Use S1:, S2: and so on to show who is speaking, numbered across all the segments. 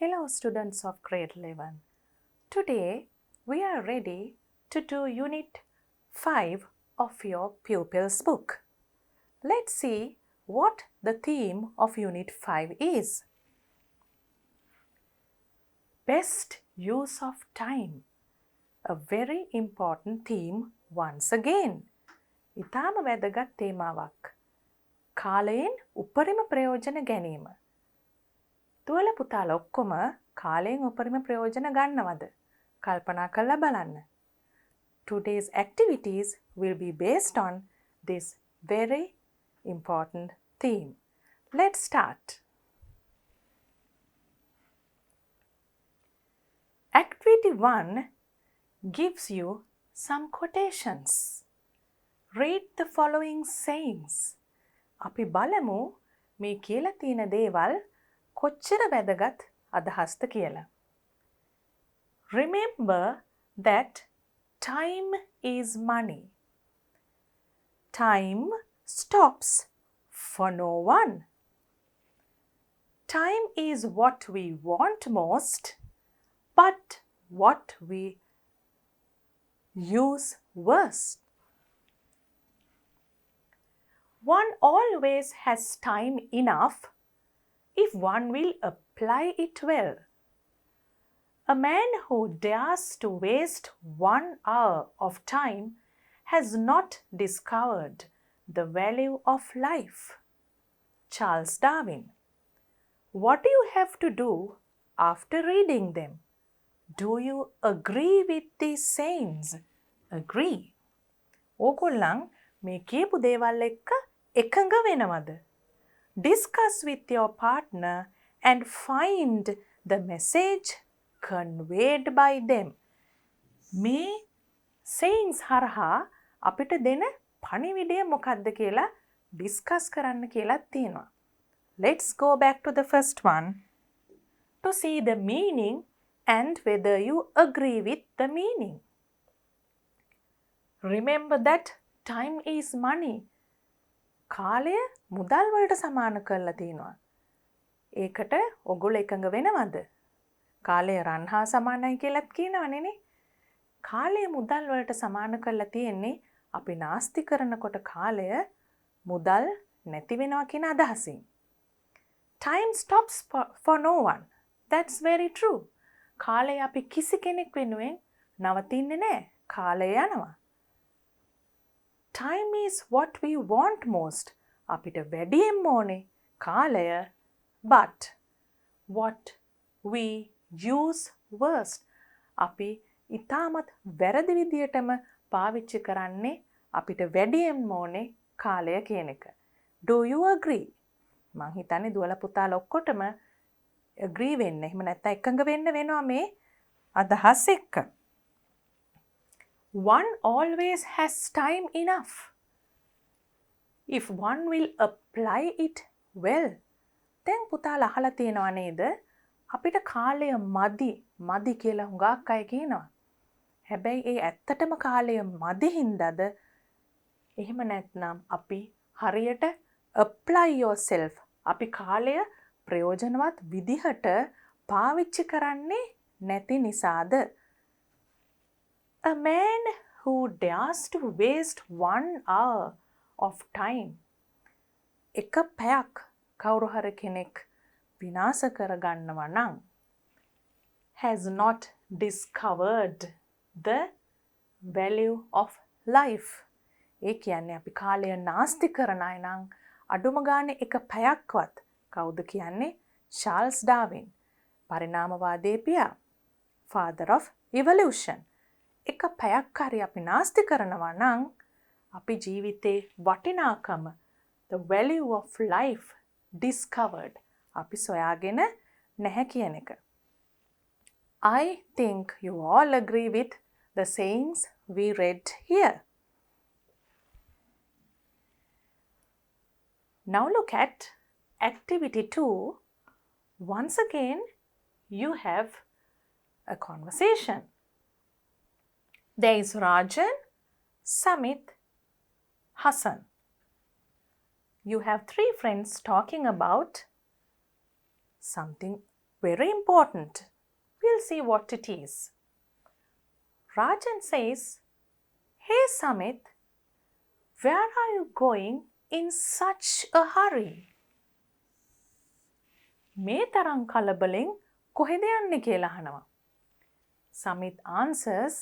S1: Hello students of grade 11. Today we are ready to do unit 5 of your pupils book. Let's see what the theme of unit 5 is. Best use of time. A very important theme once again. ඉතාම වැදගත් තේමාවක්. කාලයෙන් උපරිම ප්‍රයෝජන ගැනීම. තුවල පුතාලා ඔක්කොම කාලයෙන් උපරිම ප්‍රයෝජන ගන්නවද? කල්පනා කරලා බලන්න. Today's activities will be based on this very important theme. Let's start. Activity 1 gives you some quotations. Read the following sayings. අපි බලමු මේ කියලා තියෙන දේවල් කොච්චර වැදගත් අදහස්ද කියලා. Remember that time is money. Time stops for no one. Time is what we want most, but what we use worst. One always has time enough if one will apply it well. A man who dares to waste 1 hour of time has not discovered the value of life. Charles Darwin. What do you have to do after reading them? Do you agree with these sayings? Agree. ඕගොල්ලන් මේ කියපු දේවල් එක්ක එකඟ වෙනවද? Discuss with your partner and find the message conveyed by them. මේ sayings හරහා අපිට දෙන පණිවිඩය මොකක්ද කියලා discuss කරන්න කියලා තියෙනවා. Let's go back to the first one to see the meaning and whether you agree with the meaning. Remember that time is money. කාලය මුදල් වලට සමාන කරලා තියෙනවා. ඒකට ඔගොල්ලෝ එකඟ වෙනවද? කාලය රන් හා සමානයි කියලාත් කියනවනේ. කාලය මුදල් වලට සමාන කරලා තියෙන්නේ අපි නාස්ති කරනකොට කාලය මුදල් නැති වෙනවා කියන අදහසින්. Time stops for no one. That's very true. කාලය අපි කිසි කෙනෙක් වෙනුවෙන් නවතින්නේ නැහැ. කාලය යනවා. Time is what we want most. අපිට වැඩියෙන්ම ඕනේ කාලය, but what we use worst. අපි ඉතාමත් වැරදි විදියටම පාවිච්චි කරන්නේ අපිට වැඩියෙන්ම ඕනේ කාලය කියන එක. Do you agree? මං හිතන්නේ දුවලා පුතාලා ඔක්කොටම agree වෙන්න. එහෙම නැත්නම් එකඟ වෙන්න වෙනවා මේ අදහස් එක්ක. One always has time enough if one will apply it well. දැන් පුතාලා අහලා තියෙනව නේද? අපිට කාලය මදි කියලා හුඟක් අය කියනවා. හැබැයි ඒ ඇත්තටම කාලය මදි හින්දාද? එහෙම නැත්නම් අපි හරියට apply yourself. අපි කාලය ප්‍රයෝජනවත් විදිහට පාවිච්චි කරන්නේ නැති නිසාද? A man who dares to waste 1 hour of time. එක පැයක් කවුරු හරි කෙනෙක් විනාශ කරගන්නවා නම් has not discovered the value of life. ඒ කියන්නේ අපි කාලය නාස්ති කරන අය නම් අඩුම ගානේ එක පැයක්වත් කවුද කියන්නේ? Charles Darwin. පරිණාමවාදයේ පියා. Father of evolution. එක පැයක් හරි අපි නාස්ති කරනවා නම් අපි ජීවිතේ වටිනාකම, the value of life discovered, අපි සොයාගෙන නැහැ කියන එක. I think you all agree with the sayings we read here. Now look at activity 2. Once again, you have a conversation. There is Rajan, Samit, Hassan. You have 3 friends talking about something Very important. We'll see what it is. Rajan says, "Hey Samit, where are you going in such a hurry?" මේ තරම් කලබලෙන් කොහෙද යන්නේ කියලා අහනවා. Samit answers,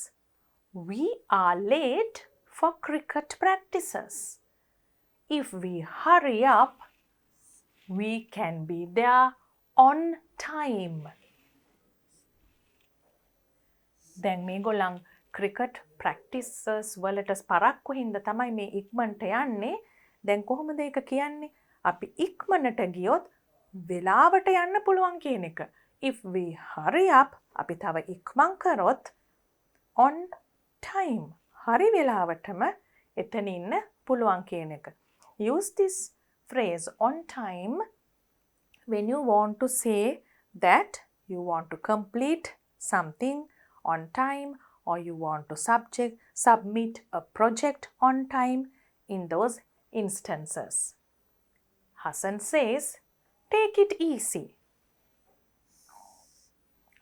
S1: "We are late for cricket practices. If we hurry up, we can be there on time." දැන් මේගොල්ලන් cricket practices වලට පරක්කු හින්දා තමයි මේ ඉක්මනට යන්නේ. දැන් කොහොමද ඒක කියන්නේ? අපි ඉක්මනට ගියොත් වෙලාවට යන්න පුළුවන් කියන එක. If we hurry up, අපි තව ඉක්මන් කරොත් on time, හරි වෙලාවටම එතන ඉන්න පුළුවන් කියන එක. Use this phrase on time when you want to say that you want to complete something on time, or you want to submit a project on time. In those instances, Hassan says, "Take it easy."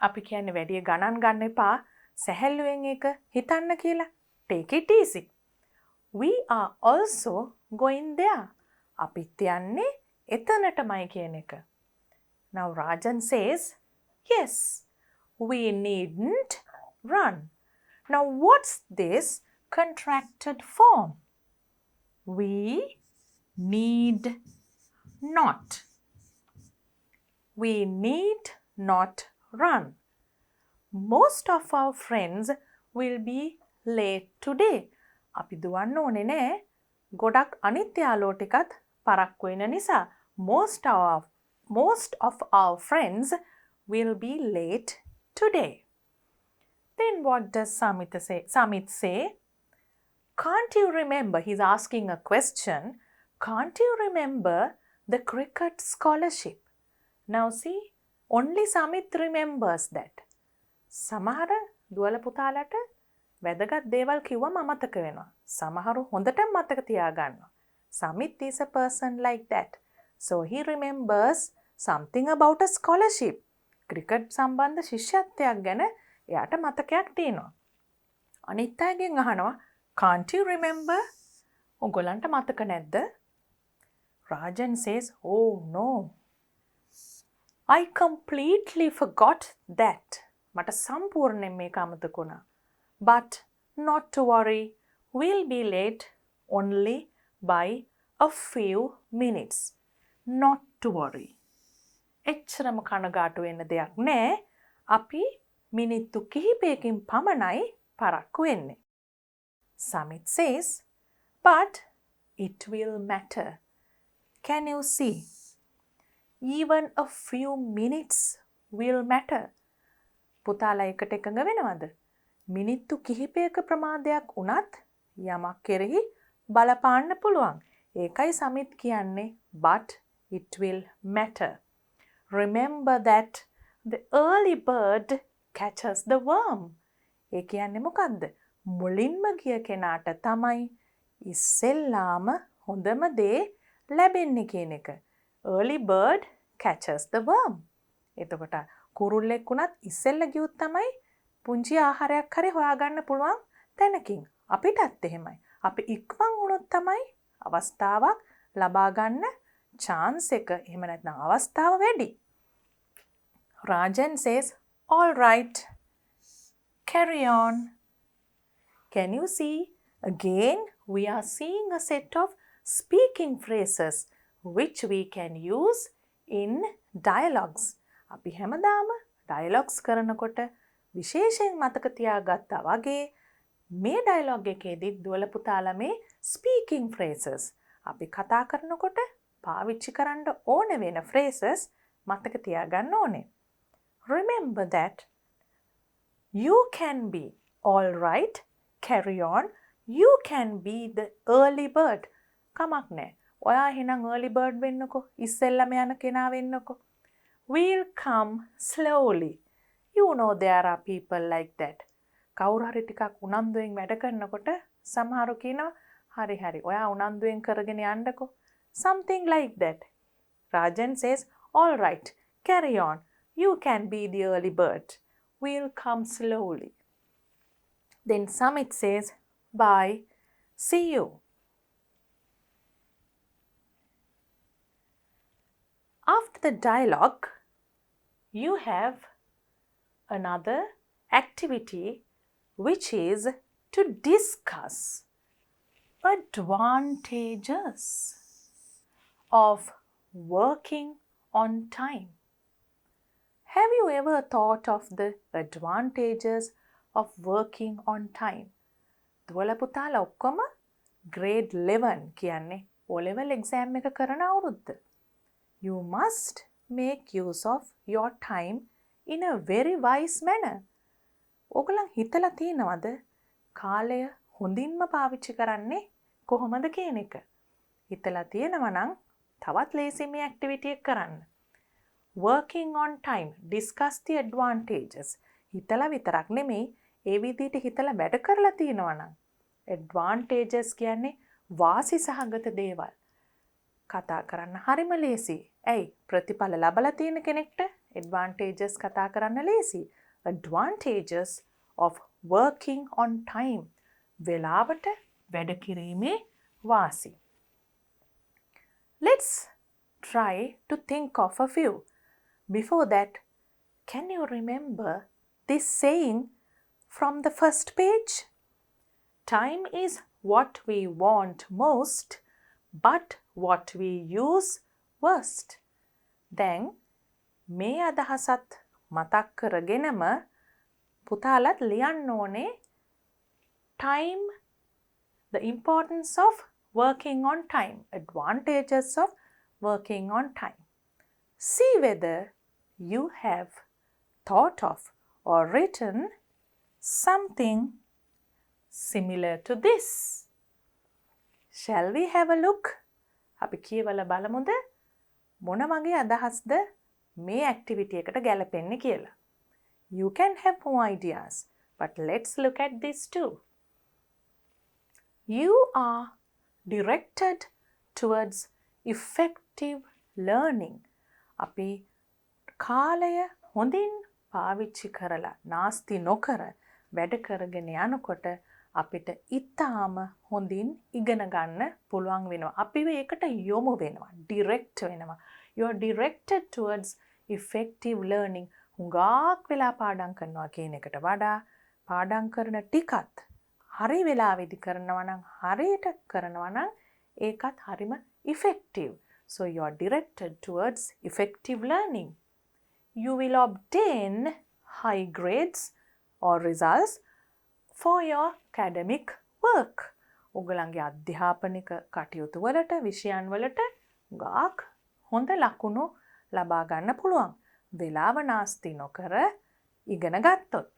S1: අපි කියන්නේ වැඩි ගණන් ගන්න එපා, සැහැල්ලුවෙන් ඒක හිතන්න කියලා. Take it easy. We are also going there. අපිත් යන්නේ එතනටමයි කියන එක. Now Rajan says, "Yes, we needn't run." Now what's this contracted form? We need not. We need not run. Most of our friends will be late today. අපි දුවන්න ඕනේ නෑ. ගොඩක් අනිත් යාළුවෝ ටිකත් පරක්කු වෙන නිසා most of our friends will be late today. Then what does Samit say? Can't you remember? He's asking a question. Can't you remember the cricket scholarship? Now see, only Samit remembers that. සමහර දුවල පුතාලට වැදගත් දේවල් කිව්වම අමතක වෙනවා. සමහරු හොඳටම මතක තියාගන්නවා. Samit is a person like that. So he remembers something about a scholarship. Cricket සම්බන්ධ ශිෂ්‍යත්වයක් ගැන එයාට මතකයක් තියෙනවා. අනිත් අයගෙන් අහනවා, "Can't you remember?" ඔයගොල්ලන්ට මතක නැද්ද? Rajan says, "Oh no. I completely forgot that." මට සම්පූර්ණයෙන් මේක අමතක වුණා. But not to worry. We'll be late only by a few minutes. Not to worry. එච්චරම කනගාටු වෙන්න දෙයක් නෑ. අපි මිනිත්තු කිහිපයකින් පමණයි පරක්කු වෙන්නේ. Samit says, "But it will matter. Can you see? Even a few minutes will matter." පුතාලා එකට එකඟ වෙනවද? මිනිත්තු කිහිපයක ප්‍රමාදයක් වුණත් යමක් කෙරෙහි බලපාන්න පුළුවන්. ඒකයි සමිත් කියන්නේ but it will matter. Remember that the early bird catches the worm. ඒ කියන්නේ මොකද්ද? මුලින්ම ගිය කෙනාට තමයි ඉස්සෙල්ලාම හොඳම දේ ලැබෙන්නේ කියන එක. Early bird catches the worm. එතකොට කුරුල්ලෙක් වුණත් ඉස්සෙල්ල ගියොත් තමයි පුංචි ආහාරයක් හරි හොයාගන්න පුළුවන් තැනකින්. අපිටත් එහෙමයි. අපි ඉක්මන් වුණොත් තමයි අවස්ථාවක් ලබා ගන්න chance එක, එහෙම නැත්නම් අවස්ථාව වැඩි. Rajan says, "All right, carry on." Can you see? Again, we are seeing a set of speaking phrases which we can use in dialogues. අපි හැමදාම dialogues කරනකොට විශේෂයෙන් මතක තියාගත්තා වගේ මේ dialogue එකේදී දුවල පුතාලා මේ speaking phrases අපි කතා කරනකොට පාවිච්චි කරන්න ඕන වෙන phrases මතක තියාගන්න ඕනේ. Remember that you can be all right, carry on. You can be the early bird. කමක් නෑ. ඔයා එහෙනම් early bird වෙන්නකෝ. ඉස්සෙල්ලම යන කෙනා වෙන්නකෝ. We'll come slowly. You know there are people like that. කවුරු හරි ටිකක් උනන්දුවෙන් වැඩ කරනකොට සමහරු කියනවා හරි ඔයා උනන්දුවෙන් කරගෙන යන්නකෝ. Something like that. Rajan says, "All right, carry on. You can be the early bird. We'll come slowly. Then Samit says, bye, see you. After the dialogue, you have another activity which is to discuss advantages of working on time. Have you ever thought of the advantages of working on time? දුවල පුතාලා ඔක්කොම grade 11 කියන්නේ O level exam එක කරන අවුරුද්ද. You must make use of your time in a very wise manner. ඔගලන් හිතලා තියෙනවද කාලය හොඳින්ම පාවිච්චි කරන්නේ කොහොමද කියන එක? හිතලා තියෙනවා නම් තවත් ලේසි මේ activity එක කරන්න. Working on time, discuss the advantages. හිතලා විතරක් නෙමෙයි ඒ විදිහට හිතලා වැඩ කරලා තියෙනවා නම් advantages කියන්නේ වාසි සහගත දේවල්. කතා කරන්න හරිම ලේසි. ඇයි ප්‍රතිඵල ලබලා තියෙන කෙනෙක්ට advantages කතා කරන්න ලේසි. Advantages of working on time. වෙලාවට වැඩ කිරීමේ වාසි. Let's try to think of a few. Before that, can you remember this saying from the first page? Time is what we want most, but what we use worst. Then, මේ අදහසත් මතක් කරගෙනම පුතාලත් ලියන්න ඕනේ time, the importance of working on time, advantages of working on time. See whether you have thought of or written something similar to this. Shall we have a look? අපි කියවලා බලමුද මොන වගේ අදහස්ද මේ activity එකට ගැලපෙන්නේ කියලා. You can have more ideas, but let's look at this too. You are directed towards effective learning. අපි කාලය හොඳින් පාවිච්චි කරලා නාස්ති නොකර වැඩ කරගෙන යනකොට අපිට ඉතාම හොඳින් ඉගෙන ගන්න පුළුවන් වෙනවා. අපි ඒකට යොමු වෙනවා, direct වෙනවා. You are directed towards effective learning. හුඟක් වෙලා පාඩම් කරනවා කියන එකට වඩා පාඩම් කරන ටිකත් හරි වෙලාවෙදි කරනවා නම් හරියට කරනවා නම් ඒකත් හරිම effective. So you are directed towards effective learning. You will obtain high grades or results for your academic work. ඔගලන්ගේ අධ්‍යාපනික කටයුතු වලට විෂයන් වලට ගාක් හොඳ ලකුණු ලබා ගන්න පුළුවන්. වෙලාව නාස්ති නොකර ඉගෙන ගත්තොත්.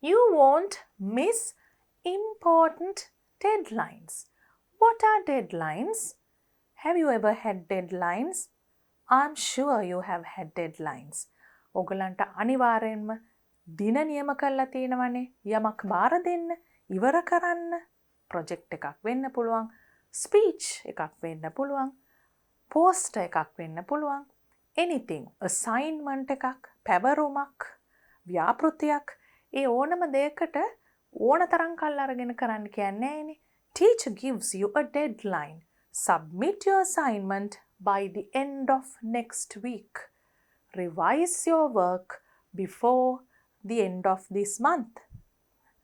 S1: You won't miss important deadlines. What are deadlines? Have you ever had deadlines? I'm sure you have had deadlines. ඔගලන්ට අනිවාර්යෙන්ම දින නියම කරලා තියෙනවනේ. යමක් බාර දෙන්න, ඉවර කරන්න. project එකක් වෙන්න පුළුවන්, speech එකක් වෙන්න පුළුවන්, poster එකක් වෙන්න පුළුවන්. anything, assignment එකක්, පැවරුමක්, ව්‍යාපෘතියක්, ඒ ඕනම දෙයකට ඕන තරම් කල් අරගෙන කරන්න කියන්නේ නෑනේ. Teacher gives you a deadline. Submit your assignment by the end of next week. Revise your work before the end of this month.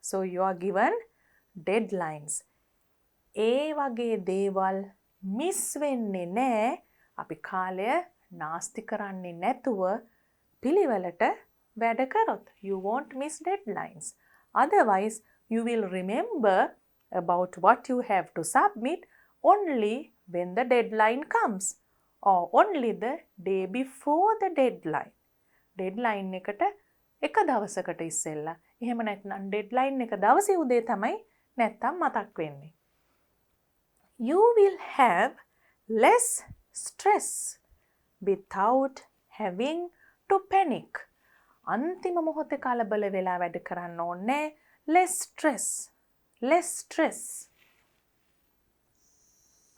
S1: So you are given deadlines. ඒ වගේ දේවල් මිස් වෙන්නේ නෑ. අපි කාලය නාස්ති කරන්නේ නැතුව පිළිවෙලට වැඩ කරොත්. You won't miss deadlines. Otherwise, you will remember about what you have to submit only when the deadline comes or only the day before the deadline. Deadline එකට එක දවසකට ඉස්සෙල්ලා. එහෙම නැත්නම් deadline එක දවසේ උදේ තමයි නැත්තම් මතක් වෙන්නේ. You will have less stress without having to panic. අන්තිම මොහොතේ කලබල වෙලා වැඩ කරන්න ඕනේ. Less stress. Less stress.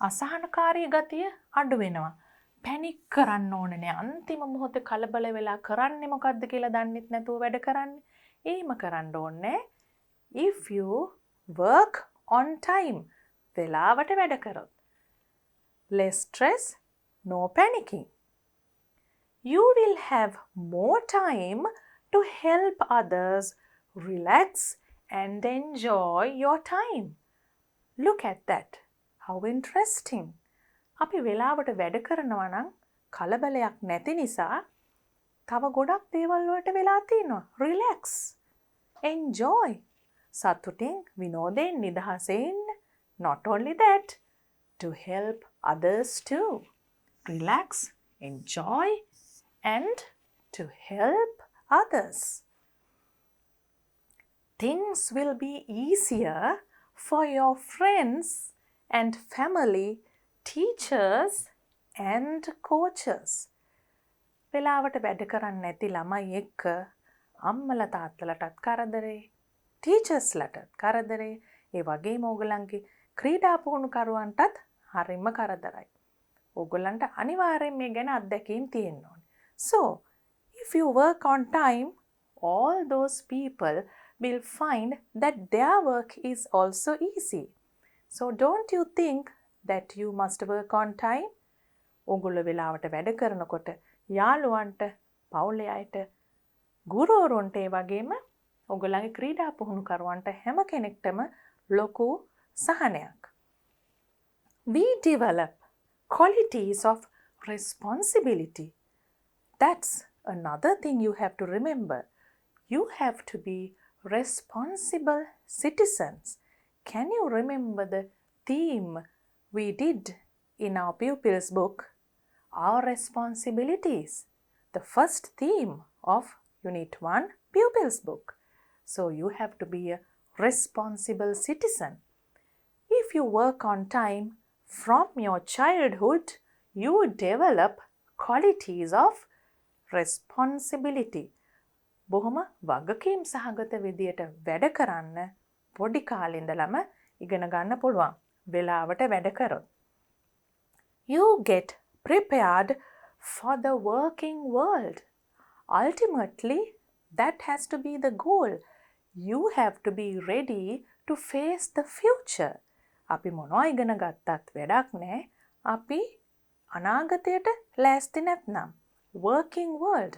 S1: අසහනකාරී ගතිය අඩු වෙනවා. පැනික් කරන්න ඕනේ නෑ. අන්තිම මොහොතේ කලබල වෙලා කරන්නේ මොකද්ද කියලා දන්නෙත් නැතුව වැඩ කරන්නේ. එහෙම කරන්න ඕනේ. If you work on time, වෙලාවට වැඩ කරොත්. Less stress, no panicking. You will have more time to help others relax and enjoy your time. Look at that. How interesting. අපි වෙලාවට වැඩ කරනවා නම් කලබලයක් නැති නිසා තව ගොඩක් දේවල් වලට වෙලා තියෙනවා. Relax. Enjoy. සතුටින් විනෝදයෙන් නිදහසෙන්. Not only that, to help others too. Relax, enjoy and to help others. Things will be easier for your friends and family, teachers and coaches. වෙලාවට වැඩ කරන්නේ නැති ළමයි එක්ක අම්මලා තාත්තලටත් කරදරේ, ටීචර්ස්ලටත් කරදරේ, ඒ වගේම ඕගලන්ගේ ක්‍රීඩා පුහුණුකරුවන්ටත් හරිම කරදරයි. ඕගලන්ට අනිවාර්යෙන් මේ ගැන අත්දැකීම් තියෙන්න ඕනේ. So, if you work on time, all those people will find that their work is also easy. So, don't you think that you must work on time? ඕගොල්ලෝ වෙලාවට වැඩ කරනකොට යාළුවන්ට, පවුලේ අයට, ගුරුවරුන්ට ඒ වගේම ඕගොල්ලන්ගේ ක්‍රීඩා පුහුණුකරුවන්ට හැම කෙනෙක්ටම ලොකු සහනයක්. We develop qualities of responsibility. That's another thing you have to remember. You have to be responsible citizens. Can you remember the theme we did in our Pupil's book, Our Responsibilities? The first theme of Unit 1 Pupil's book. So you have to be a responsible citizen. If you work on time from your childhood, you develop qualities of responsibility. බොහොම වගකීම් සහගත විදියට වැඩ කරන්න පොඩි කාලේ ඉඳලම ඉගෙන ගන්න පුළුවන්. වෙලාවට වැඩ කරොත්. You get prepared for the working world. Ultimately, that has to be the goal. You have to be ready to face the future. අපි මොනවා ඉගෙන ගත්තත් වැඩක් නෑ. අපි අනාගතයට ලෑස්ති නැත්නම්. Working world.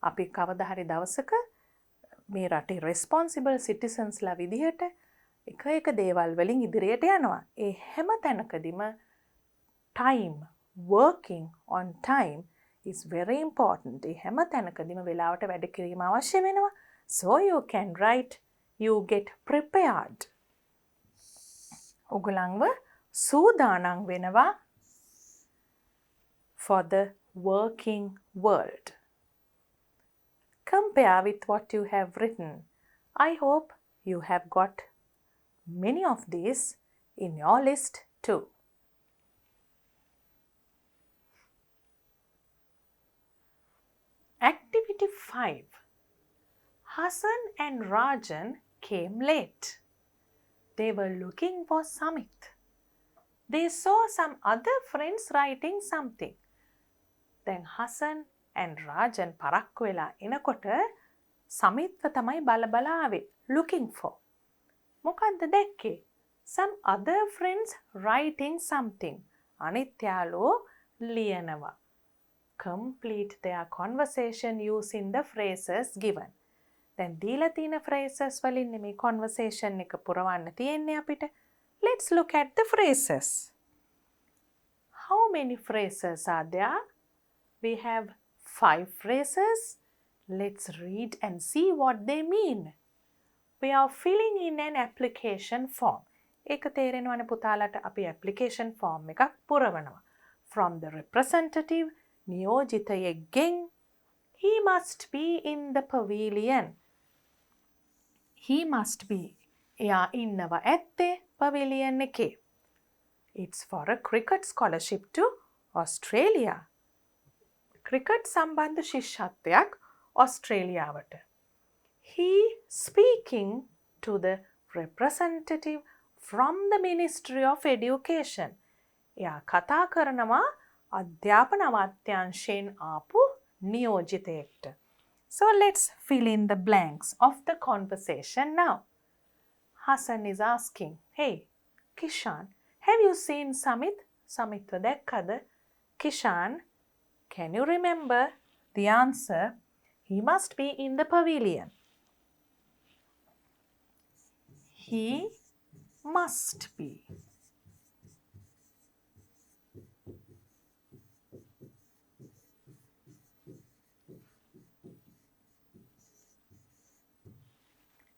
S1: අපි කවදා හරි දවසක මේ රටේ responsible citizens ලා විදිහට එක දේවල් වලින් ඉදිරියට යනවා. ඒ හැම තැනකදීම time, working on time is very important. ඒ හැම තැනකදීම වෙලාවට වැඩ කිරීම අවශ්‍ය වෙනවා. So you can write, you get prepared. ඔගලන්ව සූදානම් වෙනවා for the working world. Compare with what you have written. I hope you have got many of these in your list too. Activity 5. Hassan and Rajan came late. They were looking for Samit. They saw some other friends writing something. Then Hassan and Rajan පරක්කු වෙලා එනකොට සමිත්ව තමයි බල ආවේ looking for. මොකද්ද දැක්කේ? Some other friends writing something. අනිත් යාළුවෝ ලියනවා. Complete their conversation using the phrases given. දැන් දීලා තියෙන phrases වලින් මේ conversation එක පුරවන්න තියෙන්නේ අපිට. Let's look at the phrases. How many phrases are there? We have 5 phrases. Let's read and see what they mean. We are filling in an application form. ඒක තේරෙනවනේ පුතාලට අපි application form එකක් පුරවනවා. From the representative, නියෝජිතයෙක්ගෙන් he must be in the pavilion. He must be. එයා ඉන්නවා ඇත්තේ pavilion එකේ. It's for a cricket scholarship to Australia. Cricket සම්බන්ධ ශිෂ්‍යත්වයක් ඔස්ට්‍රේලියාවට. He speaking to the representative from the Ministry of Education. එයා කතා කරනවා අධ්‍යාපන අමාත්‍යාංශයෙන් ආපු නියෝජිතයෙක්ට. So let's fill in the blanks of the conversation now. Hassan is asking, hey, Kishan, have you seen Samit? Samitwa දැක්කද? Kishan, can you remember? The answer, he must be in the pavilion. He must be.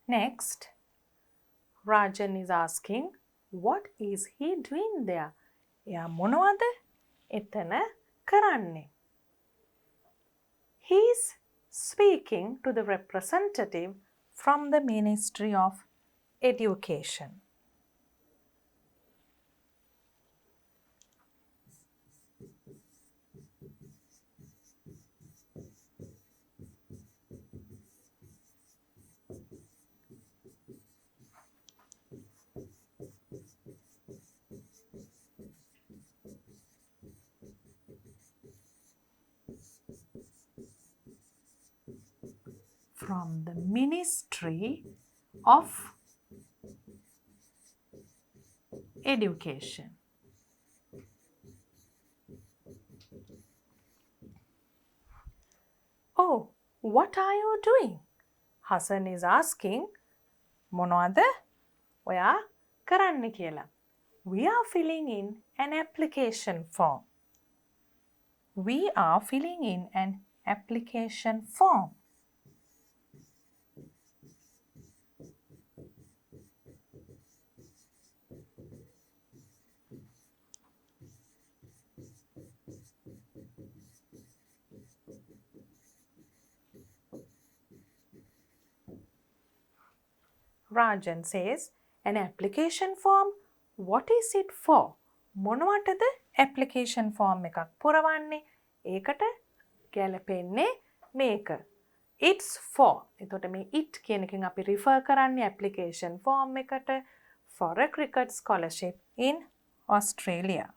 S1: Next, Rajan is asking, what is he doing there? එයා මොනවද එතන කරන්නේ? He is speaking to the representative from the Ministry of Education. From the Ministry of Education. Oh, what are you doing? Hassan is asking, මොනවද ඔයා කරන්න කියලා. We are filling in an application form. We are filling in an application form. Rajan says, an application form? What is it for? මොනවටද application form එකක් පුරවන්නේ? ඒකට ගැලපෙන්නේ මේක. It's for. එතකොට මේ it කියන එකෙන් අපි refer කරන්නේ application form එකට for a cricket scholarship in Australia.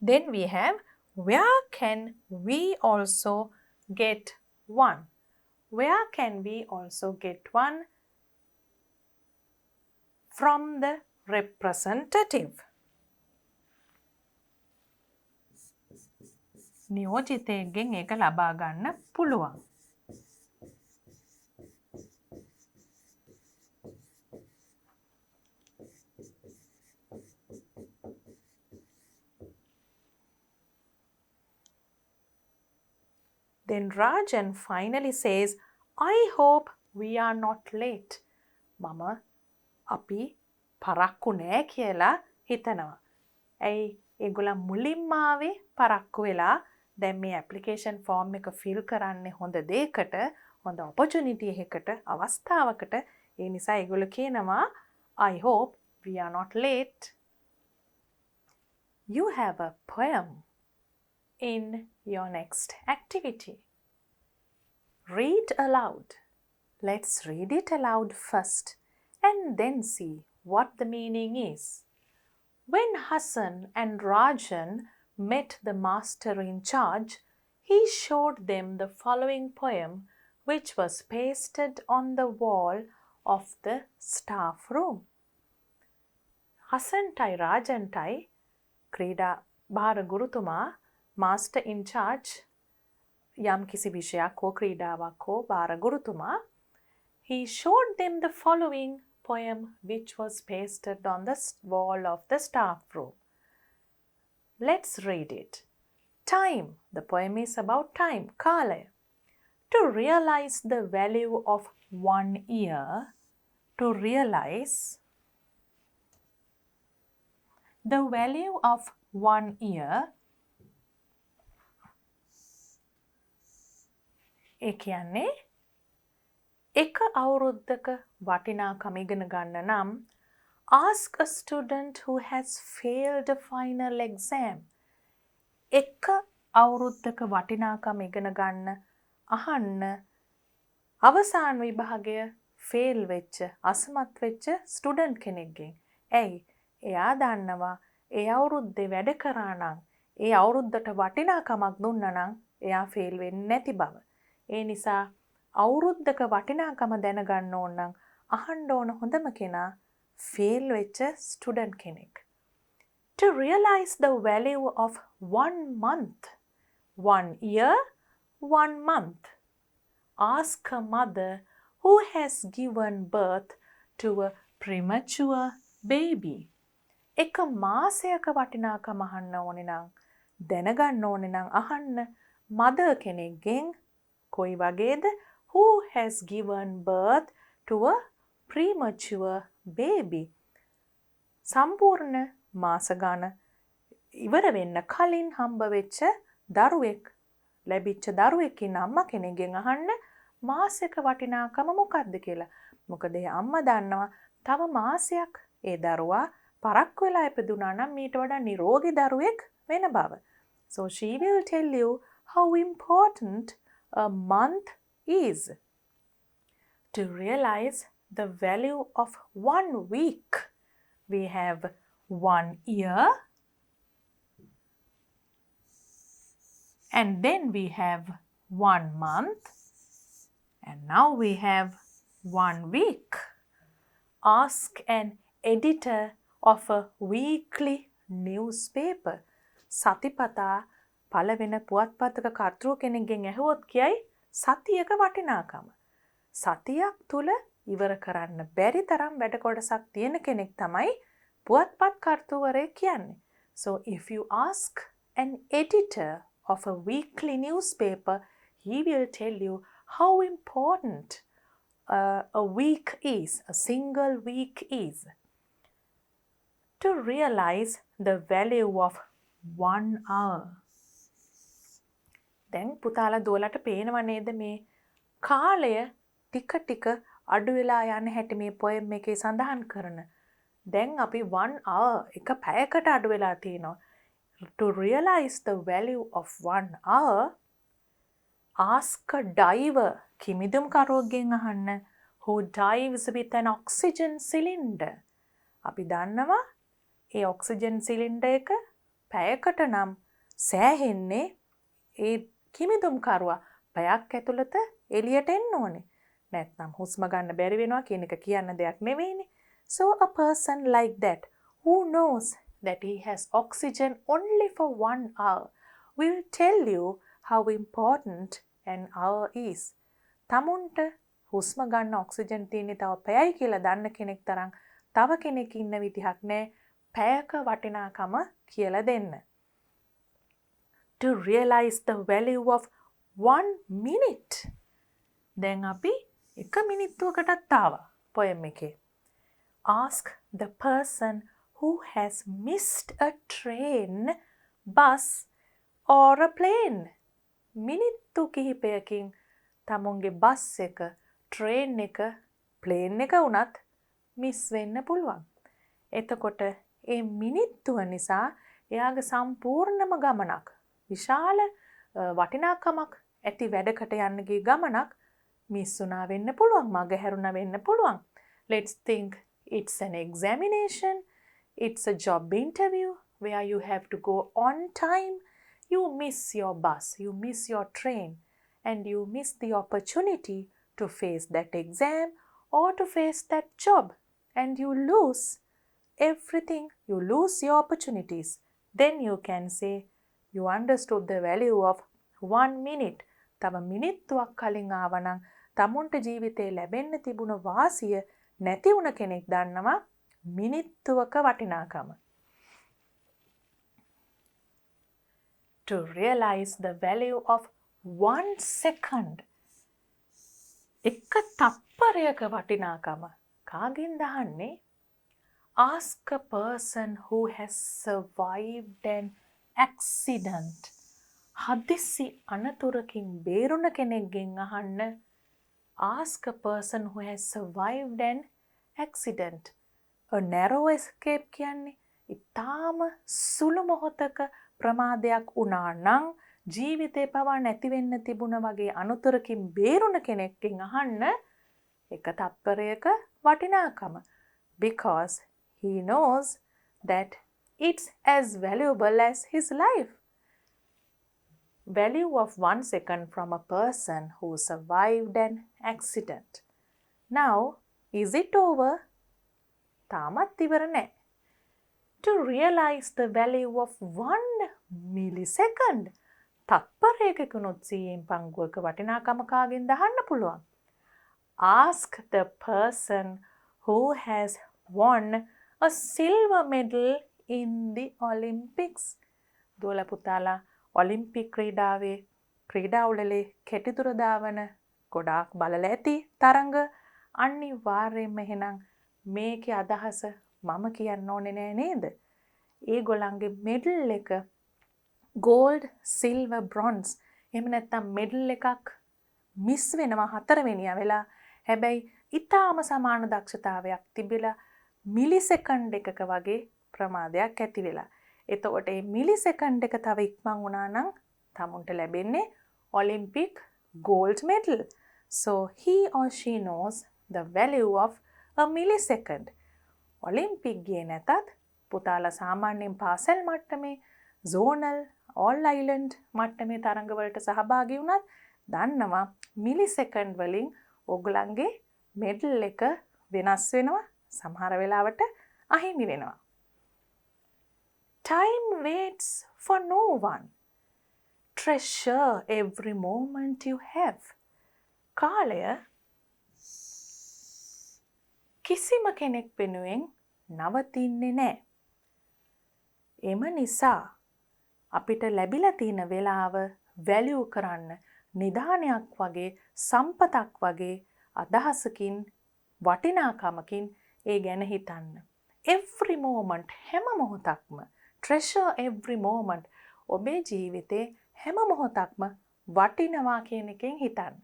S1: Then we have, where can we also get one? Where can we also get one? From the representative. නියෝජිතයෙක්ගෙන් ඒක ලබා ගන්න පුළුවන්. Then Rajan finally says, I hope we are not late. මම අපි පරක්කු නෑ කියලා හිතනවා. ඇයි ඒගොල්ලන් මුලින්ම ආවේ පරක්කු වෙලා දැන් මේ ඇප්ලිකේෂන් ෆෝම් එක ෆිල් කරන්නේ හොඳ දෙයකට, හොඳ ඔපචුනිටි එකකට, අවස්ථාවකට. ඒ නිසා ඒගොල්ලෝ කියනවා I hope we are not late. You have a poem in your next activity. Read aloud. Let's read it aloud first and then see what the meaning is. When Hassan and Rajan met the master in charge, he showed them the following poem, which was pasted on the wall of the staff room. Hassantai Rajantai ක්‍රීඩා භාර ගුරුතුමා master in charge යම් කිසි විෂයක් හෝ ක්‍රීඩාවක් හෝ භාර ගුරුතුමා he showed them the following poem which was pasted on the wall of the staff room. Let's read it. Time. The poem is about time. කාලය. To realize the value of 1 year, to realize the value of 1 year, ඒ කියන්නේ එක අවුරුද්දක වටිනාකම ඉගෙන ගන්න නම් ask a student who has failed a final exam. එක අවුරුද්දක වටිනාකම ඉගෙන ගන්න අහන්න අවසාන විභාගය ෆේල් වෙච්ච අසමත් වෙච්ච ස්ටුඩන්ට් කෙනෙක්ගෙන්. ඇයි? එයා දන්නවා ඒ අවුරුද්දේ වැඩ කරා නම් ඒ අවුරුද්දට වටිනාකමක් දුන්නා නම් එයා ෆේල් වෙන්නේ නැති බව. ඒ නිසා අවුරුද්දක වටිනාකම දැනගන්න ඕන නම් අහන්න ඕන හොඳම කෙනා ෆේල් වෙච්ච ස්ටුඩන්ට් කෙනෙක්. To realize the value of 1 month, 1 year, 1 month. Ask a mother who has given birth to a premature baby. එක මාසයක වටිනාකම අහන්න ඕනේ නම් දැනගන්න ඕනේ නම් අහන්න මදර් කෙනෙක්ගෙන් කොයි වගේද who has given birth to a premature baby. සම්පූර්ණ මාස ගාන ඉවර වෙන්න කලින් හම්බ වෙච්ච දරුවෙක් ලැබිච්ච දරුවෙක් ඉන්න අම්මා කෙනෙක්ගෙන් අහන්න මාසයක වටිනාකම මොකක්ද කියලා. මොකද ඒ අම්මා දන්නවා තව මාසයක් ඒ දරුවා පරක්කු වෙලා ඉපදුනා නම් මීට වඩා නිරෝගී දරුවෙක් වෙන බව. So she will tell you how important a month is. To realize the value of 1 week, we have 1 year, and then we have 1 month, and now we have 1 week. Ask an editor of a weekly newspaper. සතිපතා පළවෙන පුවත්පතක කර්තෘ කෙනෙක්ගෙන් ඇහුවොත් කියයි සතියක වටිනාකම. සතියක් තුල ඉවර කරන්න බැරි තරම් වැඩ කොටසක් තියෙන කෙනෙක් තමයි පුවත්පත් කර්තෘවරයෙක් කියන්නේ. So if you ask an editor of a weekly newspaper, he will tell you how important a week is, a single week is. To realize the value of 1 hour. දැන් පුතාලා දුවලට පේනව නේද මේ කාලය ටික ටික අඩු වෙලා යන හැටි මේ පොයම් එකේ සඳහන් කරන. දැන් අපි 1 hour එක පැයකට අඩු වෙලා තියෙනවා. To realize the value of 1 hour, ask a diver, කිමිදුම් කරුවෙක්ගෙන් අහන්න, who dives with an oxygen cylinder. අපි දන්නවා ඒ ඔක්සිජන් සිලින්ඩර් එක පැයකට නම් සෑහෙන්නේ ඒ කිමිදුම්කරුවා පැයක් ඇතුළත එළියට එන්න ඕනේ. නැත්නම් හුස්ම ගන්න බැරි වෙනවා කියන එක කියන්න දෙයක් නෙවෙයිනේ. So a person like that who knows that he has oxygen only for 1 hour will tell you how important an hour is. තමුන්ට හුස්ම ගන්න ඔක්සිජන් තියෙන්නේ තව පැයයි කියලා දන්න කෙනෙක් තරම් තව කෙනෙක් ඉන්න විදිහක් නෑ පැයක වටිනාකම කියලා දෙන්න. To realize the value of 1 minute. දැන් අපි එක මිනිත්තුවකටත් ආවා පොයම් එකේ. Ask the person who has missed a train, bus or a plane. මිනිත්තු කිහිපයකින් තමුන්ගේ බස් එක, ට්‍රේන් එක, ප්ලේන් එක වුණත් මිස් වෙන්න පුළුවන්. එතකොට ඒ මිනිත්තුව නිසා එයාගේ සම්පූර්ණම ගමනක් විශාල වටිනාකමක් ඇති වැඩකට යන්න ගිය ගමනක් මිස් වුණා වෙන්න පුළුවන්, මග හැරුණා වෙන්න පුළුවන්. Let's think it's an examination, it's a job interview where you have to go on time. You miss your bus, you miss your train, and you miss the opportunity to face that exam or to face that job, and you lose everything, you lose your opportunities. Then you can say you understood the value of 1 minute. තව මිනිත්තුවක් කලින් ආවනම් තමුන්ට ජීවිතේ ලැබෙන්න තිබුණ වාසිය නැති වුණ කෙනෙක් දන්නවා මිනිත්තුවක වටිනාකම. To realize the value of 1 second. එක තප්පරයක වටිනාකම කාගෙන්ද අහන්නේ? Ask a person who has survived an accident. හදිස්සි අනතුරකින් බේරුණ කෙනෙක්ගෙන් අහන්න. Ask a person who has survived an accident. A narrow escape කියන්නේ ඉතාම සුළු මොහොතක ප්‍රමාදයක් වුණා නම් ජීවිතේ පවා නැති වෙන්න තිබුණ වගේ අනතුරකින් බේරුණ කෙනෙක්ගෙන් අහන්න එක තත්පරයක වටිනාකම. Because he knows that it's as valuable as his life. Value of 1 second from a person who survived an accident. Now, is it over? තාමත් ඉවර නෑ. To realize the value of 1 millisecond. තත්පරයකකුණුත් සීයෙන් පංගුවක වටිනාකම කාගෙන්ද අහන්න පුළුවන්. Ask the person who has won a silver medal in the Olympics. දුවලා පුතාලා Olympic ක්‍රීඩාවේ ක්‍රීඩා උළෙලේ කෙටිදුර ධාවන ගොඩාක් බලලා ඇති තරඟ අනිවාර්යයෙන්ම එහෙනම් මේකේ අදහස මම කියන්න ඕනේ නෑ නේද? ඒගොල්ලන්ගේ මෙඩල් එක gold, silver, bronze එහෙම නැත්නම් මෙඩල් එකක් මිස් වෙනවා 4 වෙනියා වෙලා. හැබැයි ඊටාම සමාන දක්ෂතාවයක් තිබිලා මිලිසෙකන්ඩ් එකක වගේ ප්‍රමාදයක් ඇති වෙලා. එතකොට මේ මිලිසෙකන්ඩ් එක තව ඉක්මන් වුණා නම් තමුන්ට ලැබෙන්නේ Olympic gold medal. So he or she knows the value of a millisecond. Olympic ගියේ නැතත් පුතාලා සාමාන්‍යයෙන් පාසල් මට්ටමේ zonal all island මට්ටමේ තරඟවලට සහභාගී වුණත් දන්නවා මිලිසෙකන්ඩ් වලින් ඔයගලන්ගේ මෙඩල් එක වෙනස් වෙනවා, සමහර වෙලාවට අහිමි වෙනවා. Time waits for no one. Treasure every moment you have. කාලය කිසිම කෙනෙක් වෙනුවෙන් නවතින්නේ නැහැ. එම නිසා අපිට ලැබිලා තියෙන වෙලාව වැලියු කරන්න නිදානයක් වගේ සම්පතක් වගේ අදහසකින් වටිනාකමකින් ඒ ගැන හිතන්න. Every moment හැම මොහොතක්ම treasure every moment ඔබේ ජීවිතේ හැම මොහොතක්ම වටිනවා කියන එකෙන් හිතන්න.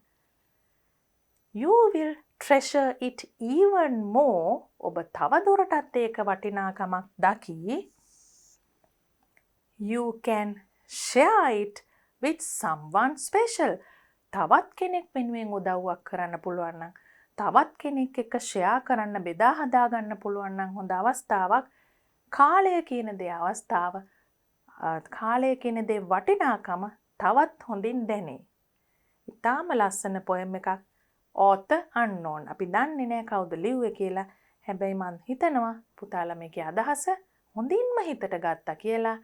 S1: You will treasure it even more. ඔබ තව දුරටත් ඒක වටිනාකමක් දකි. You can share it with someone special. තවත් කෙනෙක් වෙනුවෙන් උදව්වක් කරන්න පුළුවන් නම්, තවත් කෙනෙක් එක්ක ෂෙයා කරන්න, බෙදා හදා ගන්න පුළුවන් නම් හොඳ අවස්ථාවක්. කාලය කියන දේ අවස්ථාව, කාලය කියන දේ වටිනාකම තවත් හොඳින් දැනේ. ඉතාම ලස්සන පොයම් එකක්. author unknown. අපි දන්නේ නැහැ කවුද ලිව්වේ කියලා. හැබැයි මම හිතනවා පුතාලා මේකේ අදහස හොඳින්ම හිතට ගත්තා කියලා.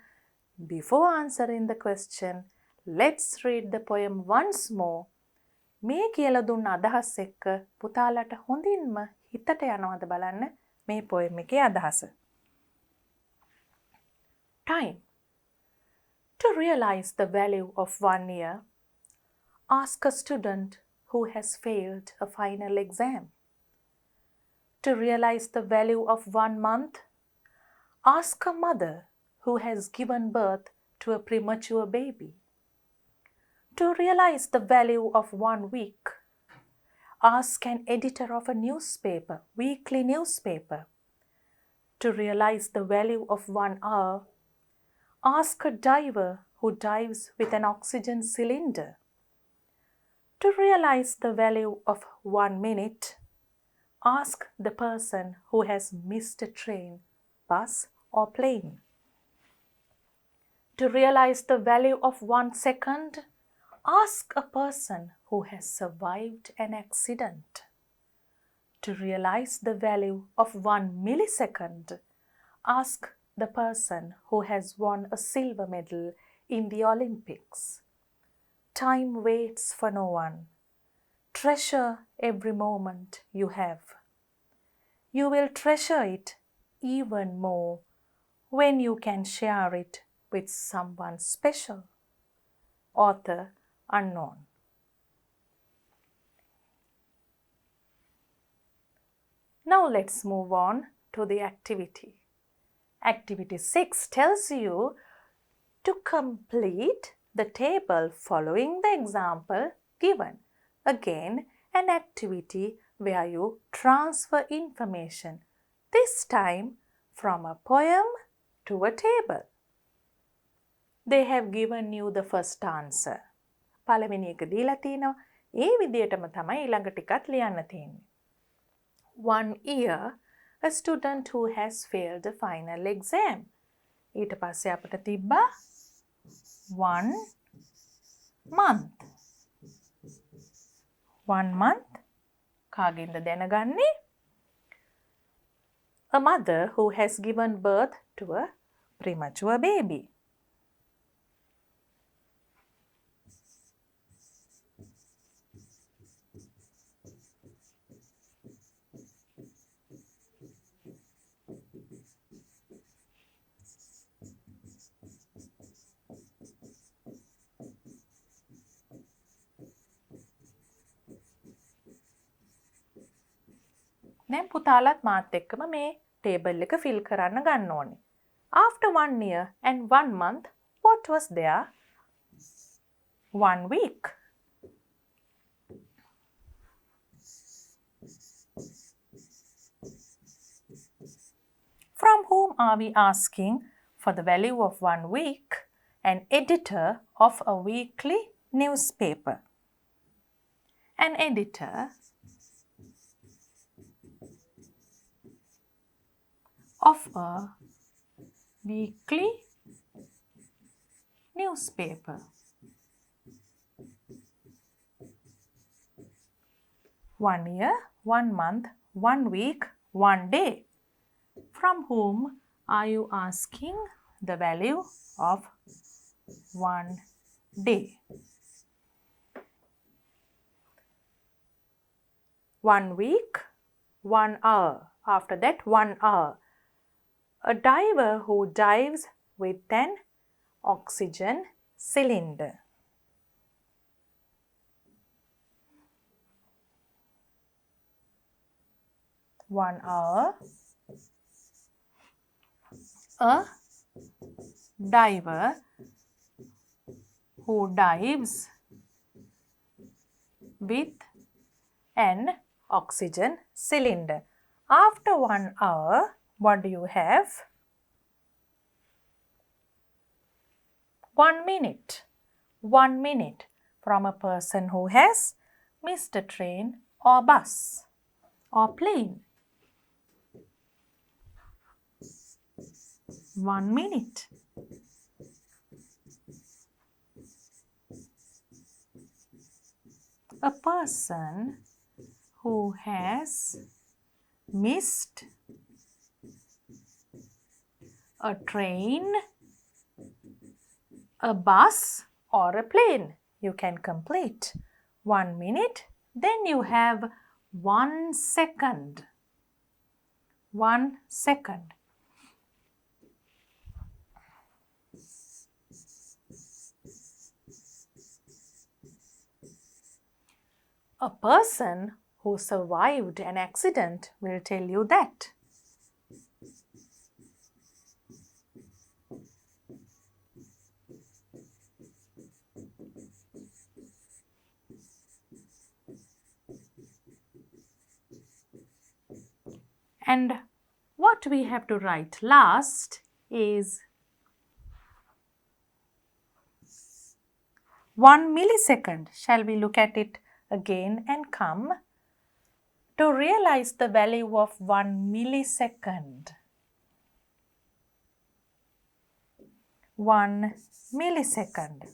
S1: Before answering the question, let's read the poem once more. මේ කියලා දුන්න අදහස් එක්ක පුතාලට හොඳින්ම හිතට යනවද බලන්න මේ poem එකේ අදහස. Time. To realize the value of 1 year, ask a student who has failed a final exam. To realize the value of 1 month, ask a mother who has given birth to a premature baby. To realize the value of 1 week, ask an editor of a newspaper, weekly newspaper. To realize the value of 1 hour, ask a diver who dives with an oxygen cylinder. To realize the value of 1 minute, ask the person who has missed a train, bus or plane. To realize the value of 1 second, ask a person who has survived an accident. To realize the value of 1 millisecond, ask the person who has won a silver medal in the Olympics. Time waits for no one. Treasure every moment you have. You will treasure it even more when you can share it with someone special. Author unknown. Now let's move on to the activity. Activity 6 tells you to complete the table following the example given. Again, an activity where you transfer information, this time from a poem to a table. They have given you the first answer. පළවෙනි එක දීලා තිනවා. ඒ විදිහටම තමයි ඊළඟ ටිකත් ලියන්න තියෙන්නේ. 1 year, a student who has failed the final exam. ඊට පස්සේ අපිට තිබ්බා 1 month. 1 month කාගෙන්ද දැනගන්නේ? A mother who has given birth to a premature baby. දැන් පුතාලත් මාත් එක්කම මේ ටේබල් එක ෆිල් කරන්න ගන්න ඕනේ. After 1 year and 1 month, what was there? 1 week. From whom are we asking for the value of 1 week? An editor of a weekly newspaper. An editor of a weekly newspaper. 1 year, 1 month, 1 week, 1 day. From whom are you asking the value of 1 day? 1 week, 1 hour. After that, 1 hour. A diver who dives with an oxygen cylinder. One hour. A diver who dives with an oxygen cylinder. After 1 hour, what do you have? 1 minute. 1 minute from a person who has missed a train or bus or plane. 1 minute. A person who has missed a train, a bus or a plane. You can complete 1 minute. Then you have 1 second. 1 second. A person who survived an accident will tell you that. And what we have to write last is 1 millisecond. Shall we look at it again and come to realize the value of 1 millisecond? 1 millisecond.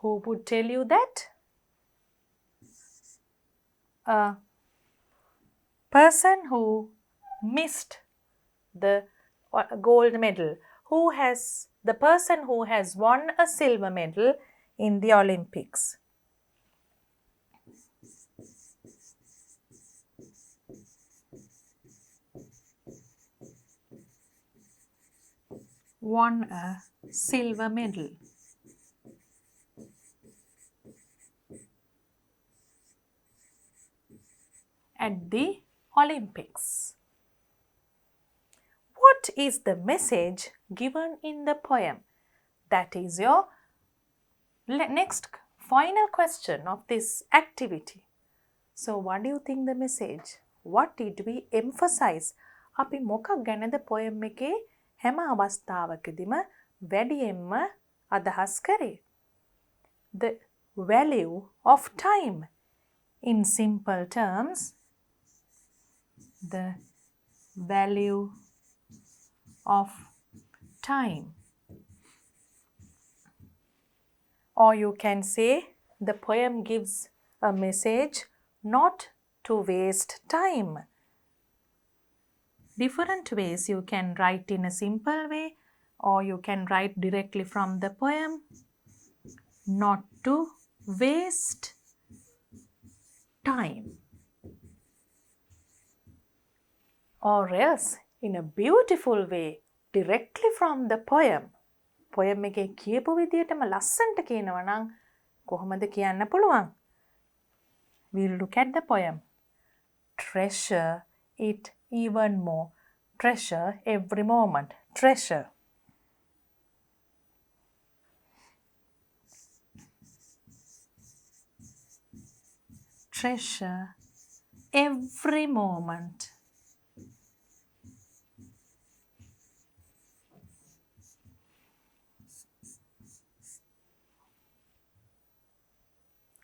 S1: Who would tell you that? A person who missed the gold medal, the person who has won a silver medal in the Olympics. Won a silver medal. At the Olympics. What what is the message given in the poem? That is your next final question of this activity. So what do you think the message? What did we emphasize? අපි මොකක් ගැනද poem එකේ හැම අවස්ථාවකදීම වැඩියෙන්ම අදහස් කරේ? The value of time. In simple terms, the value of time. Or you can say the poem gives a message not to waste time. Different ways you can write in a simple way, or you can write directly from the poem. Not to waste time. Or else in a beautiful way, directly from the poem. poem එකේ කියපු විදියටම ලස්සනට කියනවා නම් කොහොමද කියන්න පුළුවන්? We'll look at the poem. Treasure it even more. Treasure every moment. Treasure. Treasure every moment.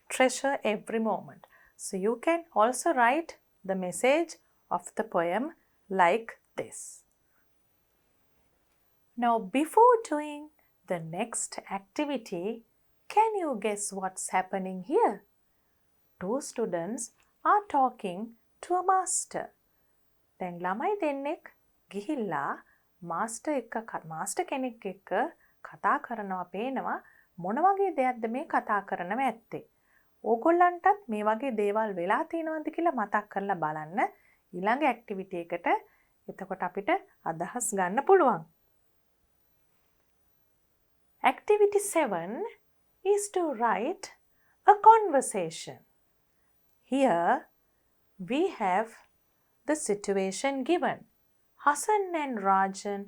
S1: Treasure every moment. So you can also write the message of the poem like this. Now before doing the next activity, can you guess what's happening here? Two students are talking to a master. දැන් ළමයි දෙන්නෙක් ගිහිල්ලා master කෙනෙක් එක්ක කතා කරනවා පේනවා මොන වගේ දෙයක්ද මේ කතා කරනව ඇත්තේ. ඕගොල්ලන්ටත් මේ වගේ දේවල් වෙලා තියෙනවද කියලා මතක් කරලා බලන්න ඊළඟ ඇක්ටිවිටි එකට. එතකොට අපිට අදහස් ගන්න පුළුවන්. Activity 7 is to write a conversation. Here we have the situation given. Hassan and Rajan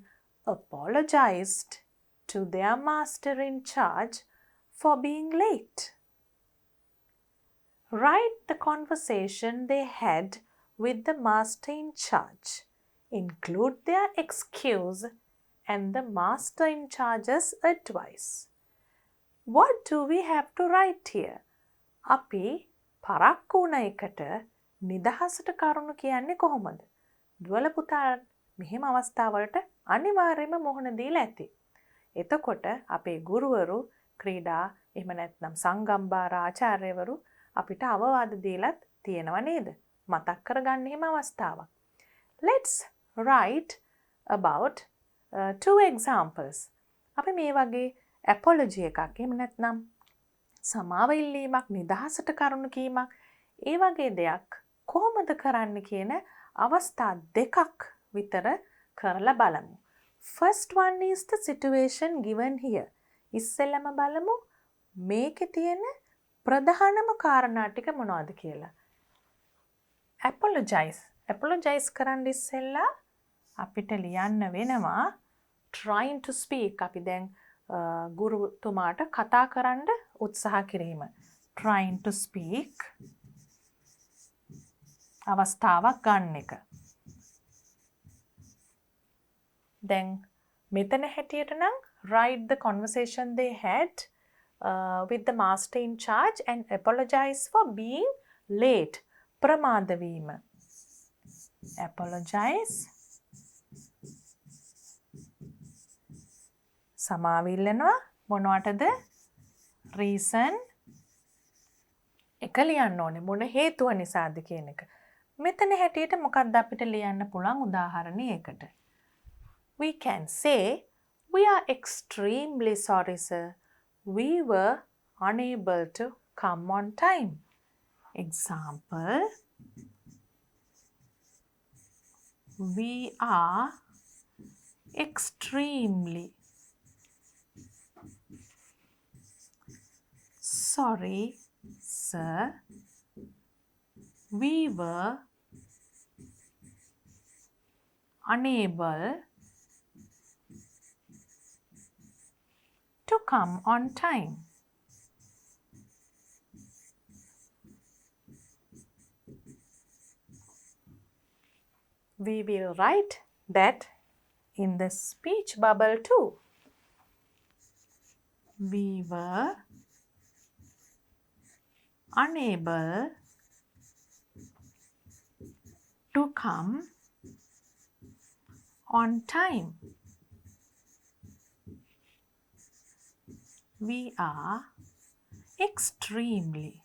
S1: apologized to their master in charge for being late. Write the conversation they had with the master in charge. Include their excuse and the master in charge's advice. What do we have to write here? අපි පරක්කු වුණ එකට නිදහසට කරුණු කියන්නේ කොහොමද? දුවල පුතා මෙහෙම අවස්ථාවලට අනිවාර්යයෙන්ම මුහුණ දීලා ඇති. එතකොට අපේ ගුරුවරු, ක්‍රීඩා, එහෙම නැත්නම් සංගම්බාර ආචාර්යවරු අපිට අවවාද දීලත් තියෙනව නේද? මතක් කරගන්න එහෙම අවස්ථාවක්. Let's write about two examples. අපි මේ වගේ apology එකක් එහෙම නැත්නම් සමාව ඉල්ලීමක්, නිදහසට කරුණු කීමක්, ඒ වගේ දෙයක් කොහොමද කරන්න කියන අවස්ථා දෙකක් විතර කරලා බලමු. First one is the situation given here. ඉස්සෙල්ලම බලමු මේකේ තියෙන ප්‍රධානම කාරණා ටික මොනවද කියලා. Apologize කරන්න ඉස්සෙල්ලා අපිට ලියන්න වෙනවා trying to speak. අපි දැන් ගුරුතුමාට කතා කරන්න උත්සාහ කිරීම. Trying to speak අවස්ථාවක් ගන්න එක. දැන් මෙතන හැටියට නම් write the conversation they had with the master in charge and apologize for being late. ප්‍රමාද වීම. Apologize. සමාව ඉල්ලනවා මොනවටද? reason එක ලියන්න ඕනේ මොන හේතුව නිසාද කියන එක. මෙතන හැටියට මොකක්ද අපිට ලියන්න පුළුවන් උදාහරණයකට? We can say, we are extremely sorry, sir. We were unable to come on time. Example, we are extremely sorry, sir. We were unable to come on time. We will write that in the speech bubble too. We were unable to come on time. We are extremely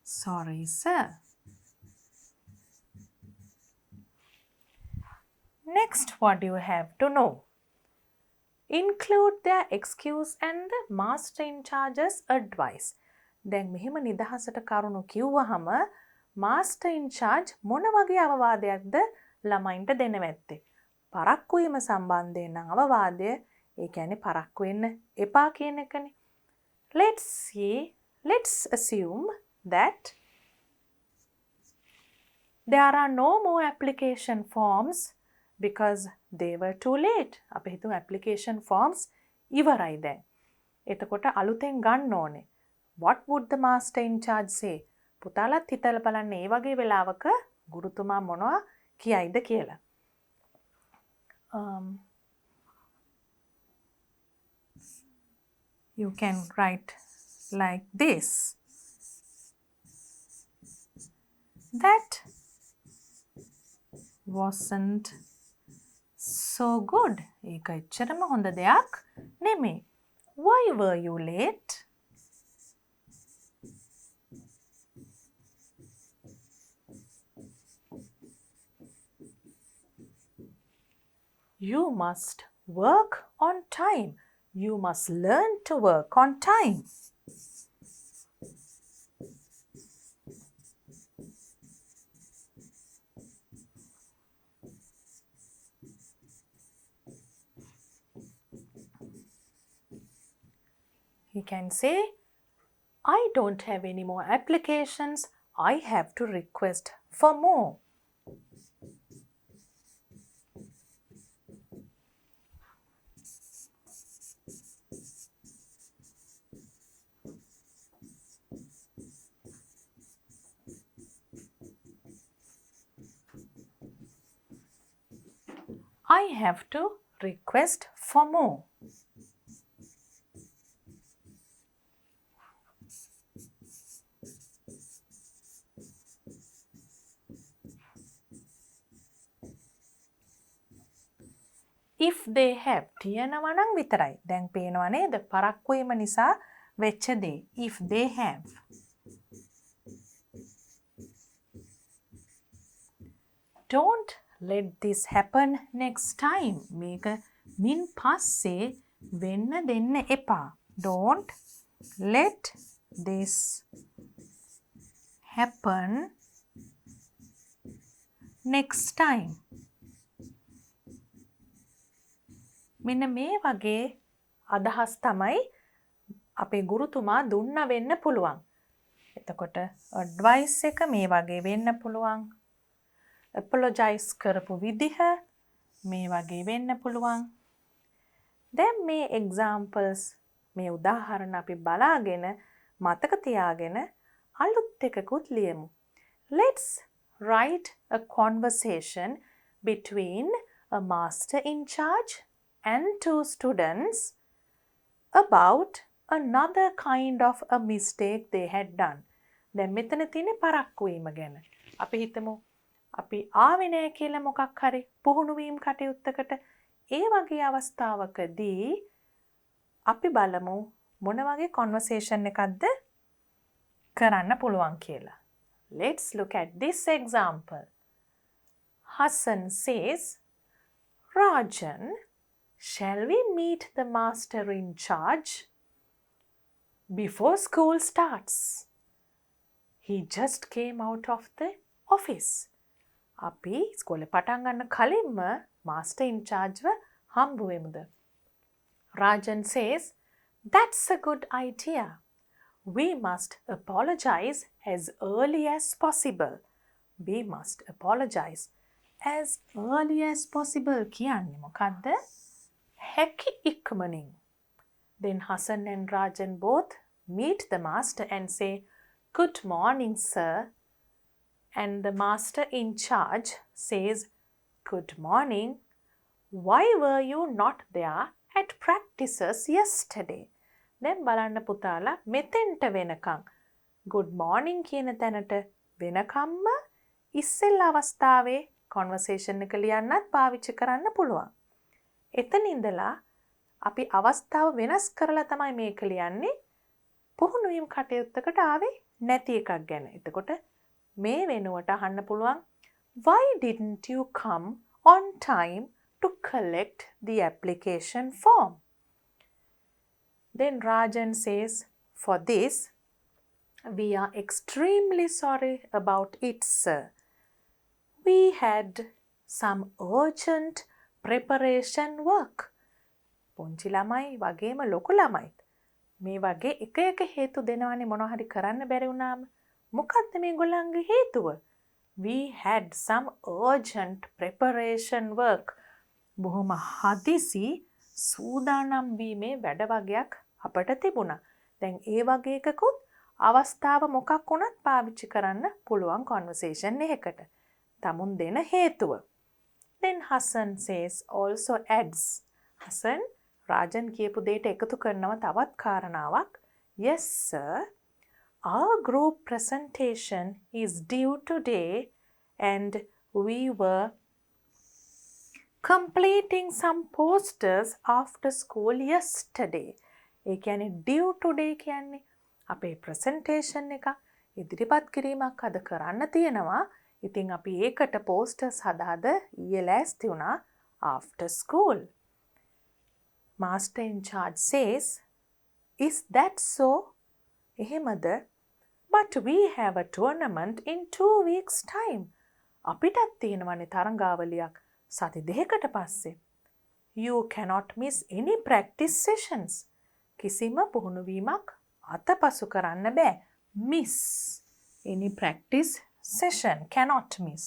S1: sorry, sir. Next, what do you have to know? Include their excuse and the master in charge's advice. දැන් මෙහෙම නිදහසට කරුණු කිව්වහම master in charge මොන වගේ අවවාදයක්ද ළමයින්ට දෙන්න ඇත්තේ? පරක්කු වීම සම්බන්ධයෙන් නම් අවවාදය ඒ කියන්නේ පරක්කු වෙන්න එපා කියන එකනේ. Let's assume that there are no more application forms because they were too late. අපි හිතමු application forms ඉවරයි දැන්. එතකොට අලුතෙන් ගන්න ඕනේ. What would the master in charge say? පුතාලත් හිතලා බලන්න මේ වගේ වෙලාවක ගුරුතුමා මොනවා කියයිද කියලා. You can write like this. That wasn't so good. ඒක එච්චරම හොඳ දෙයක් නෙමෙයි. Why were you late? You must work on time. You must learn to work on time. He can say, I don't have any more applications. I have to request for more. I have to request for more. If they have තියෙනවා නම් විතරයි. දැන් පේනවා නේද? පරක්කු වීම නිසා වෙච්ච දේ. If they have. Don't let this happen next time. මේක මින් පස්සේ වෙන්න දෙන්න එපා. Don't let this happen next time. මෙන්න මේ වගේ අදහස් තමයි අපේ ගුරුතුමා දුන්න වෙන්න පුළුවන්. එතකොට advice එක මේ වගේ වෙන්න පුළුවන්. apologize කරපු විදිහ මේ වගේ වෙන්න පුළුවන්. දැන් මේ examples මේ උදාහරණ අපි බලාගෙන මතක තියාගෙන අලුත් එකකුත් ලියමු. Let's write a conversation between a master in charge and two students about another kind of a mistake they had done. දැන් මෙතන තියෙන්නේ පරක්කු වීම ගැන. අපි හිතමු අපි ආවේ නැහැ කියලා මොකක් හරි පුහුණු වීම කටයුත්තකට ඒ වගේ අවස්ථාවකදී අපි බලමු මොන වගේ conversation එකක්ද කරන්න පුළුවන් කියලා. Let's look at this example. Hassan says, Rajan, shall we meet the master in charge before school starts? He just came out of the office. අපි ස්කෝලේ පටන් ගන්න කලින්ම master in charge ව හම්බ වෙමුද? Rajan says, that's a good idea. We must apologize as early as possible. We must apologize as early as possible කියන්නේ මොකද්ද? හැකි ඉක්මනින්. Then Hassan and Rajan both meet the master and say, "Good morning, sir." And the master in charge says, "Good morning. Why were you not there at practices yesterday?" දැන් බලන්න පුතාලා මෙතෙන්ට වෙනකන් good morning කියන තැනට වෙනකම්ම ඉස්සෙල්ලා අවස්ථාවේ conversation එක ලියන්නත් පාවිච්චි කරන්න පුළුවන්. එතන ඉඳලා අපි අවස්ථාව වෙනස් කරලා තමයි මේක ලියන්නේ. පුහුණුවීම් කටයුත්තකට ආවේ නැති එකක් ගැන. එතකොට මේ වෙනුවට අහන්න පුළුවන් why didn't you come on time to collect the application form? Then Rajan says, "For this, we are extremely sorry about it, sir. We had some urgent preparation work." පුංචි ළමයි වගේම ලොකු ළමයිත් මේ වගේ එක එක හේතු දෙනවනේ මොනවා හරි කරන්න බැරි වුණාම. මොකක්ද මේගොල්ලන්ගේ හේතුව? We had some urgent preparation work. බොහොම හදිසි සූදානම් වීමේ වැඩ වගයක් අපට තිබුණා. දැන් ඒ වගේ එකකුත් අවස්ථාව මොකක් වුණත් පාවිච්චි කරන්න පුළුවන් conversation එකකට. තමුන් දෙන හේතුව. Then Hassan says also adds. Hassan Rajan කියපු දෙයට එකතු කරනවා තවත් කාරණාවක්. "Yes, sir. Our group presentation is due today and we were completing some posters after school yesterday." ඒ කියන්නේ due today කියන්නේ අපේ presentation එක ඉදිරිපත් කිරීමක් අද කරන්න තියෙනවා. ඉතින් අපි ඒකට posters හදාද ඊයේ ලෑස්ති වුණා after school. Master in charge says, "Is that so?" එහෙමද? "But we have a tournament in 2 weeks' time." අපිටත් තියෙනවනේ තරඟාවලියක් සති දෙකකට පස්සේ. "You cannot miss any practice sessions." කිසිම පුහුණුවීමක් අතපසු කරන්න බෑ. Miss any practice session cannot miss.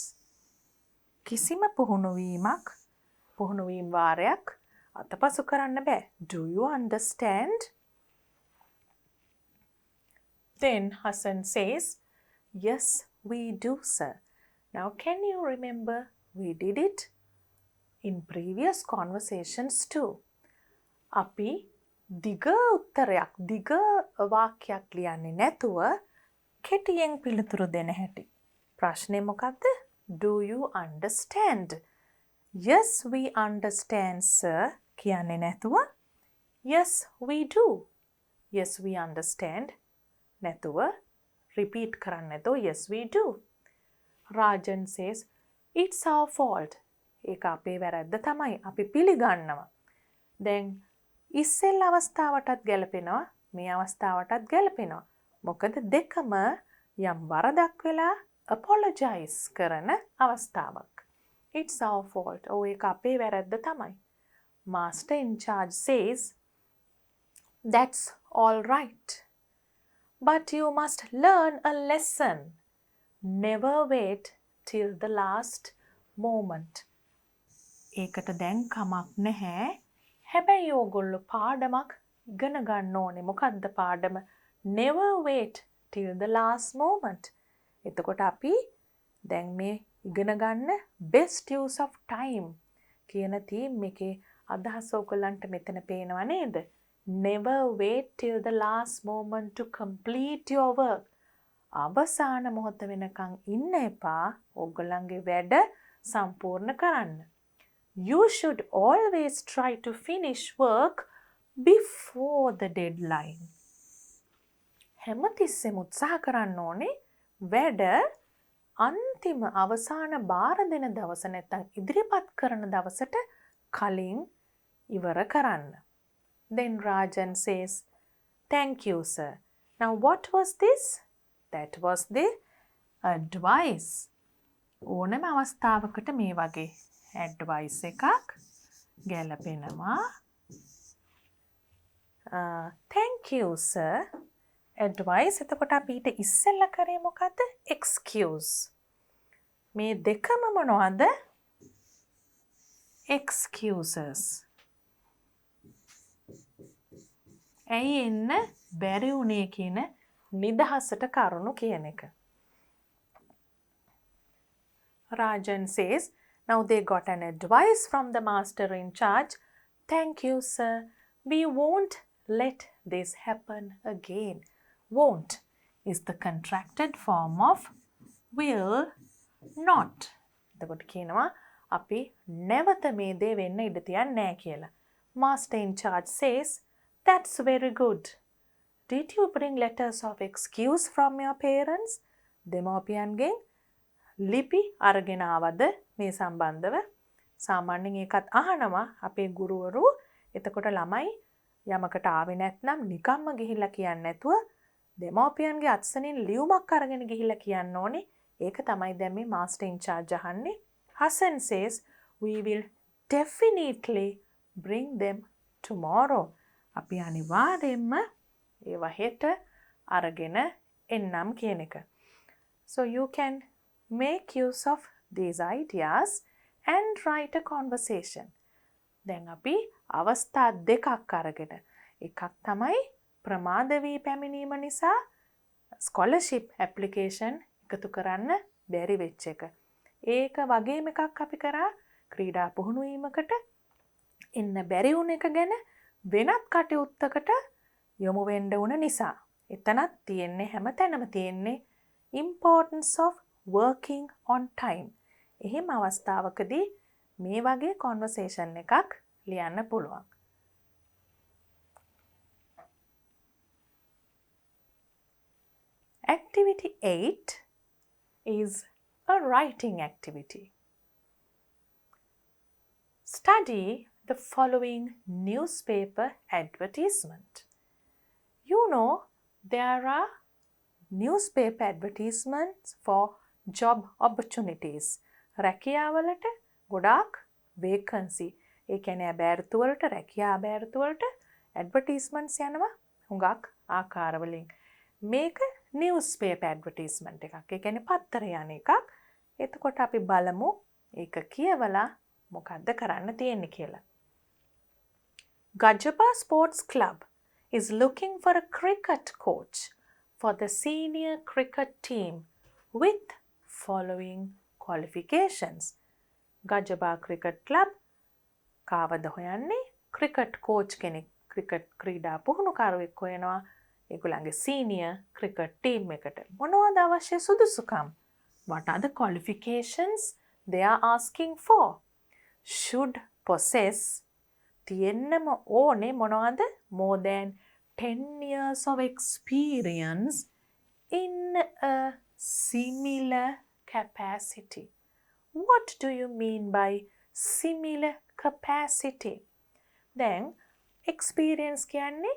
S1: කිසිම පුහුණුවීම් වාරයක් අතපසු කරන්න බෑ. Do you understand? Then Hassan says, "Yes, we do, sir." Now, can you remember we did it in previous conversations too? අපි දිග උත්තරයක් දිග වාක්‍යයක් ලියන්නේ නැතුව කෙටියෙන් පිළිතුරු දෙන හැටි. ප්‍රශ්නේ මොකක්ද? Do you understand? Yes, we understand, sir. කියන්නේ නැතුව yes, we do. Yes, we understand. නැතුව repeat කරන්න නැතුව yes, we do. Rajan says, "It's our fault." ඒක අපේ වැරද්ද තමයි. අපි පිළිගන්නවා. දැන් ඉස්සෙල් අවස්ථාවටත් ගැලපෙනවා මේ අවස්ථාවටත් ගැලපෙනවා. මොකද දෙකම යම් වරදක් වෙලා apologize කරන අවස්ථාවක්. It's our fault. ඒක අපේ වැරද්ද තමයි. Master in charge says, "That's all right. But you must learn a lesson. Never wait till the last moment." ඒකට දැන් කමක් නැහැ. හැබැයි ඕගොල්ලෝ පාඩමක් ඉගෙන ගන්න ඕනේ. මොකක්ද පාඩම? Never wait till the last moment. එතකොට අපි දැන් මේ ඉගෙන ගන්න best use of time කියන theme එකේ අදහස ඔයගලන්ට මෙතන පේනව නේද? Never wait till the last moment to complete your work. අවසාන මොහොත වෙනකන් ඉන්න එපා ඔයගලන්ගේ වැඩ සම්පූර්ණ කරන්න. You should always try to finish work before the deadline. හැමතිස්සෙම උත්සාහ කරන්න ඕනේ වැඩ අන්තිම අවසාන බාර දෙන දවස නැත්නම් ඉදිරිපත් කරන දවසට කලින් ඉවර කරන්න. Then Rajan says, "Thank you, sir. Now what was this?" That was the advice. ඕනෑම අවස්ථාවකට මේ වගේ advice එකක් ගැලපෙනවා. Thank you, sir. Advice එතකොට අපි ඊට ඉස්සෙල්ලා කරේ මොකද්ද? Excuse. මේ දෙකම මොනවද? Excuses. ඇයි එන්න බැරි වුණේ කියන නිදහසට කරුණු කියන එක. Rajan says, now they got an advice from the master in charge. Thank you, sir. We won't let this happen again. Won't is the contracted form of will not. එතකොට කියනවා අපි නැවත මේ දේ වෙන්න ඉඩ තියන්නේ නැහැ කියලා. Master in charge says, that's very good. Did you bring letters of excuse from your parents? දෙමව්පියන්ගෙන් ලිපි අරගෙන ආවද මේ සම්බන්ධව? සාමාන්‍යයෙන් ඒකත් අහනවා අපේ ගුරුවරු. එතකොට ළමයි යමකට ආවේ නැත්නම් නිකම්ම ගිහිල්ලා කියන්නේ නැතුව දෙමව්පියන්ගේ අත්සනින් ලියුමක් අරගෙන ගිහිල්ලා කියන්න ඕනේ. ඒක තමයි දැන් මේ master in charge අහන්නේ. Hassan says, we will definitely bring them tomorrow. අපි අනිවාර්යයෙන්ම ඒවා හෙට අරගෙන එන්නම් කියන එක. So you can make use of these ideas and write a conversation. දැන් අපි අවස්ථා දෙකක් අරගෙන එකක් තමයි ප්‍රමාද වී පැමිණීම නිසා ස්කෝලර්ෂිප් ඇප්ලිකේෂන් එකතු කරන්න බැරි වෙච්ච එක. ඒක වගේම එකක් අපි කරා ක්‍රීඩා පුහුණු වීමකට එන්න බැරි වුණ එක ගැන වෙනත් කටයුත්තකට යොමු වෙන්න වුණ නිසා. එතනත් තියෙන්නේ හැමතැනම තියෙන්නේ importance of working on time. එහෙම අවස්ථාවකදී මේ වගේ conversation එකක් ලියන්න පුළුවන්. Activity 8 is a writing activity. Study the following newspaper advertisement. You know, there are newspaper advertisements for job opportunities. රැකියාවලට ගොඩාක් vacancy. ඒ කියන්නේ අබෑරතු වලට රැකියා අබෑරතු වලට advertisements යනවා හුඟක් ආකාරවලින්. මේක newspaper advertisement එකක්. ඒ කියන්නේ පත්තරේ යන එකක්. එතකොට අපි බලමු ඒක කියවලා මොකද්ද කරන්න තියෙන්නේ කියලා. Gajapa Sports Club is looking for a cricket coach for the senior cricket team with following qualifications. Gajapa Cricket Club කාවද හොයන්නේ cricket coach කෙනෙක්. cricket ක්‍රීඩා පුහුණුකරුවෙක් හොයනවා ඒගොල්ලන්ගේ senior cricket team එකට. මොනවද අවශ්‍ය සුදුසුකම්? What are the qualifications they are asking for? Should possess තියෙන්නම ඕනේ මොනවද? More than 10 years of experience in a similar capacity. What do you mean by similar capacity? දැන් experience කියන්නේ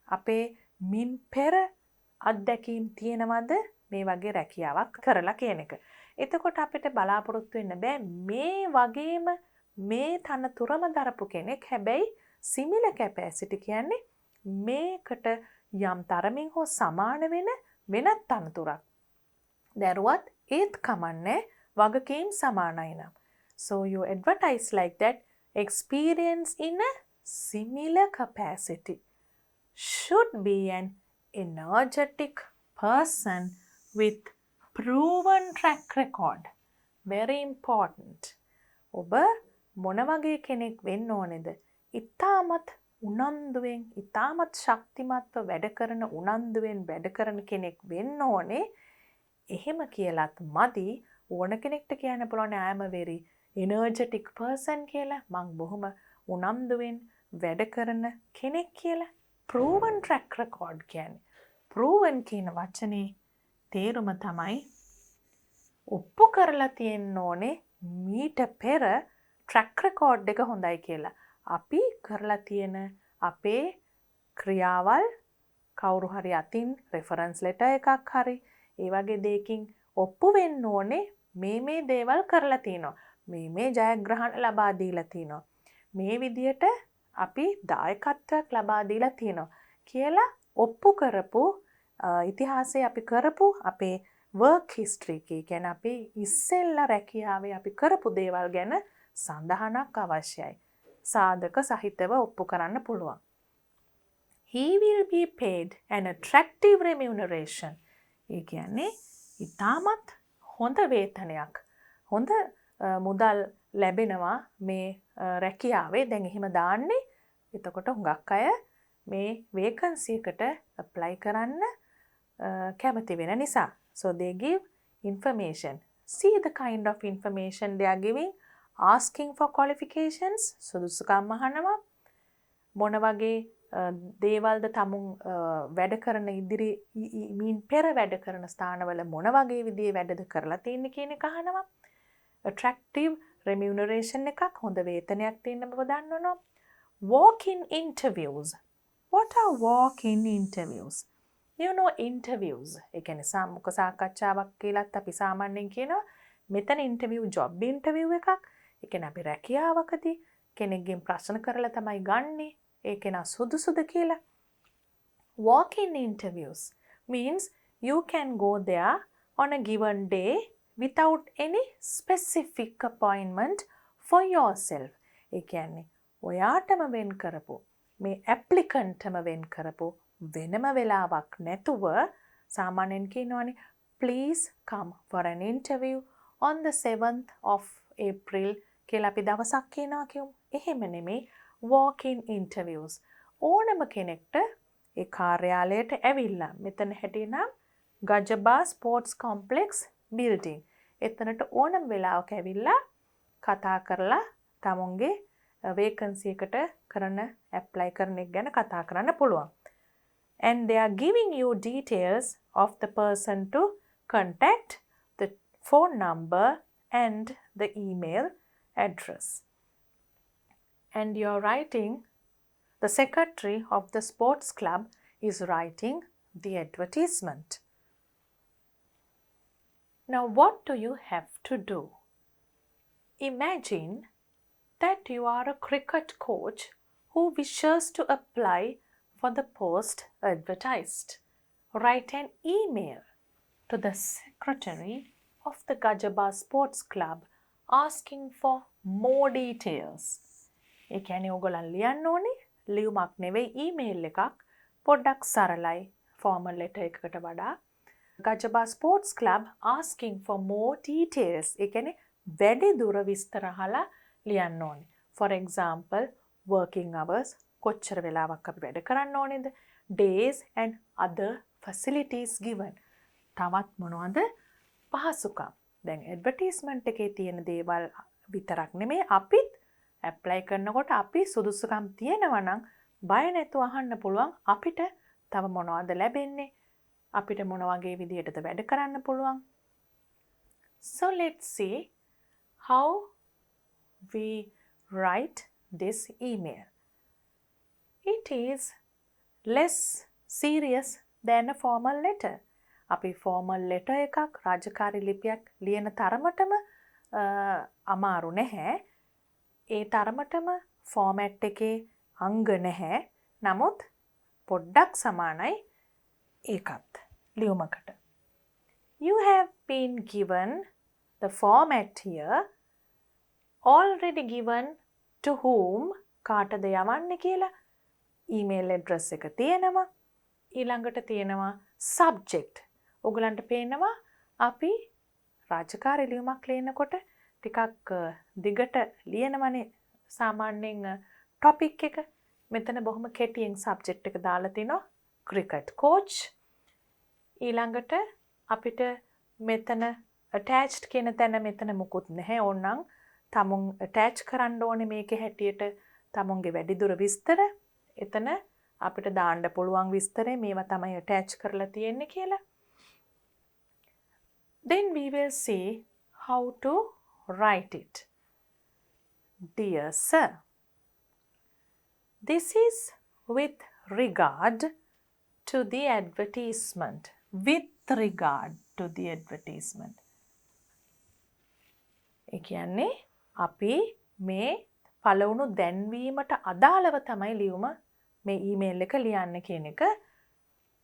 S1: අපේ මින් පෙර අත්දැකීම් තියෙනවද මේ වගේ රැකියාවක් කරලා කියන එක. එතකොට අපිට බලාපොරොත්තු වෙන්න බෑ මේ වගේම මේ තනතුරම දරපු කෙනෙක්. හැබැයි similar capacity කියන්නේ මේකට යම් තරමින් හෝ සමාන වෙන වෙනත් තනතුරක්. දරුවත් ඒත් කමන්නේ වගකීම් සමානයි නම්. So you advertise like that, experience in a similar capacity. Should be an energetic person with proven track record. Very important. ඔබ මොන වගේ කෙනෙක් වෙන්න ඕනේද? ඉතාමත් උනන්දුවෙන්, ඉතාමත් ශක්තිමත්ව වැඩ කරන උනන්දුවෙන් වැඩ කරන කෙනෙක් වෙන්න ඕනේ. එහෙම කියලත් මදි. ඕන කෙනෙක්ට කියන්න පුළුවන් I am a very energetic person කියලා. මං බොහොම උනන්දුවෙන් වැඩ කරන කෙනෙක් කියලා. proven track record කියන්නේ. proven කියන වචනේ තේරුම තමයි ඔප්පු කරලා තියෙන්න ඕනේ මීට පෙර track record එක හොඳයි කියලා. අපි කරලා තියෙන අපේ ක්‍රියාවල් කවුරු හරි අතින් reference letter එකක් හරි ඒ වගේ දෙයකින් ඔප්පු වෙන්න ඕනේ මේ දේවල් කරලා තිනවා. මේ ජයග්‍රහණ ලබා දීලා තිනවා. මේ විදියට අපි දායකත්වයක් ලබා දීලා තිනවා කියලා ඔප්පු කරපු ඉතිහාසයේ අපි කරපු අපේ work history එකේ කියන්නේ අපි ඉස්සෙල්ලා රැකියාවේ අපි කරපු දේවල් ගැන සඳහනක් අවශ්‍යයි. සාධක සහිතව ඔප්පු කරන්න පුළුවන්. he will be paid an attractive remuneration. ඒ කියන්නේ ඉතාමත් හොඳ වේතනයක්. හොඳ මුදල් ලැබෙනවා මේ රැකියාවේ. දැන් එහෙම දාන්නේ. එතකොට හුඟක් අය මේ vacancy එකට apply කරන්න කැමති වෙන නිසා. So they give information. See the kind of information they are giving. Asking for qualifications. සුදුසුකම් අහනවා. මොන වගේ දේවල්ද තමුන් වැඩ කරන ඉදිරි පෙර වැඩ කරන ස්ථානවල මොන වගේ විදිහේ වැඩද කරලා තියෙන්නේ කියන එක අහනවා. attractive remuneration එකක් හොඳ වේතනයක් තියෙන බව දන්වනවා. walk-in interviews. What are walk-in interviews? You know interviews. ඒ කියන්නේ සම්මුඛ සාකච්ඡාවක් කියලාත් අපි සාමාන්‍යයෙන් කියනවා. මෙතන interview job interview එකක්. ඒ කියන්නේ අපි රැකියාවකදී කෙනෙක්ගෙන් ප්‍රශ්න කරලා තමයි ගන්නේ. ඒ කෙනා සුදුසුද කියලා. Walk-in interviews means you can go there on a given day without any specific appointment for yourself. ඒ කියන්නේ ඔයාටම වෙන් කරපු මේ ඇප්ලිකන්ට්ටම වෙන් කරපු වෙනම වෙලාවක් නැතුව සාමාන්‍යයෙන් කියනවානේ please come for an interview on the 7th of April කියලා අපි දවසක් කියනවා කියමු. එහෙම නෙමෙයි walk-in interviews. ඕනම කෙනෙක්ට ඒ කාර්යාලයට ඇවිල්ලා මෙතන හැටිනම් ගජබා ස්පෝර්ට්ස් කොම්ප්ලෙක්ස් බිල්ඩින්. එතනට ඕනම වෙලාවක ඇවිල්ලා කතා කරලා තමුන්ගේ vacancy එකට කරන apply කරන එක ගැන කතා කරන්න පුළුවන්. And they are giving you details of the person to contact, the phone number and the email address. And you're writing, the secretary of the sports club is writing the advertisement. Now what do you have to do? Imagine that you are a cricket coach who wishes to apply for the post advertised. Write an email to the secretary of the Gajaba Sports Club asking for more details. ඒ කියන්නේ ඔයගොල්ලන් ලියන්න ඕනේ ලියුමක් නෙවෙයි email එකක් පොඩ්ඩක් සරලයි formal letter එකකට වඩා Gajaba Sports Club asking for more details. ඒ කියන්නේ වැඩි දුර විස්තර අහලා ලියන්න ඕනේ. For example, working hours කොච්චර වෙලාවක් අපි වැඩ කරන්න ඕනේද? Days and other facilities given. තවත් මොනවද? පහසුකම්. දැන් ඇඩ්වර්ටයිස්මන්ට් එකේ තියෙන දේවල් විතරක් නෙමෙයි අපිත් ඇප්ලයි කරනකොට අපි සුදුසුකම් තියෙනවා නම් බය නැතුව අහන්න පුළුවන් අපිට තව මොනවද ලැබෙන්නේ? අපිට මොන වගේ විදියටද වැඩ කරන්න පුළුවන්? So let's see how we write this email. It is less serious than a formal letter. අපි formal letter එකක් රාජකාරී ලිපියක් ලියන තරමටම අමාරු නැහැ. ඒ තරමටම format එකේ අංග නැහැ. නමුත් පොඩ්ඩක් සමානයි ඒකත් ලියුමකට. You have been given the format here. Already given to whom කාටද යවන්නේ කියලා email address එක තියෙනවා. ඊළඟට තියෙනවා subject. ඔයගලන්ට පේනවා අපි රාජකාරී ලියුමක් ලියනකොට ටිකක් දිගට ලියනවනේ සාමාන්‍යයෙන් topic එක. මෙතන බොහොම කෙටියෙන් subject එක දාලා තිනවා cricket coach. ඊළඟට අපිට මෙතන attached කියන තැන මෙතන මුකුත් නැහැ. ඕනනම් තමුන් attach කරන්න ඕනේ මේකේ හැටියට තමුන්ගේ වැඩිදුර විස්තර. එතන අපිට දාන්න පුළුවන් විස්තරේ මේවා තමයි attach කරලා තියෙන්නේ කියලා. Then we will see how to write it. Dear sir, this is with regard to the advertisement. With regard to the advertisement. ඒ කියන්නේ අපි මේ පළවුණු දැන්වීමට අදාළව තමයි ලියුම මේ ඊමේල් එක ලියන්න කියන එක.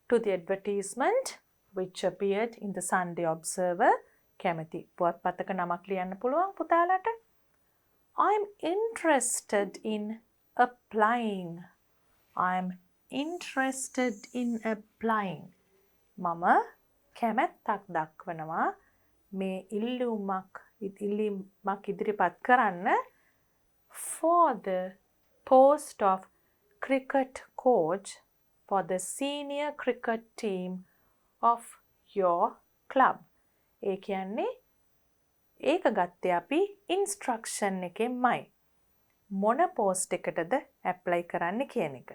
S1: To the advertisement which appeared in the Sunday Observer. කැමති පුවත්පතක නමක් ලියන්න පුළුවන් පුතාලට. I'm interested in applying. I'm interested in applying. මම කැමැත්තක් දක්වනවා මේ ඉල්ලීමක් ඉදිරිපත් කරන්න for the post of cricket coach for the senior cricket team of your club. ඒ කියන්නේ ඒක ගත්තේ අපි ඉන්ස්ට්‍රක්ෂන් එකෙන්මයි. මොන පෝස්ට් එකටද ඇප්ලයි කරන්න කියන එක.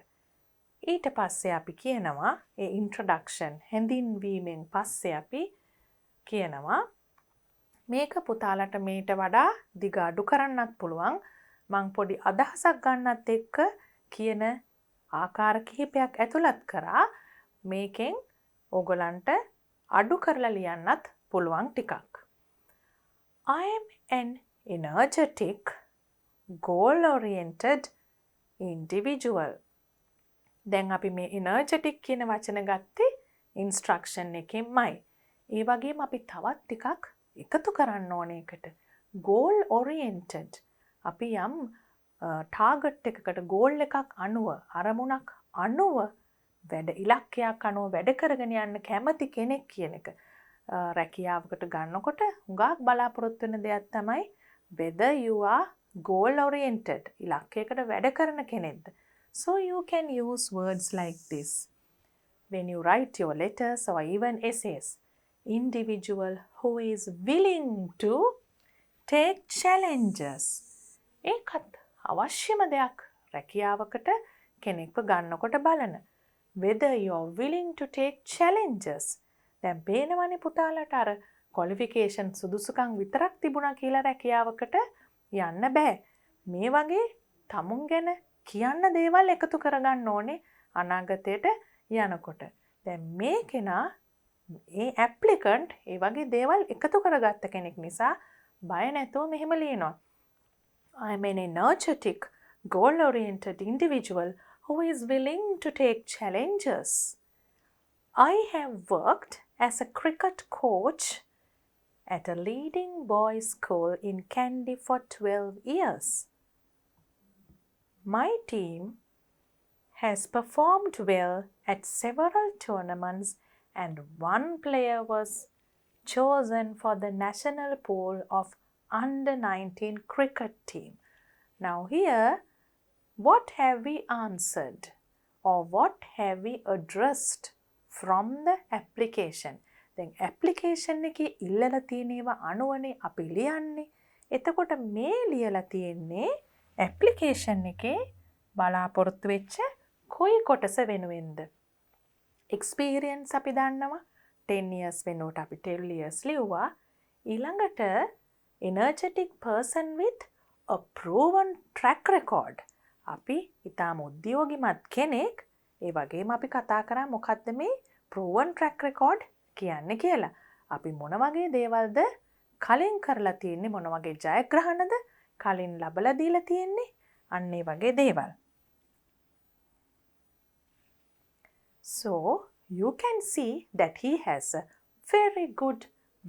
S1: ඊට පස්සේ අපි කියනවා ඒ ඉන්ට්‍රොඩක්ෂන් හැඳින්වීමෙන් පස්සේ අපි කියනවා මේක පුතාලට මේට වඩා දිග අඩු කරන්නත් පුළුවන්. මං පොඩි අදහසක් ගන්නත් එක්ක කියන ආකාර කිහිපයක් ඇතුළත් කරා මේකෙන් ඕගොල්ලන්ට අඩු කරලා ලියන්නත් පුළුවන් ටිකක්. I am an energetic, goal-oriented individual. දැන් අපි මේ energetic කියන වචන ගත්තේ instruction එකෙන්මයි. ඒ වගේම අපි තවත් ටිකක් එකතු කරන්න ඕන එකට. goal-oriented. අපි යම් ටාගට් එකකට ගෝල් එකක් අනුව අරමුණක් අනුව වැඩ ඉලක්කයක් අනුව වැඩ කරගෙන යන්න කැමති කෙනෙක් කියන එක. රැකියාවකට ගන්නකොට හුඟක් බලාපොරොත්තු වෙන දෙයක් තමයි whether you are goal oriented. ඉලක්කයකට වැඩ කරන කෙනෙක්ද. So you can use words like this when you write your letters or even essays. Individual who is willing to take challenges. ඒකත් අවශ්‍යම දෙයක් රැකියාවකට කෙනෙක්ව ගන්නකොට බලන. Whether you are willing to take challenges. දැන් පේනවනේ පුතාලට අර qualification සුදුසුකම් විතරක් තිබුණා කියලා රැකියාවකට යන්න බෑ. මේ වගේ තමුන් ගැන කියන්න දේවල් එකතු කරගන්න ඕනේ අනාගතයට යනකොට. දැන් මේ කෙනා ඒ applicant ඒ වගේ දේවල් එකතු කරගත්ත කෙනෙක් නිසා බය නැතුව මෙහෙම ලියනවා. I am an energetic, goal-oriented individual who is willing to take challenges. I have worked as a cricket coach at a leading boys' school in Kandy for 12 years. My team has performed well at several tournaments and one player was chosen for the national pool of under-19 cricket team. Now here, what have we answered or what have we addressed from the application? දැන් application එකේ ඉල්ලලා තියෙන ඒවා අනුවනේ අපි ලියන්නේ. එතකොට මේ ලියලා තියෙන්නේ application එකේ බලාපොරොත්තු වෙච්ච කොයි කොටස වෙනුවෙන්ද? experience අපි දන්නවා 10 years වෙනකොට අපි 12 years ලිව්වා. ඊළඟට energetic person with a proven track record. අපි ඊටම උද්‍යෝගිමත් කෙනෙක්. ඒ වගේම අපි කතා කරා මොකද්ද මේ proven track record කියන්නේ කියලා. අපි මොන වගේ දේවල්ද කලින් කරලා තියෙන්නේ, මොන වගේ ජයග්‍රහණද කලින් ලබලා දීලා තියෙන්නේ, අන්න ඒ වගේ දේවල්. So you can see that he has a very good,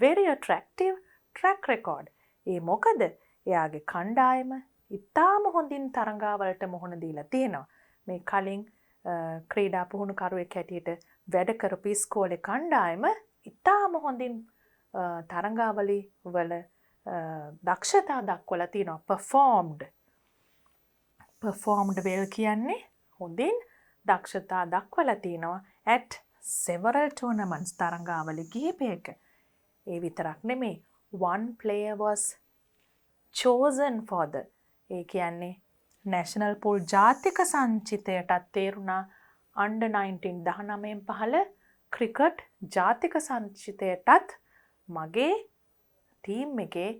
S1: very attractive track record. ඒ මොකද එයාගේ කණ්ඩායම ඉතාම හොඳින් තරඟාවලට මුහුණ දීලා තියෙනවා. මේ කලින් ක්‍රීඩා පුහුණුකරුවෙක් හැටියට වැඩ කරපු ඉස්කෝලේ කණ්ඩායම ඉතාම හොඳින් තරඟාවලි වල දක්ෂතා දක්වලා තියෙනවා. performed well කියන්නේ හොඳින් දක්ෂතා දක්වලා තියෙනවා at several tournaments තරඟාවලි කිහිපයක. ඒ විතරක් නෙමෙයි, one player was chosen for the, ඒ කියන්නේ national pool ජාතික සංචිතයටත් තේරුණා under 19 19 පහළ ක්‍රිකට් ජාතික සංචිතයටත් මගේ ටීම් එකේ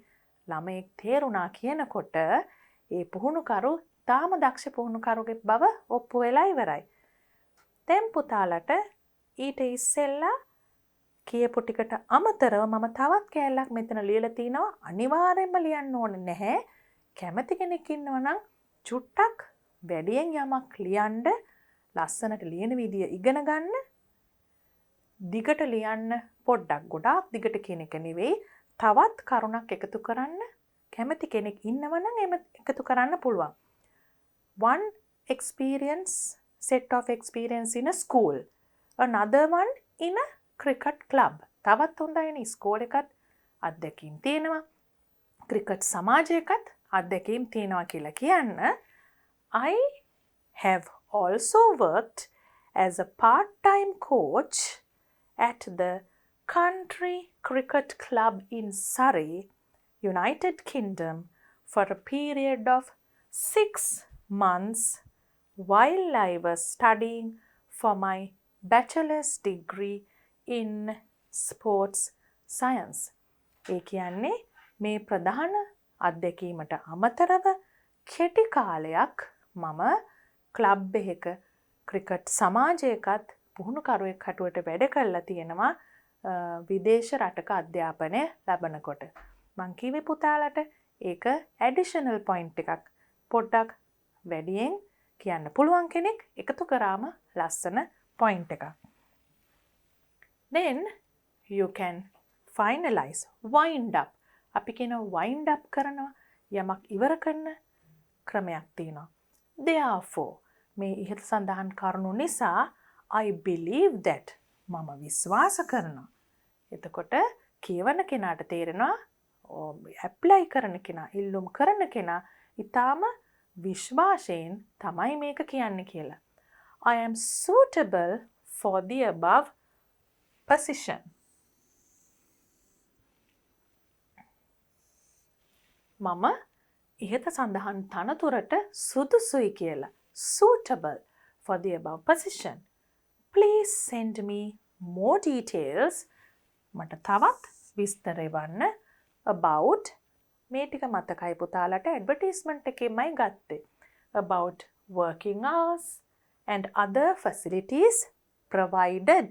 S1: ළමයෙක් තේරුණා කියනකොට ඒ පුහුණුකරු තාම දක්ෂ පුහුණුකරුගේ බව ඔප්පු වෙලා ඉවරයි. දැන් පුතාලට ඊට ඉස්සෙල්ලා කියපු ටිකට අමතරව මම තවත් කෑල්ලක් මෙතන ලියලා තිනවා. අනිවාර්යෙන්ම ලියන්න ඕනේ නැහැ. කැමති කෙනෙක් ඉන්නවා නම් චුට්ටක් වැඩියෙන් යමක් ලියන්න, ලස්සනට ලියන විදිය ඉගෙන ගන්න. දිගට ලියන්න පොඩ්ඩක්, ගොඩාක් දිගට කියන එක නෙවෙයි, තවත් කරුණක් එකතු කරන්න කැමති කෙනෙක් ඉන්නවා නම් එම එකතු කරන්න පුළුවන්. One experience set of experience in a school. Another one in a cricket club. තවත් හොඳයිනේ ස්කෝල් එකත් අත්දැකීම් තියෙනවා. ක්‍රිකට් සමාජයකත් අත්දැකීම් තියෙනවා කියලා කියන්න. I have also worked as a part-time coach at the Country Cricket Club in Surrey, United Kingdom for a period of 6 months while I was studying for my bachelor's degree in sports science. ඒ කියන්නේ මේ ප්‍රධාන අත්දැකීමට අමතරව කෙටි කාලයක් මම club එකක cricket සමාජයකත් පුහුණුකරුවෙක් හැටියට වැඩ කරලා තියෙනවා විදේශ රටක අධ්‍යාපනය ලබනකොට. මං කිව්වේ පුතාලට ඒක ඇඩිෂනල් පොයින්ට් එකක්. පොඩ්ඩක් වැඩියෙන් කියන්න පුළුවන් කෙනෙක් එකතු කරාම ලස්සන පොයින්ට් එකක්. Then you can finalize, wind up. අපි කියන wind up කරනවා යමක් ඉවර කරන ක්‍රමයක් තියෙනවා. Therefore මේ ඉහත සඳහන් කරුණු නිසා I believe that මම විශ්වාස කරනවා. එතකොට කියවන කෙනාට තේරෙනවා ඇප්ලයි කරන කෙනා, ඉල්ලුම් කරන කෙනා ඊටාම විශ්වාසයෙන් තමයි මේක කියන්නේ කියලා. I am suitable for the above position. මම ඉහත සඳහන් තනතුරට සුදුසුයි කියලා. Suitable for the above position. Please send me more details. මට තවත් විස්තර එවන්න about මේ ටික මතකයි පුතාලට ඇඩ්වර්ටයිස්මන්ට් එකේමයි ගත්තේ. About working hours and other facilities provided.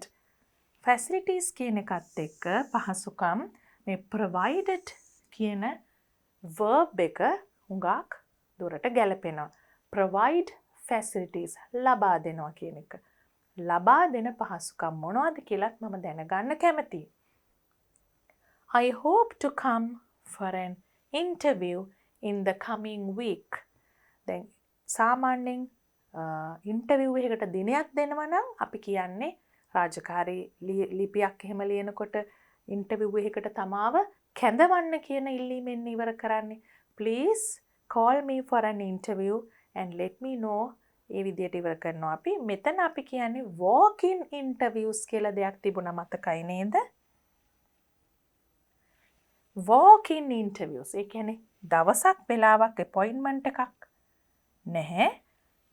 S1: Facilities කියන එකත් එක්ක පහසුකම් මේ provided කියන verb එක හුඟක් දුරට ගැලපෙනවා. Provide facilities ලබා දෙනවා කියන එක. ලබා දෙන පහසුකම් මොනවද කියලාත් මම දැනගන්න කැමතියි. I hope to come for an interview in the coming week. දැන් සාමාන්‍යයෙන් ඉන්ටර්විව් එකකට දිනයක් දෙනවා නම් අපි කියන්නේ රාජකාරී ලිපියක් එහෙම ලියනකොට ඉන්ටර්විව් එකකට තමාව කැඳවන්න කියන ඉල්ලීමෙන් ඉවර කරන්නේ. Please call me for an interview and let me know. ඒ විදියට ඉවර කරනවා අපි. මෙතන අපි කියන්නේ walk in interviews කියලා දෙයක් තිබුණා මතකයි නේද? walk in interviews. ඒ කියන්නේ දවසක් වෙලාවක් appointment එකක් නැහැ.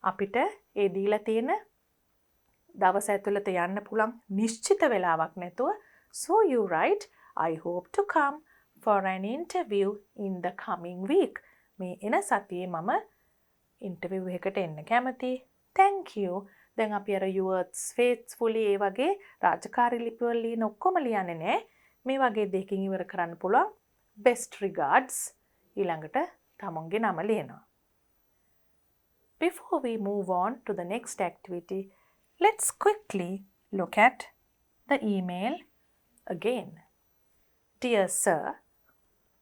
S1: අපිට ඒ දීලා තියෙන දවස ඇතුළත යන්න පුළුවන් නිශ්චිත වෙලාවක් නැතුව. So you write, I hope to come for an interview in the coming week. මේ එන සතියේ මම ඉන්ටර්විව් එකකට එන්න කැමතියි. Thank you. දැන් අපි අර yours faithfully ඒ වගේ රාජකාරී ලිපිවල ලියන ඔක්කොම ලියන්නේ නැහැ. මේ වගේ දෙකකින් ඉවර කරන්න පුළුවන්. Best regards ඊළඟට තමුන්ගේ නම ලියනවා. Before we move on to the next activity, let's quickly look at the email again. Dear Sir,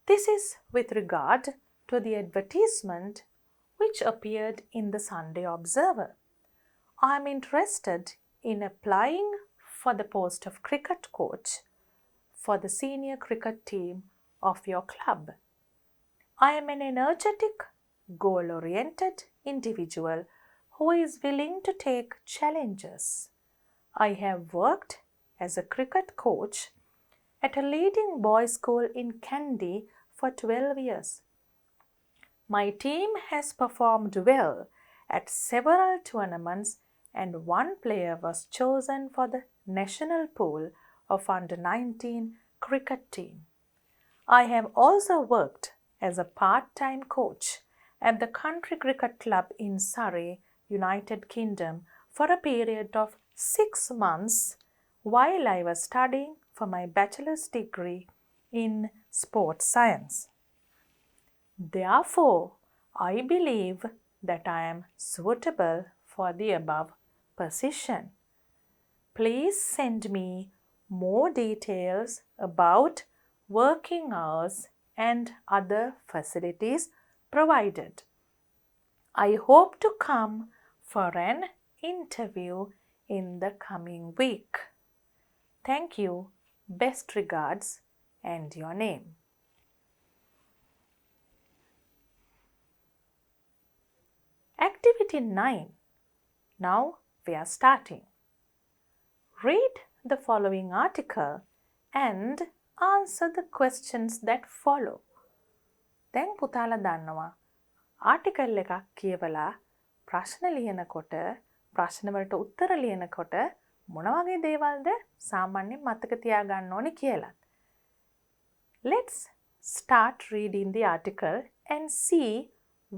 S1: this is with regard to the advertisement which appeared in the Sunday Observer. I am interested in applying for the post of cricket coach for the senior cricket team of your club. I am an energetic, goal-oriented individual who is willing to take challenges. I have worked as a cricket coach at a leading boys' school in Kandy for 12 years. My team has performed well at several tournaments and one player was chosen for the national pool of under-19 cricket team. I have also worked as a part-time coach at the Country Cricket Club in Surrey, United Kingdom for a period of 6 months while I was studying for my bachelor's degree in sports science. Therefore, I believe that I am suitable for the above position. Please send me more details about working hours and other facilities provided. I hope to come for an interview in the coming week. Thank you. Best regards and your name. Activity 9. Now we are starting. Read the following article and answer the questions that follow. දැන් පුතාලා දන්නවා ආටිකල් එකක් කියවලා ප්‍රශ්න ලියනකොට ප්‍රශ්න වලට උත්තර ලියනකොට මොන වගේ දේවල්ද සාමාන්‍යයෙන් මතක තියාගන්න ඕනේ කියලා. Let's start reading the article and see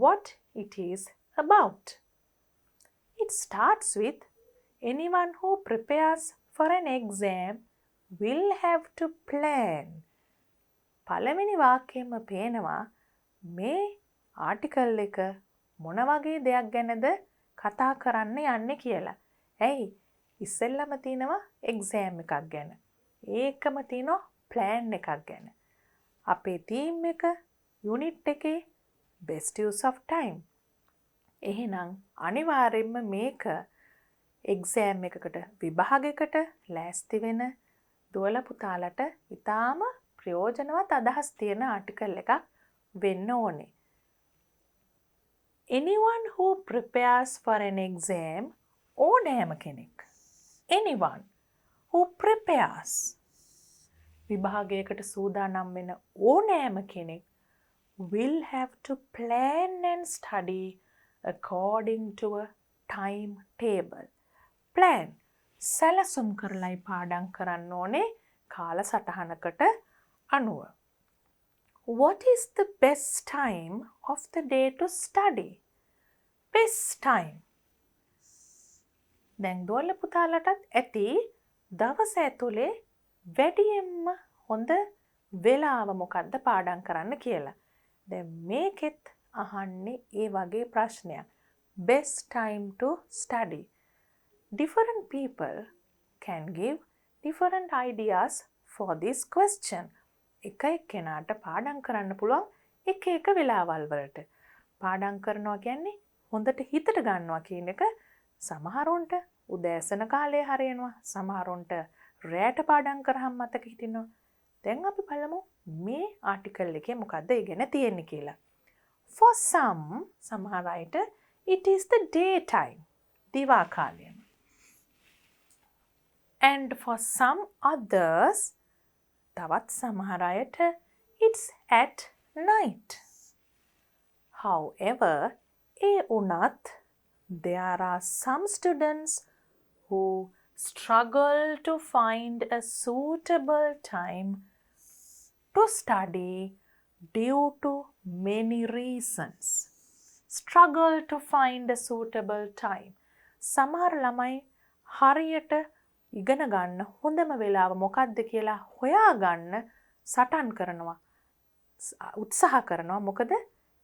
S1: what it is about. It starts with anyone who prepares for an exam will have to plan. පළවෙනි වාක්‍යයෙන්ම පේනවා මේ ආටිකල් එක මොන වගේ දෙයක් ගැනද කතා කරන්න යන්නේ කියලා. ඇයි? ඉස්සෙල්ලම තියෙනවා එක්සෑම් එකක් ගැන. ඒකම තියෙනවා ප්ලෑන් එකක් ගැන. අපේ ටීම් එක යුනිට් එකේ best use of time. එහෙනම් අනිවාර්යෙන්ම මේක එක්සෑම් එකකට විභාගයකට ලෑස්ති වෙන දුවල පුතාලට ඉතාම ප්‍රයෝජනවත් අදහස් තියෙන ආටිකල් එකක් වෙන්න ඕනේ. Anyone who prepares for an exam ඕනෑම කෙනෙක්. Anyone who prepares විභාගයකට සූදානම් වෙන ඕනෑම කෙනෙක් will have to plan and study according to a timetable. Plan සැලසුම් කරලයි පාඩම් කරන්න ඕනේ කාලසටහනකට අනුව. What is the best time of the day to study? Best time. දැන් දෝල පුතාලටත් ඇති දවස ඇතුලේ වැඩියෙන්ම හොඳ වෙලාව මොකද්ද පාඩම් කරන්න කියලා. දැන් මේකෙත් අහන්නේ ඒ වගේ ප්‍රශ්නයක්. Best time to study. Different people can give different ideas for this question. එක එක්කෙනාට පාඩම් කරන්න පුළුවන් එක එක වෙලාවල් වලට. පාඩම් කරනවා කියන්නේ හොඳට හිතට ගන්නවා කියන එක සමහරුන්ට උදෑසන කාලේ හරියනවා. සමහරුන්ට රැට පාඩම් කරාම මතක හිටිනවා. දැන් අපි බලමු මේ ආටිකල් එකේ මොකද්ද ඉගෙන තියෙන්නේ කියලා. For some, සමහර අයට it is the daytime. දිවා කාලය. And for some others, තවත් සමහර අයට it's at night. However, ඒ වුණත් there are some students who struggle to find a suitable time to study due to many reasons. Struggle to find a suitable time. සමහර ළමයි හරියට ඉගෙන ගන්න හොඳම වෙලාව මොකක්ද කියලා හොයාගන්න සටන් කරනවා. උත්සාහ කරනවා. මොකද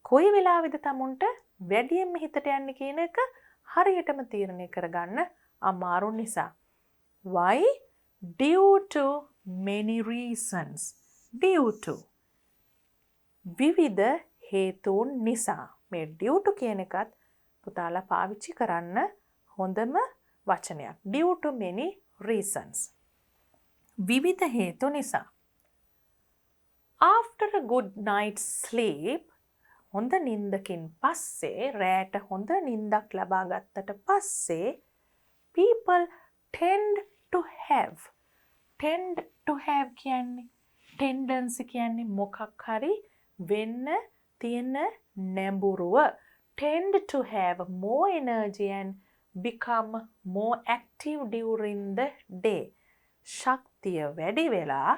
S1: කොයි වෙලාවෙද තමුන්ට වැඩියෙන්ම හිතට යන්නේ කියන එක හරියටම තීරණය කරගන්න අමාරු නිසා. Why? Due to many reasons. Due to විවිධ හේතුන් නිසා. මේ due to කියන එකත් පුතාලා පාවිච්චි කරන්න හොඳම වචනයක්. Due to many reasons. විවිධ හේතු නිසා. After a good night's sleep, හොඳ නින්දකින් පස්සේ රැට හොඳ නින්දක් ලබා ගත්තට පස්සේ people tend to have කියන්නේ tendency කියන්නේ මොකක් හරි වෙන්න තියෙන නැඹුරුව. Tend to have more energy and become more active during the day. ශක්තිය වැඩි වෙලා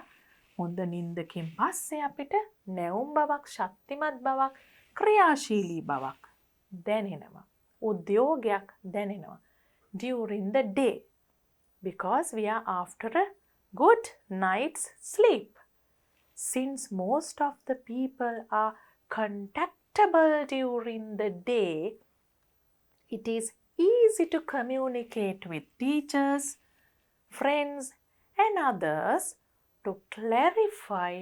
S1: හොඳ නින්දකින් පස්සේ අපිට නැවුම් බවක්, ශක්තිමත් බවක්, ක්‍රියාශීලී බවක් දැනෙනවා. උද්‍යෝගයක් දැනෙනවා. During the day. Because we are after a good night's sleep. Since most of the people are contactable during the day, it is easy to communicate with teachers, friends, and others to clarify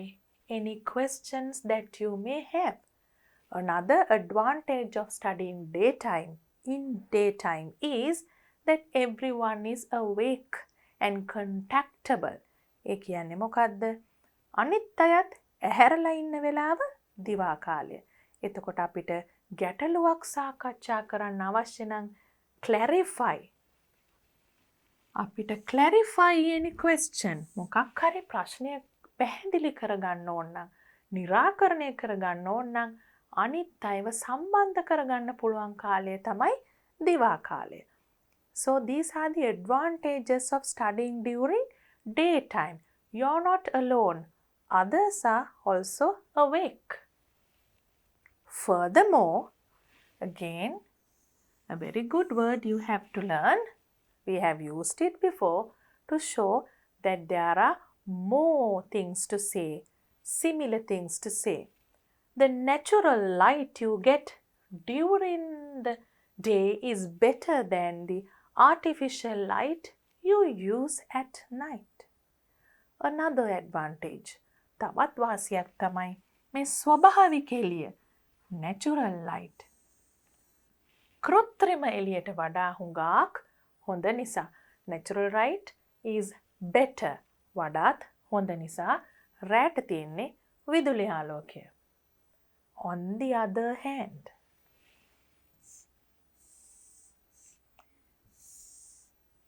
S1: any questions that you may have. Another advantage of studying in daytime is that everyone is awake and contactable. ඒ කියන්නේ මොකද්ද? අනිත් අයත් ඇහැරලා ඉන්න වෙලාව දිවා කාලය. එතකොට අපිට ගැටලුවක් සාකච්ඡා කරන්න අවශ්‍ය නම් clarify. අපිට clarify any question. මොකක් හරි ප්‍රශ්නයක් පැහැදිලි කරගන්න ඕන නම්, निराකරණය කරගන්න ඕන නම් අනිත් අයව සම්බන්ධ කරගන්න පුළුවන් කාලය තමයි දිවා කාලය. So these are the advantages of studying during daytime. You're not alone. Others are also awake. Furthermore, again, a very good word you have to learn. We have used it before to show that there are more things to say, similar things to say. The natural light you get during the day is better than the artificial light you use at night. Another advantage. තවත් වාසියක් තමයි මේ ස්වභාවික එළිය, natural light. කෘත්‍රිම එළියට වඩා හුඟක් හොඳ නිසා. Natural light is better. වඩාත් හොඳ නිසා රැට තියෙන්නේ විදුලි ආලෝකය. On the other hand,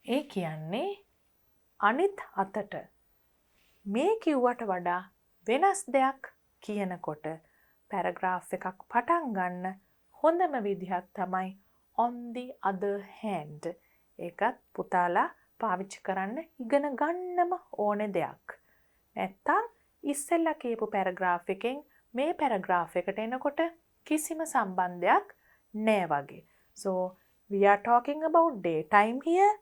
S1: ඒ කියන්නේ අනිත් අතට මේ කිව්වට වඩා වෙනස් දෙයක් කියනකොට පැරග්‍රාෆ් එකක් පටන් ගන්න හොඳම විදිහක් තමයි on the other hand. ඒකත් පුතාලා පාවිච්චි කරන්න ඉගෙන ගන්නම ඕනේ දෙයක්. නැත්තම් ඉස්සෙල්ලා කියපු පැරග්‍රාෆ් එකෙන් මේ පැරග්‍රාෆ් එකට එනකොට කිසිම සම්බන්ධයක් නෑ වගේ. So we are talking about daytime here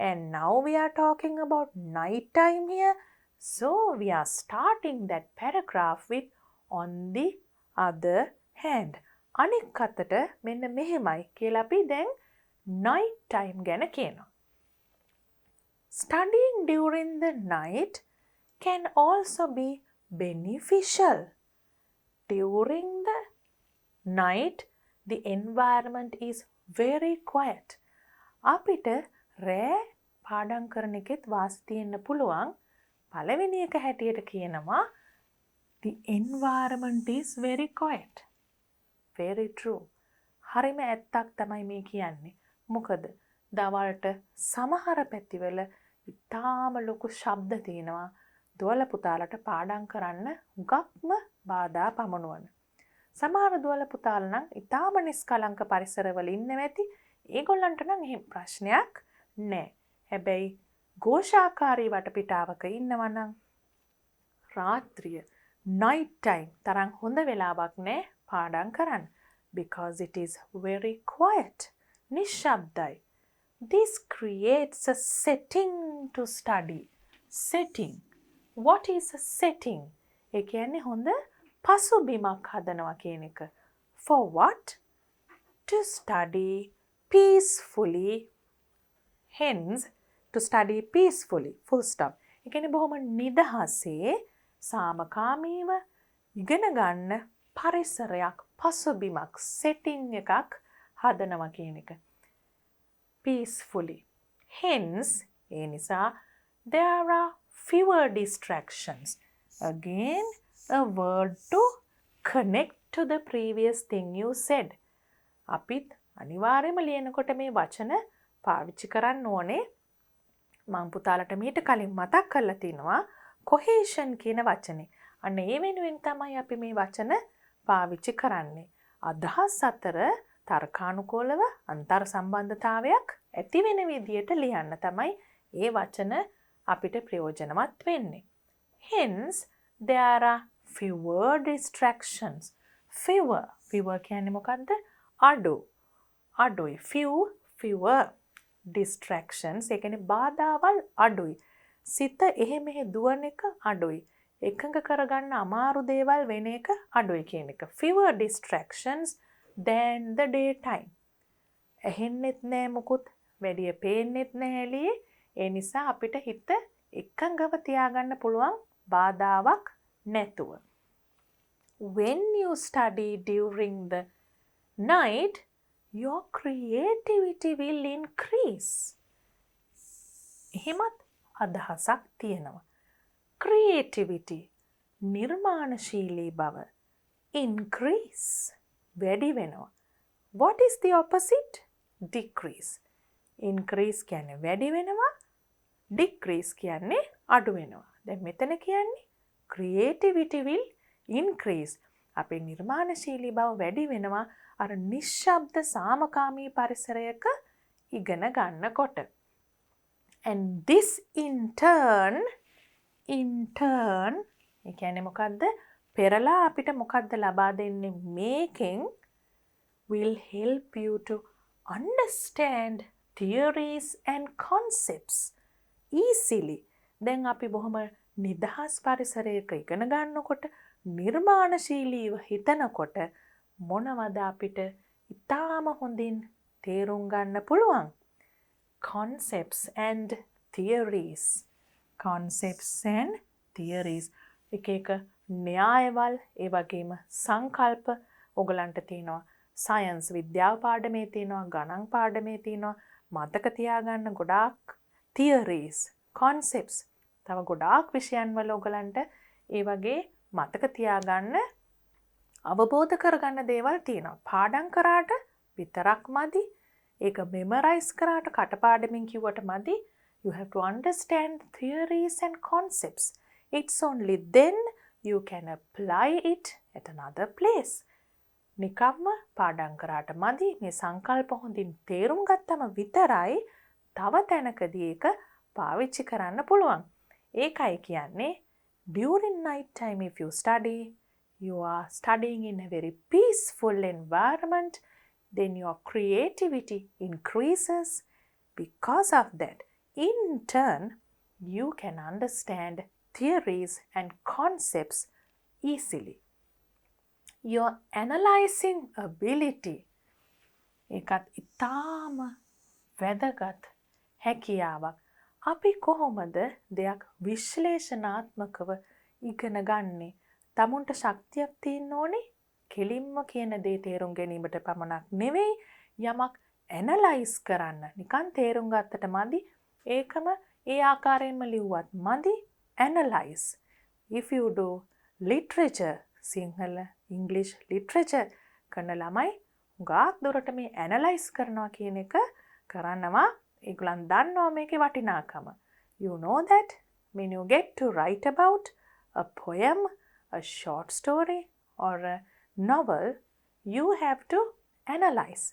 S1: and now we are talking about night time here. So we are starting that paragraph with on the other hand. අනික් අතට මෙන්න මෙහෙමයි කියලා අපි දැන් night time ගැන කියනවා. Studying during the night can also be beneficial. During the night, the environment is very quiet. අපිට රෑ පාඩම් කරන එකෙත් වාසි තියෙන්න පුළුවන්. පළවෙනි එක හැටියට කියනවා the environment is very quiet. Very true. හරිම ඇත්තක් තමයි මේ කියන්නේ. මොකද දවල්ට සමහර පැතිවල ඉතාම ලොකු ශබ්ද තියෙනවා. දුවල පුතාලට පාඩම් කරන්න හුඟක්ම බාධා පමුණුවන. සමහර දුවල පුතාලා නම් ඉතාම නිස්කලංක පරිසරවල ඉන්නවා ඇති. ඒගොල්ලන්ට නම් එහෙම ප්‍රශ්නයක් නැහැ. හැබැයි ഘോഷාකාරී වටපිටාවක ඉන්නවා නම් රාත්‍රිය night time තරම් හොඳ වෙලාවක් නෑ පාඩම් කරන්න. Because it is very quiet. නිශ්ශබ්දයි. This creates a setting to study. Setting. What is a setting? ඒ කියන්නේ හොඳ පසුබිමක් හදනවා කියන එක. For what? To study peacefully. Hence, to study peacefully. Full stop. ඒ කියන්නේ බොහොම නිදහසේ සාමකාමීව ඉගෙන ගන්න පරිසරයක්, පසුබිමක්, setting එකක් හදනවා කියන එක. Peacefully. Hence, ඒ නිසා there are fewer distractions. Again, a word to connect to the previous thing you said. අපිත් අනිවාර්යයෙන්ම ලියනකොට මේ වචන පාවිච්චි කරන්න ඕනේ. මම පුතාලට මීට කලින් මතක් කරලා තිනවා cohesion කියන වචනේ. අන්න ඒ වෙනුවෙන් තමයි අපි මේ වචන පාවිච්චි කරන්නේ. අදහස් අතර තර්කානුකූලව අන්තර් සම්බන්ධතාවයක් ඇති වෙන විදියට ලියන්න තමයි ඒ වචන අපිට ප්‍රයෝජනවත් වෙන්නේ. Hence, there are fewer distractions. Fewer. Fewer කියන්නේ මොකද්ද? අඩු. අඩුයි. Fewer distractions. ඒ කියන්නේ බාධාවල් අඩුයි. සිත එහෙ මෙහෙ දුවන එක අඩුයි. එකඟ කරගන්න අමාරු දේවල් වෙන එක අඩුයි කියන එක. Fewer distractions than the daytime. ඇහෙන්නෙත් නෑ මුකුත්, වැඩිය පේන්නෙත් නෑ එළියේ. ඒ නිසා අපිට හිත එකඟව තියාගන්න පුළුවන් බාධාවක් නැතුව. When you study during the night, your creativity will increase. එහෙමත් අදහසක් තියෙනවා. creativity නිර්මාණශීලී බව increase වැඩි වෙනවා. What is the opposite? Decrease. Increase කියන්නේ වැඩි වෙනවා. Decrease කියන්නේ අඩු වෙනවා. දැන් මෙතන කියන්නේ creativity will increase. අපේ නිර්මාණශීලී බව වැඩි වෙනවා අර නිශ්ශබ්ද සාමකාමී පරිසරයක ඉගෙන ගන්නකොට. And this in turn ඒ කියන්නේ මොකද්ද? පෙරලා අපිට මොකද්ද ලබා දෙන්නේ මේකෙන් will help you to understand theories and concepts easily. දැන් අපි බොහොම නිදහස් පරිසරයක ඉගෙන ගන්නකොට නිර්මාණශීලීව හිතනකොට මොනවද අපිට ඉතාම හොඳින් තේරුම් ගන්න පුළුවන්? concepts and theories. concepts and theories. එක න්‍යායවල් ඒ වගේම සංකල්ප ඔයගලන්ට තියෙනවා. සයන්ස් විද්‍යාව පාඩමේ තියෙනවා, ගණන් පාඩමේ තියෙනවා. මතක තියාගන්න ගොඩාක් theories, concepts. තව ගොඩාක් විෂයන් වල ඔයගලන්ට ඒ වගේ මතක තියාගන්න අවබෝධ කරගන්න දේවල් තියෙනවා. පාඩම් කරාට විතරක් මදි. ඒක මෙමරයිස් කරාට කටපාඩමින් කිව්වට මදි. You have to understand theories and concepts. It's only then you can apply it at another place. නිකම්ම පාඩම් කරාට මදි. මේ සංකල්ප හොඳින් තේරුම් ගත්තම විතරයි තව තැනකදී ඒක පාවිච්චි කරන්න පුළුවන්. ඒකයි කියන්නේ during night time if you study, you are studying in a very peaceful environment, then your creativity increases. Because of that, in turn, you can understand theories and concepts easily. Your analyzing ability ඒකත් ඉතාම වැදගත් හැකියාවක්. අපි කොහොමද දෙයක් විශ්ලේෂණාත්මකව ඉගෙන ගන්නේ? තමුන්ට ශක්තියක් තියෙන්න ඕනේ කෙලින්ම කියන දේ තේරුම් ගැනීමට පමණක් නෙවෙයි, යමක් ඇනලයිස් කරන්න. නිකන් තේරුම් ගත්තට මදි. ඒකම ඒ ආකාරයෙන්ම ලිව්වත් මදි. Analyse. If you do literature, Sinhala English literature කරන ළමයි ගාක් දුරට මේ ඇනලයිස් කරනවා කියන එක කරනවා. ඒගොල්ලන් දන්නවා මේකේ වටිනාකම. You know that when you get to write about a poem, a short story or a novel, you have to analyze.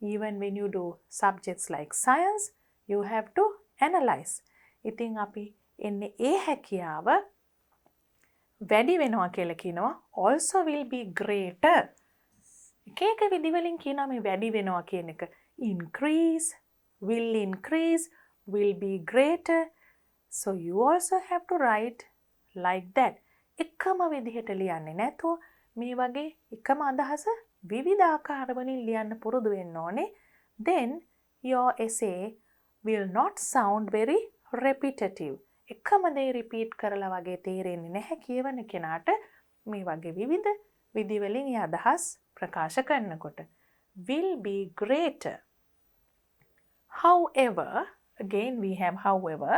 S1: Even when you do subjects like science, you have to analyze. ඉතින් අපි එන්නේ ඒ හැකියාව වැඩි වෙනවා කියලා කියනවා. Also will be greater. එක විදිවලින් කියනවා මේ වැඩි වෙනවා කියන එක. Increase, will be greater. So you also have to write like that. එකම විදිහට ලියන්නේ නැතුව මේ වගේ එකම අදහස විවිධ ආකාරවලින් ලියන්න පුරුදු වෙන්න ඕනේ. Then your essay will not sound very repetitive. එකම දේ රිපීට් කරලා වගේ තේරෙන්නේ නැහැ කියවන කෙනාට මේ වගේ විවිධ විදිවලින් ඒ අදහස් ප්‍රකාශ කරනකොට. Will be greater. However, again we have however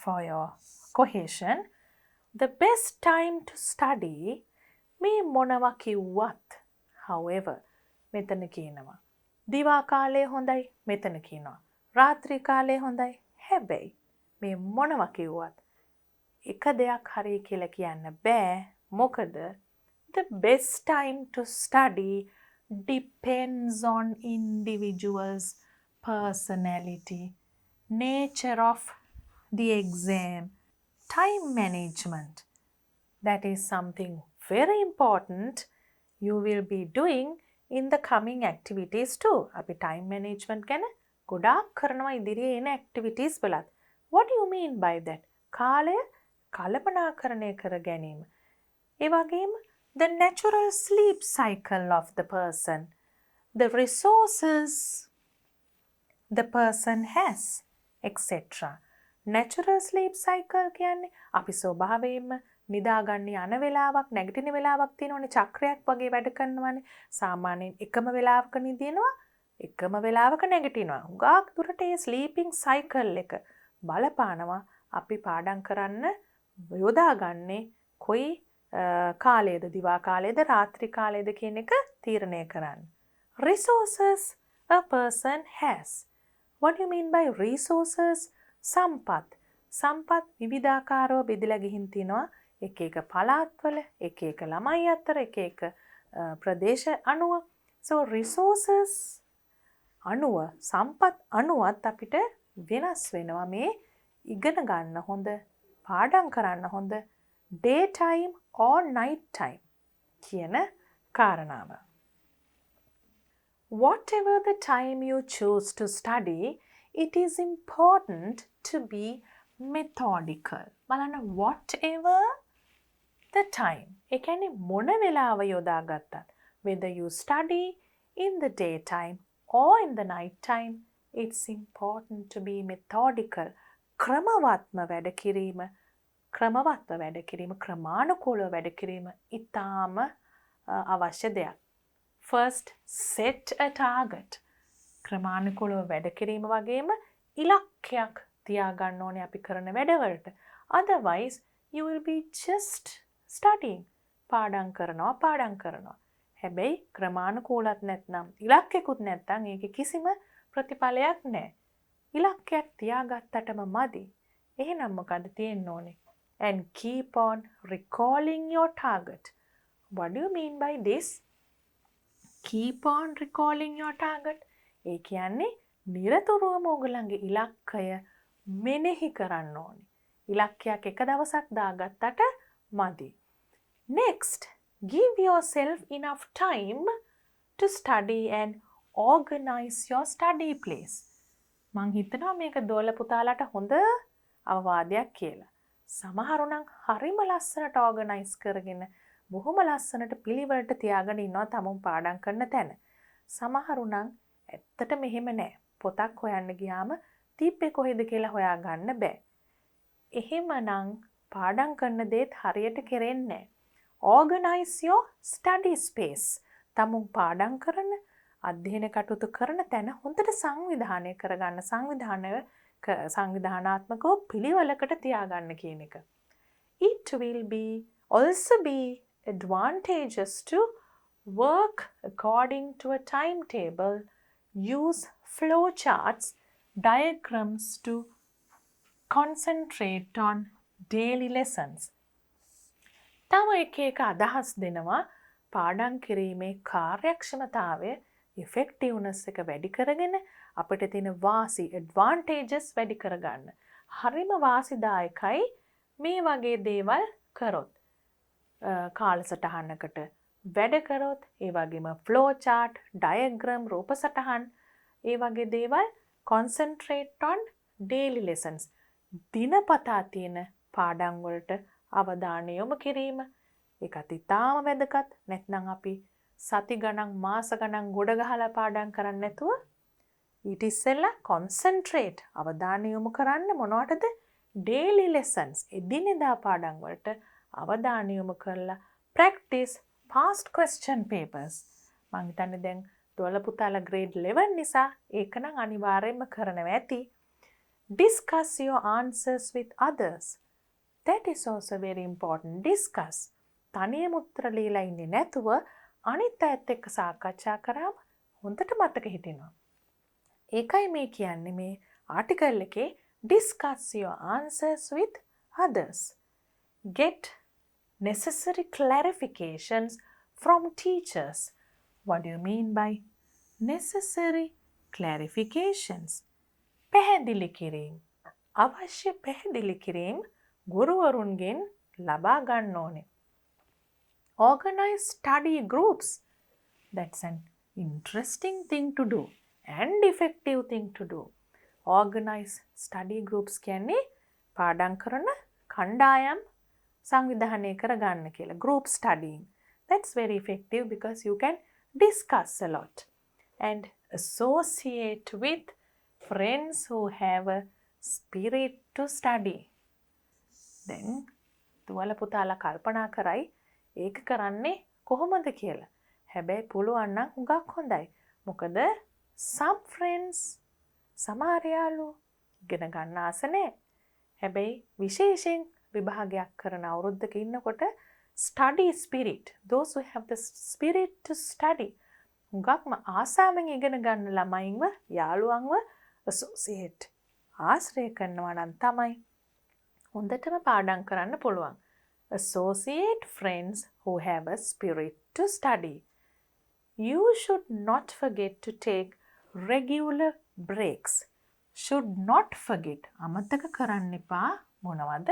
S1: for your cohesion. The best time to study මේ මොනවා කිව්වත් however මෙතන කියනවා. දිවා කාලය හොඳයි මෙතන කියනවා. රාත්‍රී කාලය හොඳයි හැබැයි මේ මොනවා කිව්වත් එක දෙයක් හරි කියලා කියන්න බෑ. මොකද the best time to study depends on individual's personality, nature of the exam, time management. That is something very important you will be doing in the coming activities too. අපි time management ගැන ගොඩාක් කරනවා ඉදිරියේ එන activities වලත්. What do you mean by that? කාලය කළමනාකරණය කර ගැනීම. ඒ වගේම the natural sleep cycle of the person, the resources the person has, etc. Natural sleep cycle කියන්නේ අපි ස්වභාවයෙන්ම නිදාගන්න යන වෙලාවක් නැගිටින වෙලාවක් තියෙනවනේ, චක්‍රයක් වගේ වැඩ කරනවානේ. සාමාන්‍යයෙන් එකම වෙලාවක නිදිනවා එකම වෙලාවක නැගිටිනවා. හුඟක් දුරට ඒ ස්ලීපින් සයිකල් එක බලපානවා අපි පාඩම් කරන්න යොදාගන්නේ කොයි කාලයේද, දිවා කාලයේද, රාත්‍රී කාලයේද කියන එක තීරණය කරන්න. Resources a person has. What do you mean by resources? සම්පත්. සම්පත් විවිධාකාරව බෙදලා ගිහින් තිනවා. එක එක පළාත්වල, එක එක ළමයි අතර, එක එක ප්‍රදේශ අනුව. So resources අනුව, සම්පත් අනුවත් අපිට වෙනස් වෙනවා මේ ඉගෙන ගන්න හොඳ, පාඩම් කරන්න හොඳ day time or night time කියන කාරණාව. Whatever the time you choose to study, it is important to be methodical. බලන්න whatever the time. ඒ කියන්නේ මොන වෙලාව යොදාගත්තත්, whether you study in the daytime or in the night time, it's important to be methodical. ක්‍රමවත්ව වැඩ කිරීම, ක්‍රමානුකූලව වැඩ කිරීම ඉතාම අවශ්‍ය දෙයක්. First, set a target. ක්‍රමානුකූලව වැඩ කිරීම වගේම ඉලක්කයක් තියාගන්න ඕනේ අපි කරන වැඩවලට. Otherwise, you will be just studying. පාඩම් කරනවා. හැබැයි ක්‍රමානුකූලත් නැත්නම්, ඉලක්කයකුත් නැත්නම් ඒකේ කිසිම ප්‍රතිඵලයක් නැහැ. ඉලක්කයක් තියාගත්තටම මදි. එහෙනම් මොකද තියෙන්න ඕනේ? And keep on recalling your target. What do you mean by this? Keep on recalling your target. ඒ කියන්නේ නිරතුරුවම ඔයගලගේ ඉලක්කය මෙනෙහි කරන්න ඕනේ. ඉලක්කයක් එක දවසක් දාගත්තට මදි. Next, give yourself enough time to study and organize your study place. මං හිතනවා මේක දොළ පුතාලට හොඳ අවවාදයක් කියලා. සමහරු නම් හරිම ලස්සනට ඕගනයිස් කරගෙන බොහොම ලස්සනට පිළිවෙලට තියාගෙන ඉන්නවා තමුන් පාඩම් කරන තැන. සමහරු නම් ඇත්තටම එහෙම නැහැ. පොතක් හොයන්න ගියාම තිබ්බේ කොහෙද කියලා හොයාගන්න බෑ. එහෙමනම් පාඩම් කරන දේත් හරියට කෙරෙන්නේ නැහැ. Organize your study space. තමුන් පාඩම් කරන, අධ්‍යයන කටයුතු කරන තැන හොඳට සංවිධානය කරගන්න, සංවිධානාත්මකව පිළිවෙලකට තියාගන්න කියන එක. It will also be advantageous to work according to a timetable, use flow charts, diagrams to concentrate on daily lessons. තව එක අදහස් දෙනවා පාඩම් කිරීමේ කාර්යක්ෂමතාවය, effectiveness එක වැඩි කරගෙන අපිට තියෙන වාසි, advantages වැඩි කරගන්න. හරිම වාසිදායකයි මේ වගේ දේවල් කරොත්. කාලසටහනකට වැඩ කරොත්, ඒ වගේම flow chart, diagram, රූප සටහන්, ඒ වගේ දේවල් concentrate on daily lessons. දිනපතා තියෙන පාඩම් වලට අවධානය යොමු කිරීම ඒකත් ඉතාම වැදගත්. නැත්නම් අපි සති ගණන්, මාස ගණන් ගොඩ ගහලා පාඩම් කරන්නේ නැතුව ඊට ඉස්සෙල්ලා concentrate අවධානය යොමු කරන්න මොනවටද? daily lessons, එදිනෙදා පාඩම් වලට අවධානය යොමු කරලා practice past question papers. මං හිතන්නේ දැන් දොළ පුතාලා grade 11 නිසා ඒක නම් අනිවාර්යයෙන්ම කරනවා ඇති. Discuss your answers with others. That is also very important. Discuss. තනියම උත්තර ලියලා ඉන්නේ නැතුව අනිත් අයත් එක්ක සාකච්ඡා කරාම හොඳට මතක හිටිනවා. ඒකයි මේ කියන්නේ මේ ආටිකල් එකේ discuss your answers with others. Get necessary clarifications from teachers. What do you mean by necessary clarifications? පැහැදිලි කිරීම. අවශ්‍ය පැහැදිලි කිරීම ගුරුවරුන්ගෙන් ලබා ගන්න ඕනේ. Organize study groups. That's an interesting thing to do and effective thing to do. Organize study groups කියන්නේ පාඩම් කරන කණ්ඩායම් සංවිධානය කරගන්න කියලා. Group studying. That's very effective because you can discuss a lot and associate with friends who have a spirit to study. Then තුවල පුතාලා කල්පනා කරයි ඒක කරන්නේ කොහොමද කියලා. හැබැයි පුළුවන් නම් හුඟක් හොඳයි. මොකද some friends, සමහර යාළුවෝ ඉගෙන ගන්න ආස නැහැ. හැබැයි විශේෂයෙන් විභාගයක් කරන අවුරුද්දක ඉන්නකොට study spirit, those who have the spirit to study, හුඟක්ම ආසාවෙන් ඉගෙන ගන්න ළමයින්ව යාළුවන්ව associate ආශ්‍රය කරනවා නම් තමයි හොඳටම පාඩම් කරන්න පුළුවන්. Associate friends who have a spirit to study. You should not forget to take regular breaks. Should not forget. අමතක කරන්න එපා මොනවද?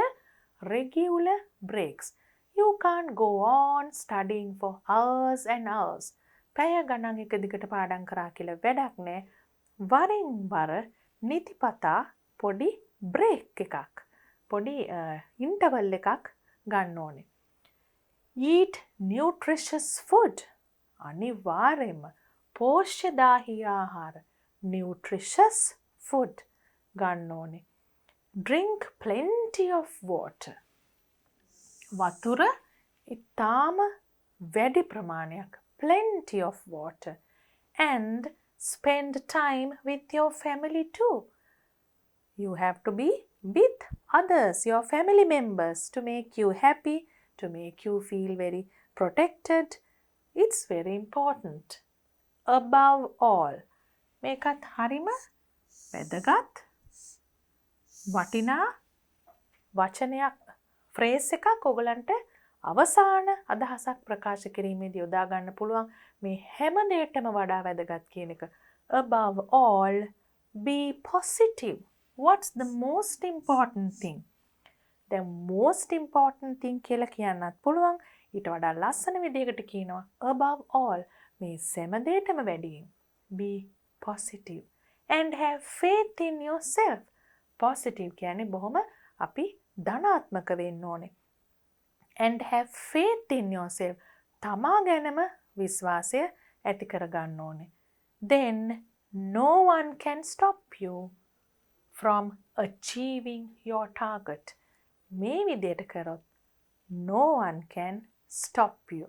S1: Regular breaks. You can't go on studying for hours and hours. පැය ගණන් එක දිගට පාඩම් කරා කියලා වැඩක් නෑ. වරින් වර නිතිපතා පොඩි බ්‍රේක් එකක්, පොඩි ඉන්ටර්වල් එකක් ගන්න ඕනේ. Eat nutritious food. අනිවාර්යයෙන්ම පෝෂ්‍යදායී ආහාර, nutritious food ගන්න ඕනේ. Drink plenty of water. වතුර ඉතාම වැඩි ප්‍රමාණයක්, plenty of water. And spend time with your family too. You have to be with others, your family members, to make you happy, to make you feel very protected. It's very important. Above all, මේකත් හරිම වැදගත් වටිනා වචනයක්, phrase එකක් ඔයගලන්ට අවසාන අදහසක් ප්‍රකාශ කිරීමේදී යොදා ගන්න පුළුවන්. මේ හැම දෙයකටම වඩා වැදගත් කියන එක. Above all, be positive. What's the most important thing? The most important thing කියලා කියන්නත් පුළුවන්. ඊට වඩා ලස්සන විදිහකට කියනවා above all, මේ සෑම දෙයකටම වැඩියෙන් be positive and have faith in yourself. Positive කියන්නේ බොහොම අපි ධනාත්මක වෙන්න ඕනේ. And have faith in yourself. තමා ගැනම විශ්වාසය ඇති කරගන්න ඕනේ. Then no one can stop you from achieving your target. මේ විදිහට කරොත් no one can stop you.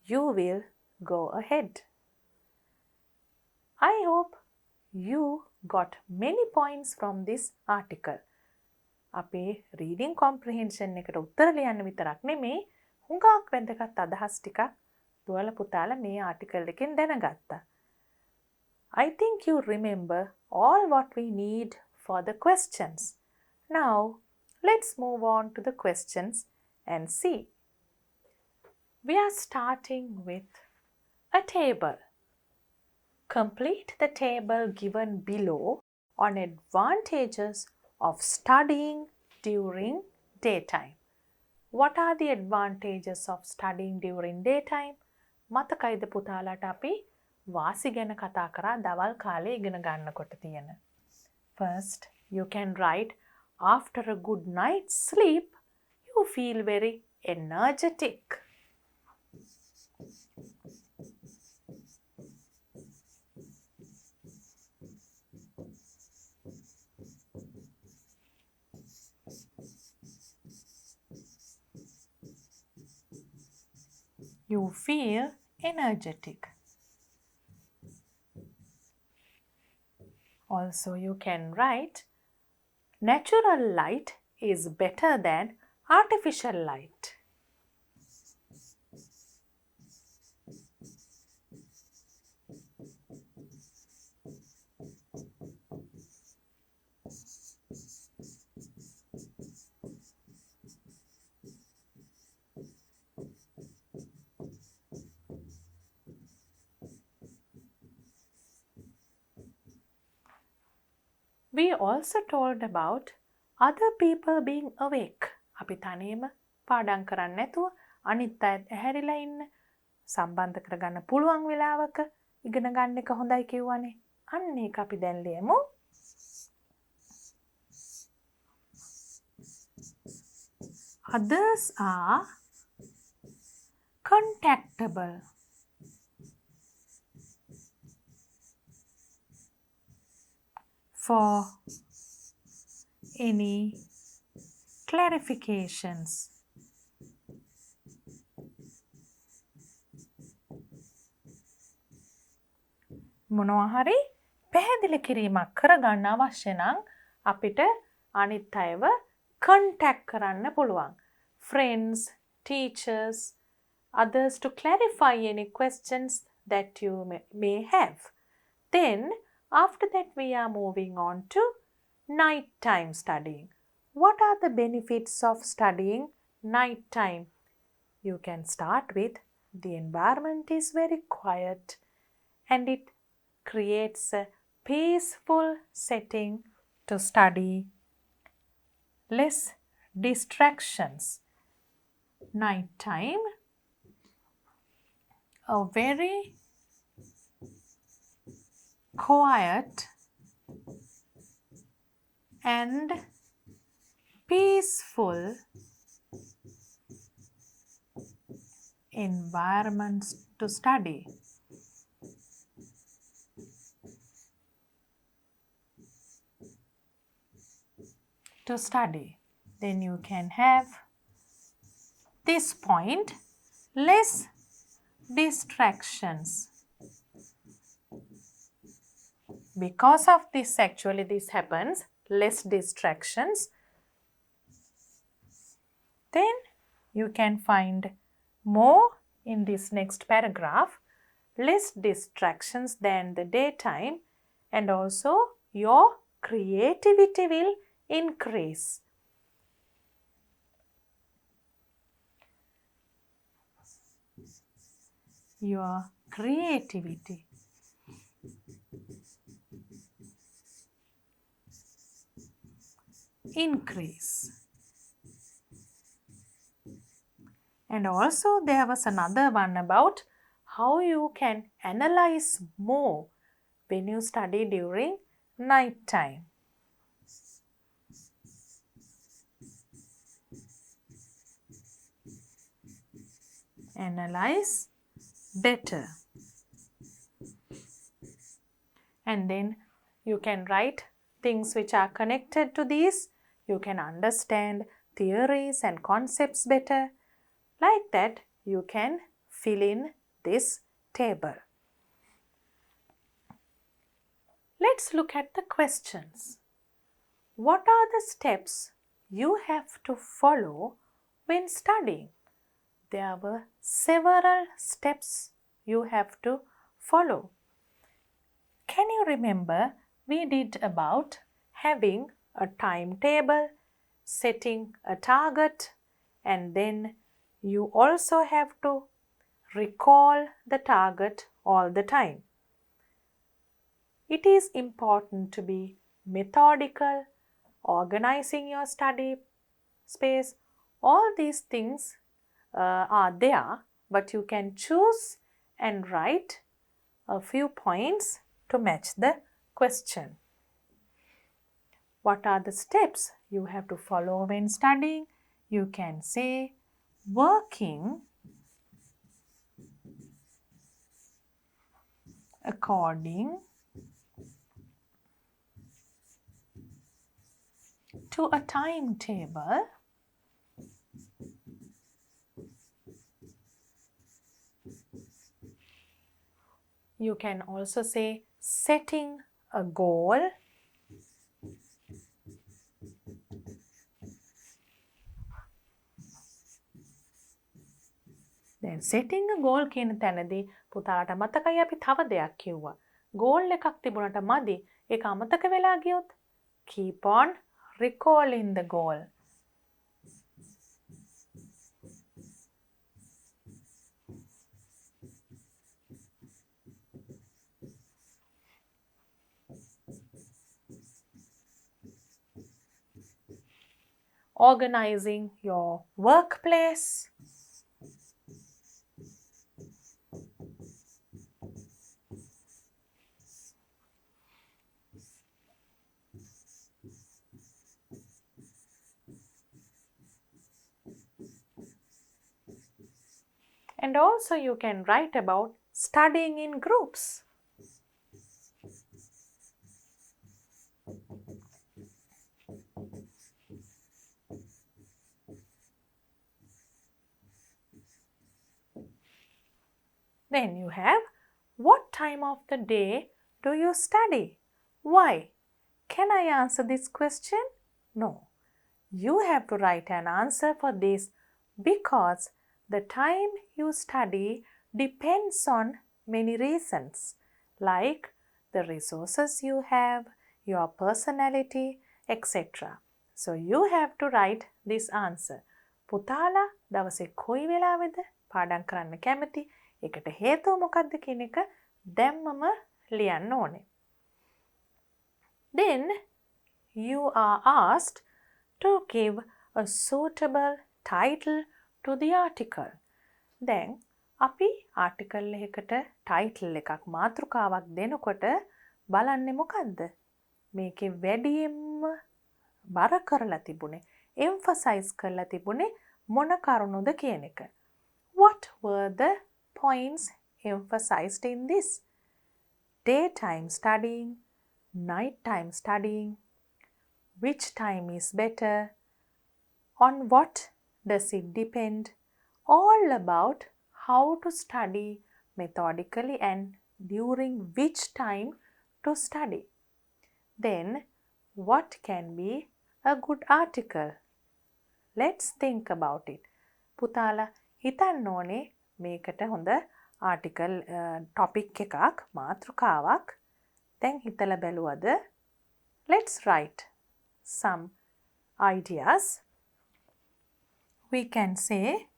S1: You will go ahead. I hope you got many points from this article. අපේ reading comprehension එකට උත්තර ලියන්න විතරක් නෙමෙයි, හුඟක් වැදගත් අදහස් ටිකක් දුවල පුතාලා මේ ආටිකල් එකෙන් දැනගත්තා. I think you remember all what we need for the questions. Now, let's move on to the questions and see. We are starting with a table. Complete the table given below on advantages of studying during daytime. What are the advantages of studying during daytime? මතකයිද පුතාලාට අපි වාසි ගැන කතා කරා දවල් කාලේ ඉගෙන ගන්නකොට තියෙන. First, you can write, after a good night's sleep, you feel very energetic. You feel energetic. Also, you can write, natural light is better than artificial light. We also told about other people being awake. අපි තනියම පාඩම් කරන්නේ නැතුව අනිත් අයත් ඇහැරිලා ඉන්න සම්බන්ධ කරගන්න පුළුවන් වෙලාවක ඉගෙන ගන්න එක හොඳයි කියවනේ. අන්න ඒක අපි දැන් ලියමු. Others are contactable. For any clarifications. මොනවා හරි පැහැදිලි කිරීමක් කරගන්න අවශ්‍ය නම් අපිට අනිත් අයව contact කරන්න පුළුවන්. Friends, teachers, others to clarify any questions that you may have. Then after that we are moving on to nighttime studying. What are the benefits of studying nighttime? You can start with the environment is very quiet and it creates a peaceful setting to study. Less distractions. Nighttime, a very quiet and peaceful environments to study. Then you can have this point, less distractions. Because of this, actually this happens, less distractions. Then you can find more in this next paragraph, less distractions than the daytime, and also your creativity will increase. Your creativity. Increase. And also there was another one about how you can analyze more when you study during night time. Analyze better. And then you can write things which are connected to these. You can understand theories and concepts better. Like that, you can fill in this table. Let's look at the questions. What are the steps you have to follow when studying? There were several steps you have to follow. Can you remember we did about having a timetable, setting a target, and then you also have to recall the target all the time. It is important to be methodical, organizing your study space. All these things are there, but you can choose and write a few points to match the question. What are the steps you have to follow when studying? You can say working according to a timetable. You can also say setting a goal. Then setting a goal කියන තැනදී පුතාලට මතකයි අපි තව දෙයක් කිව්වා. goal එකක් තිබුණට මදි. ඒක අමතක වෙලා ගියොත් keep on recalling the goal. Organizing your workplace. And also you can write about studying in groups. Then you have what time of the day do you study? Why? Can I answer this question? No. You have to write an answer for this because the time you study depends on many reasons, like the resources you have, your personality, etc. So you have to write this answer. පුතාලා දවසේ කොයි වෙලාවෙද පාඩම් කරන්න කැමති? ඒකට හේතුව මොකක්ද කියන එක දැම්මම ලියන්න ඕනේ. Then you are asked to give a suitable title to the article. දැන් අපි ආටිකල් එකකට ටයිටල් එකක් මාතෘකාවක් දෙනකොට බලන්නේ මොකද්ද? මේකේ වැඩියෙන්ම බර කරලා තිබුණේ, emphasize කරලා තිබුණේ මොන කරුණුද කියන එක. What were the points emphasized in this? Daytime studying, nighttime studying, which time is better, on what does it depend, all about how to study methodically and during which time to study. Then, what can be a good article? Let's think about it. පුතාලා හිතන්න ඕනේ මේකට හොඳ ආටිකල් topic එකක් මාතෘකාවක්. දැන් හිතලා බැලුවද? Let's write some ideas. We can say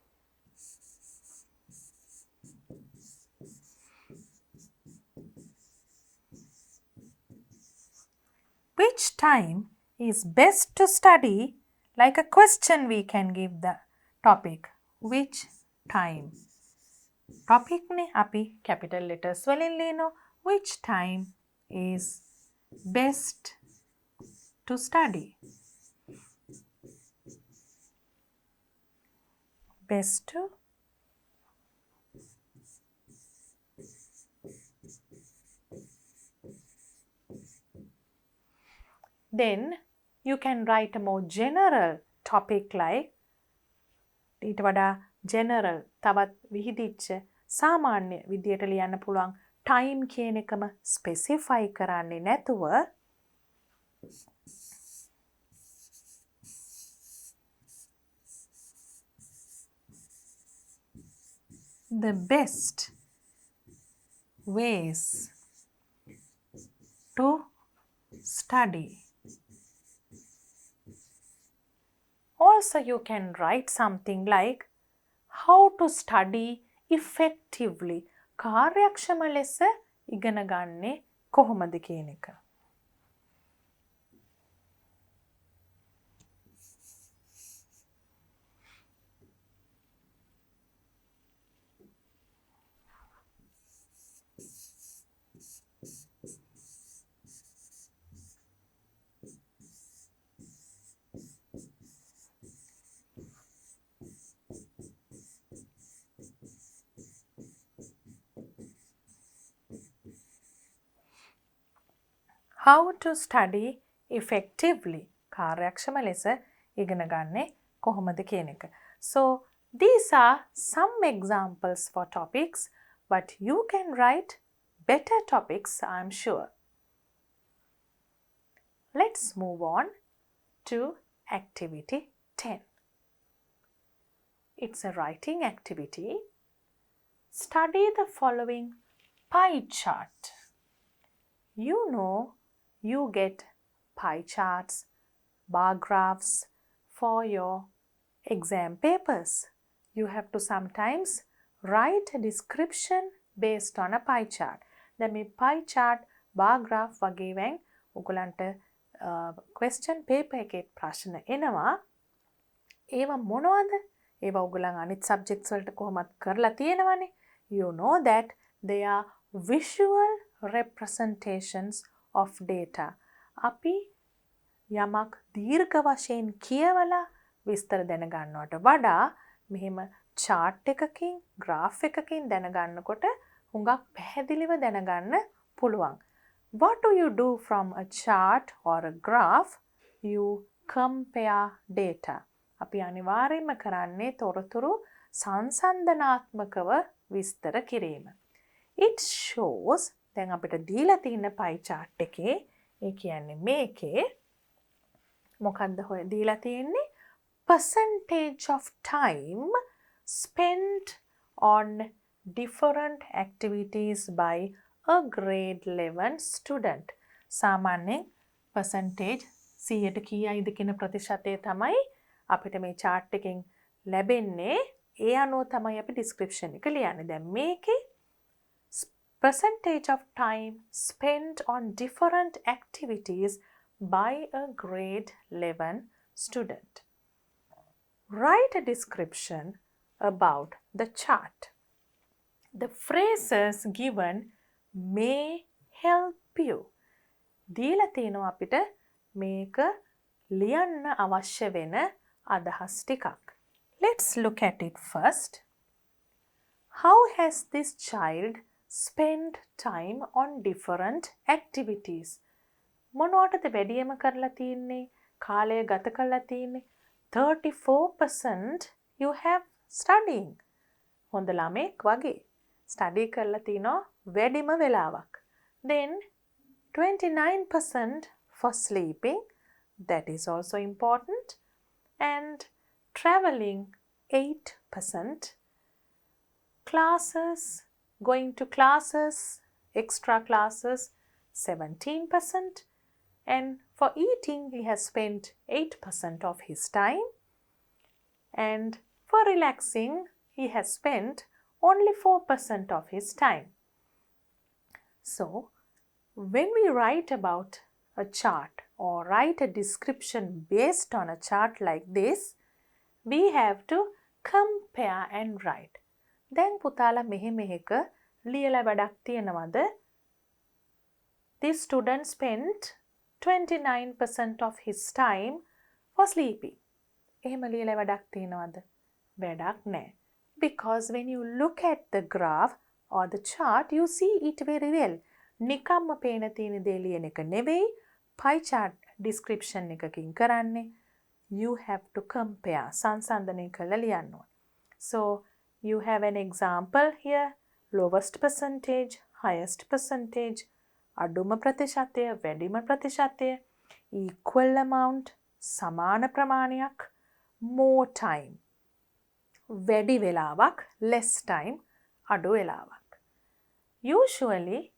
S1: which time is best to study, like a question we can give the topic. Which time? Topic ne api capital letters වලින් ලියනවා. Which time is best to study? Best to Then you can write a more general topic like ඊට වඩා general තවත් විහිදිච්ච සාමාන්‍ය විදියට ලියන්න පුළුවන් time කියන එකම specify කරන්නේ නැතුව the best ways to study. Also, you can write something like how to study effectively. කාර්යක්ෂම ලෙස ඉගෙන ගන්නේ කොහොමද කියන එක. How to study effectively. කාර්යක්ෂම ලෙස ඉගෙන ගන්නේ කොහොමද කියන එක. So, these are some examples for topics, but you can write better topics, I'm sure. Let's move on to activity 10. It's a writing activity. Study the following pie chart. You know you get pie charts, bar graphs for your exam papers. You have to sometimes write a description based on a pie chart. දැන් මේ pie chart, bar graph වගේවෙන් ඔයගලන්ට question paper එකේ ප්‍රශ්න එනවා. ඒවා මොනවද? ඒවා ඔයගලන් අනිත් subjects වලට කොහොමද කරලා තියෙනවනේ. You know that they are visual representations of data. අපි යමක් දීර්ඝ වශයෙන් කියවලා විස්තර දැනගන්නවට වඩා මෙහෙම chart එකකින් graph එකකින් දැනගන්නකොට හුඟක් පැහැදිලිව දැනගන්න පුළුවන්. What do you do from a chart or a graph? You compare data. අපි අනිවාර්යයෙන්ම කරන්නේ තොරතුරු සංසන්දනාත්මකව විස්තර කිරීම. It shows දැන් අපිට දීලා තියෙන pie chart එකේ ඒ කියන්නේ මේකේ මොකක්ද හොය දීලා තියෙන්නේ? Percentage of time spent on different activities by a grade 11 student. සාමාන්‍යයෙන් percentage 100ට කීයයිද කියන ප්‍රතිශතය තමයි අපිට මේ chart එකෙන් ලැබෙන්නේ. ඒ අනුව තමයි අපි description එක ලියන්නේ. දැන් මේකේ percentage of time spent on different activities by a grade 11 student. Write a description about the chart. The phrases given may help you. දීලා තියෙනවා අපිට මේක ලියන්න අවශ්‍ය වෙන අදහස් ටිකක්. Let's look at it first. How has this child spent time on different activities? මොනවටද වැඩියම කරලා තියෙන්නේ? කාලය ගත කරලා තියෙන්නේ? 34% you have studying. හොඳ ළමෙක් වගේ. ස්ටඩි කරලා තිනවා වැඩිම වෙලාවක්. Then 29% for sleeping. That is also important. And traveling 8%. Classes, going to classes, extra classes 17%. And for eating, he has spent 8% of his time. And for relaxing, he has spent only 4% of his time. So, when we write about a chart or write a description based on a chart like this, we have to compare and write. දැන් පුතාලා මෙහෙක ලියලා වැඩක් තියනවද? This student spent 29% of his time for sleeping. එහෙම ලියලා වැඩක් තියනවද? වැඩක් නැහැ. Because when you look at the graph or the chart, you see it very well. නිකම්ම පේන තියෙන දේ ලියන එක නෙවෙයි pie chart description එකකින් කරන්නේ. You have to compare. සංසන්දනය කරලා ලියන්න ඕන. So, you have an example here. Lowest percentage, highest percentage, අඩුම ප්‍රතිශතය, වැඩිම ප්‍රතිශතය, equal amount, සමාන ප්‍රමාණයක්, more time, වැඩි වෙලාවක්, less time, අඩු වෙලාවක්. Usually,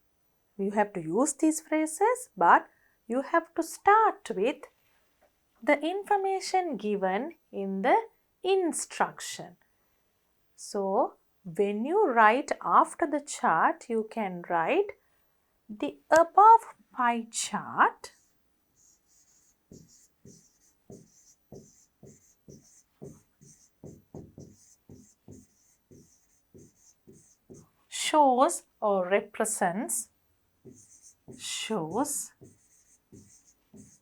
S1: you have to use these phrases, but you have to start with the information given in the instruction. So, when you write after the chart, you can write the above pie chart shows or represents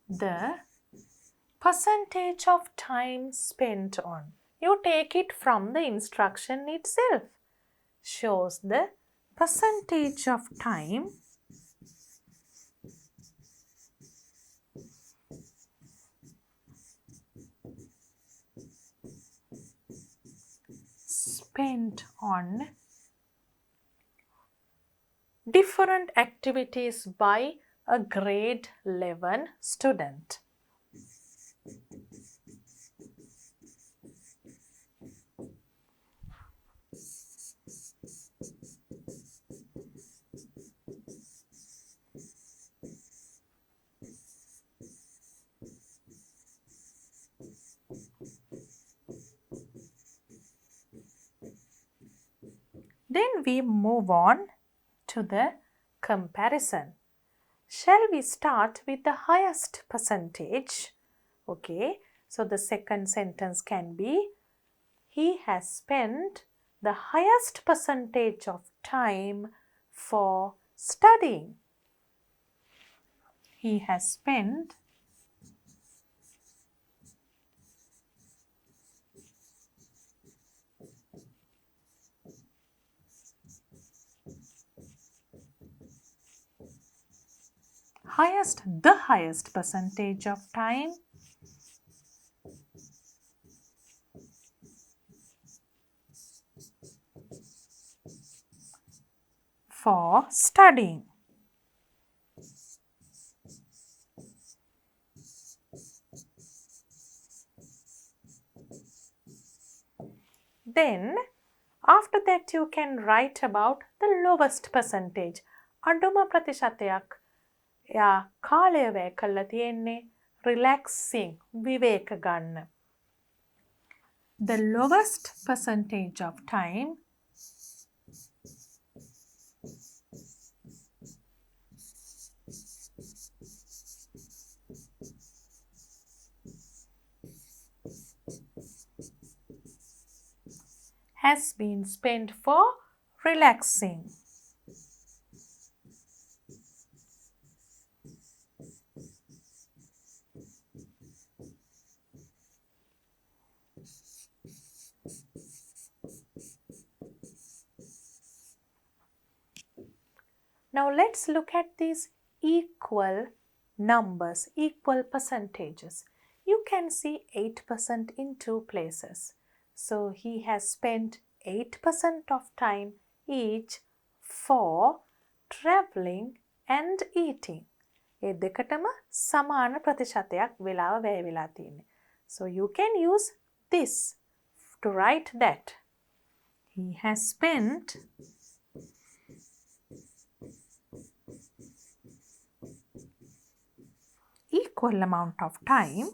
S1: the percentage of time spent on. You take it from the instruction itself. Shows the percentage of time spent on different activities by a grade 11 student. Then we move on to the comparison. Shall we start with the highest percentage? Okay, so the second sentence can be, he has spent the highest percentage of time for studying. He has spent the highest percentage of time for studying. then after that you can write about the lowest percentage. අඩුම ප්‍රතිශතයක් එයා කාලය වැය කරලා තියෙන්නේ relaxing විවේක ගන්න. The lowest percentage of time has been spent for relaxing. Now let's look at these equal numbers, equal percentages. You can see 8% in two places. So he has spent 8% of time each for traveling and eating. ඒ දෙකටම සමාන ප්‍රතිශතයක් වෙලාව වැය වෙලා තියෙන්නේ. So you can use this to write that. He has spent equal amount of time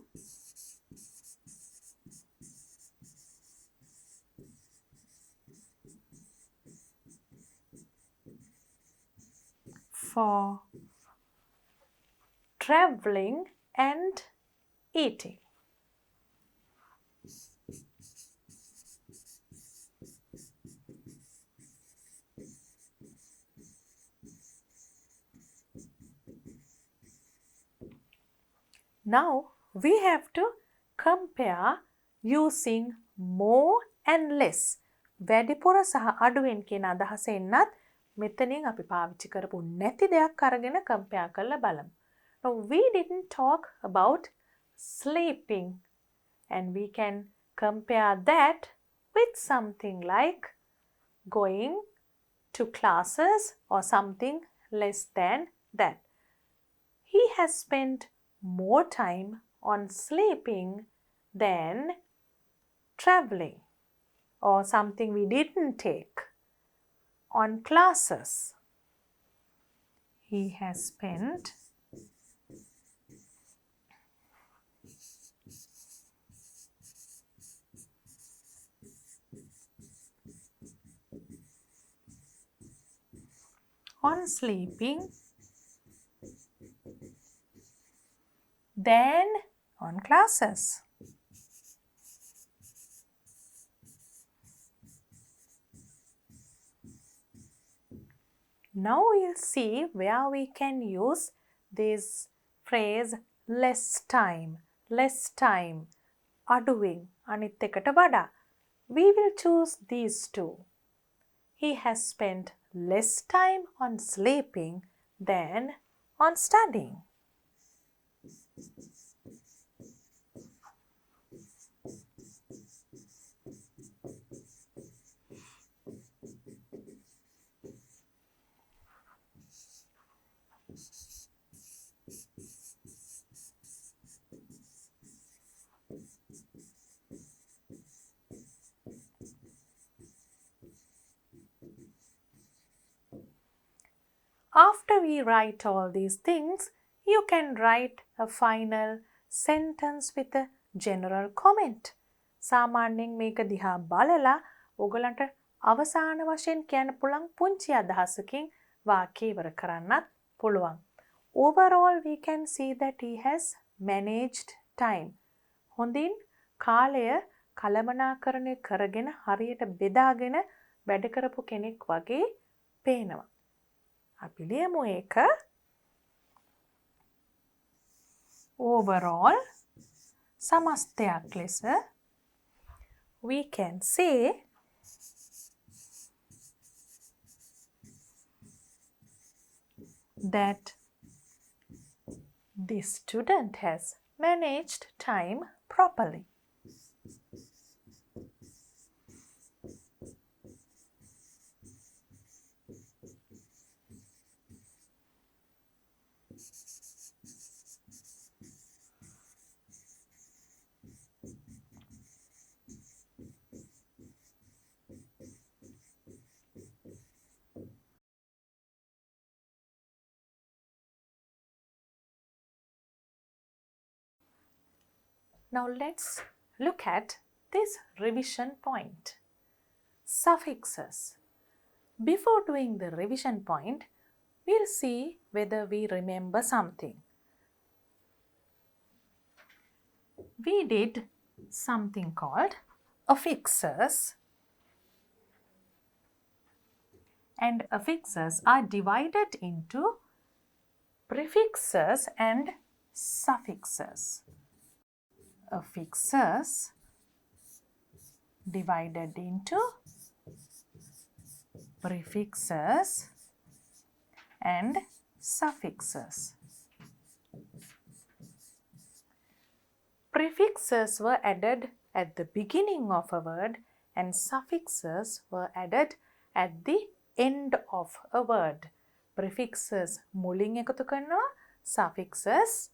S1: for traveling and eating. Now we have to compare using more and less. වැඩිපුර සහ අඩුවෙන් කියන අදහස එන්නත් මෙතනින් අපි පාවිච්චි කරපු නැති දෙයක් අරගෙන compare කරලා බලමු. Now we didn't talk about sleeping and we can compare that with something like going to classes or something less than that. He has spent more time on sleeping than traveling, or something we didn't take on classes. He has spent on sleeping than on classes. Now we'll see where we can use this phrase less time, අඩුවෙන් අනිත් එකට වඩා. We will choose these two. He has spent less time on sleeping than on studying. After we write all these things, you can write a final sentence with a general comment. සාමාන්‍යයෙන් මේක දිහා බලලා ඔයගලන්ට අවසාන වශයෙන් කියන්න පුළුවන් පුංචි අදහසකින් වාක්‍ය ඉවර කරන්නත් පුළුවන්. Overall, we can see that he has managed time. හොඳින් කාලය කළමනාකරණය කරගෙන හරියට බෙදාගෙන වැඩ කරපු කෙනෙක් වගේ පේනවා. අපි ලියමු ඒක. Overall, සමස්තයක් ලෙස we can say that the student has managed time properly. Now let's look at this revision point. Suffixes. Before doing the revision point, we'll see whether we remember something. We did something called affixes, and affixes are divided into prefixes and suffixes. Affixes divided into prefixes and suffixes. Prefixes were added at the beginning of a word and suffixes were added at the end of a word. Prefixes මුලින් එකතු කරනවා, suffixes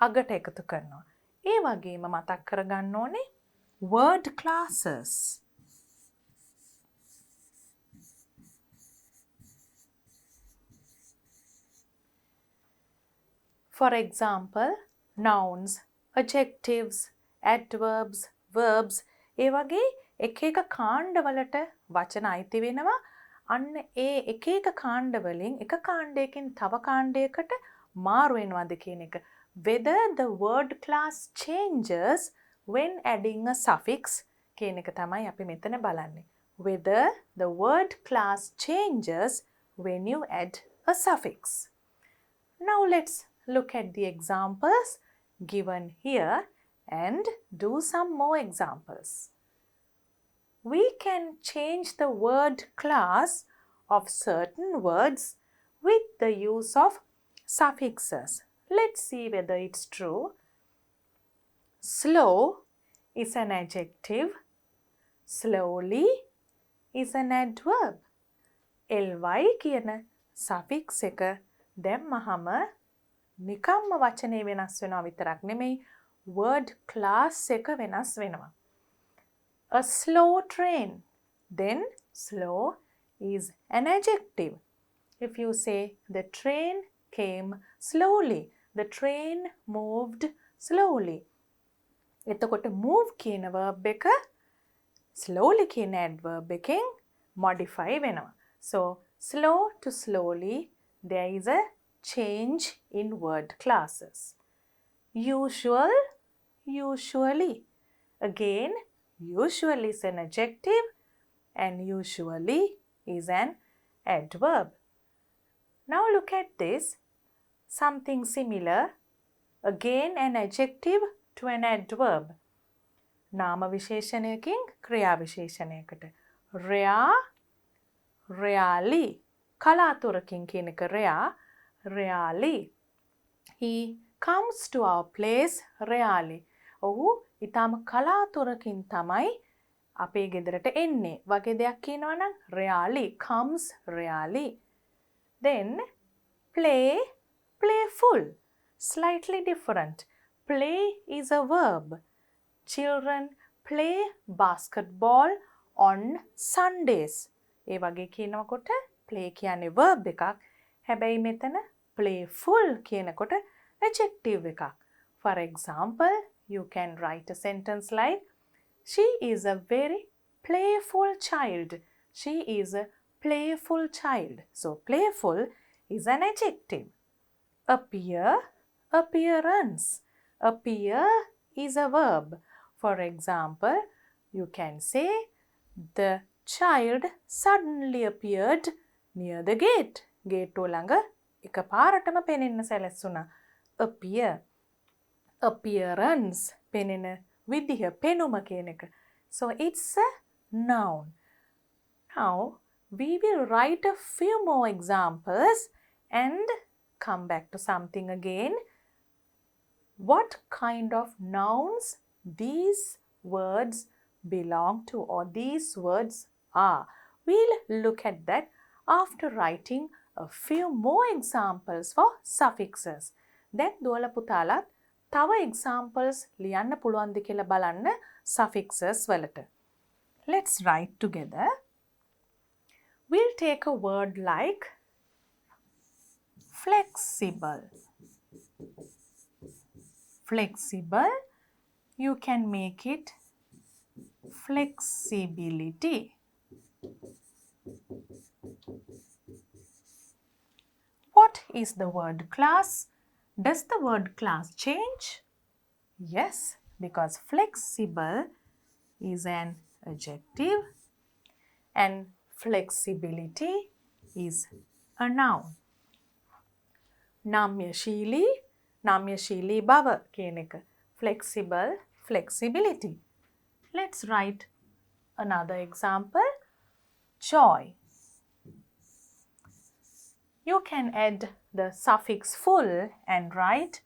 S1: අගට එකතු කරනවා. ඒ වගේම මතක් කරගන්න ඕනේ word classes. For example, nouns, adjectives, adverbs, verbs ඒ වගේ එක එක කාණ්ඩවලට වචන අයිති වෙනවා. අන්න ඒ එක එක කාණ්ඩවලින් එක කාණ්ඩයකින් තව කාණ්ඩයකට මාරු වෙනවද කියන එක. Whether the word class changes when adding a suffix කියන එක තමයි අපි මෙතන බලන්නේ. Whether the word class changes when you add a suffix. Now let's look at the examples given here and do some more examples. We can change the word class of certain words with the use of suffixes. Let's see whether it's true. Slow is an adjective. Slowly is an adverb. ly කියන suffix එක දැම්මහම නිකම්ම වචනේ වෙනස් වෙනවා විතරක් නෙමෙයි word class එක වෙනස් වෙනවා. A slow train. Then slow is an adjective. If you say the train came slowly, the train moved slowly. එතකොට move කියන verb එක slowly කියන adverb එකෙන් modify වෙනවා. So slow to slowly, there is a change in word classes. Usual, usually. Again, usually is an adjective and usually is an adverb. Now look at this. Something similar. Again an adjective to an adverb. නාම විශේෂණයකින් ක්‍රියා විශේෂණයකට. Rare, rarely. කලාතුරකින් කියන එක rare, rarely. He comes to our place rarely. ඔහු ඊටම කලාතුරකින් තමයි අපේ ගෙදරට එන්නේ. වගේ දෙයක් කියනවා නම් rarely, comes rarely. Then play, playful. Slightly different. Play is a verb. Children play basketball on Sundays. ඒ වගේ කියනකොට play කියන්නේ verb එකක්. හැබැයි මෙතන playful කියනකොට adjective එකක්. For example, you can write a sentence like, she is a very playful child. She is a playful child. So playful is an adjective. Appear, appearance. Appear is a verb. For example, you can say, the child suddenly appeared near the gate. Gate ළඟ එකපාරටම පෙනෙන්න සැලැස්සුණා. Appear. Appearance. පෙනෙන විදිහ, පෙනුම කියන එක. So it's a noun. Now we will write a few more examples and come back to something again. What kind of nouns these words belong to or these words are. We'll look at that after writing a few more examples for suffixes. Then දුවල පුතාලත් තව examples ලියන්න පුළුවන්ද කියලා බලන්න suffixes වලට. Let's write together. We'll take a word like flexible. Flexible, you can make it flexibility. What is the word class? Does the word class change? Yes, because flexible is an adjective and flexibility is a noun. Namyashili, namyashili bhava කියන එක. Flexible, flexibility. Let's write another example. Joy. You can add the suffix full and write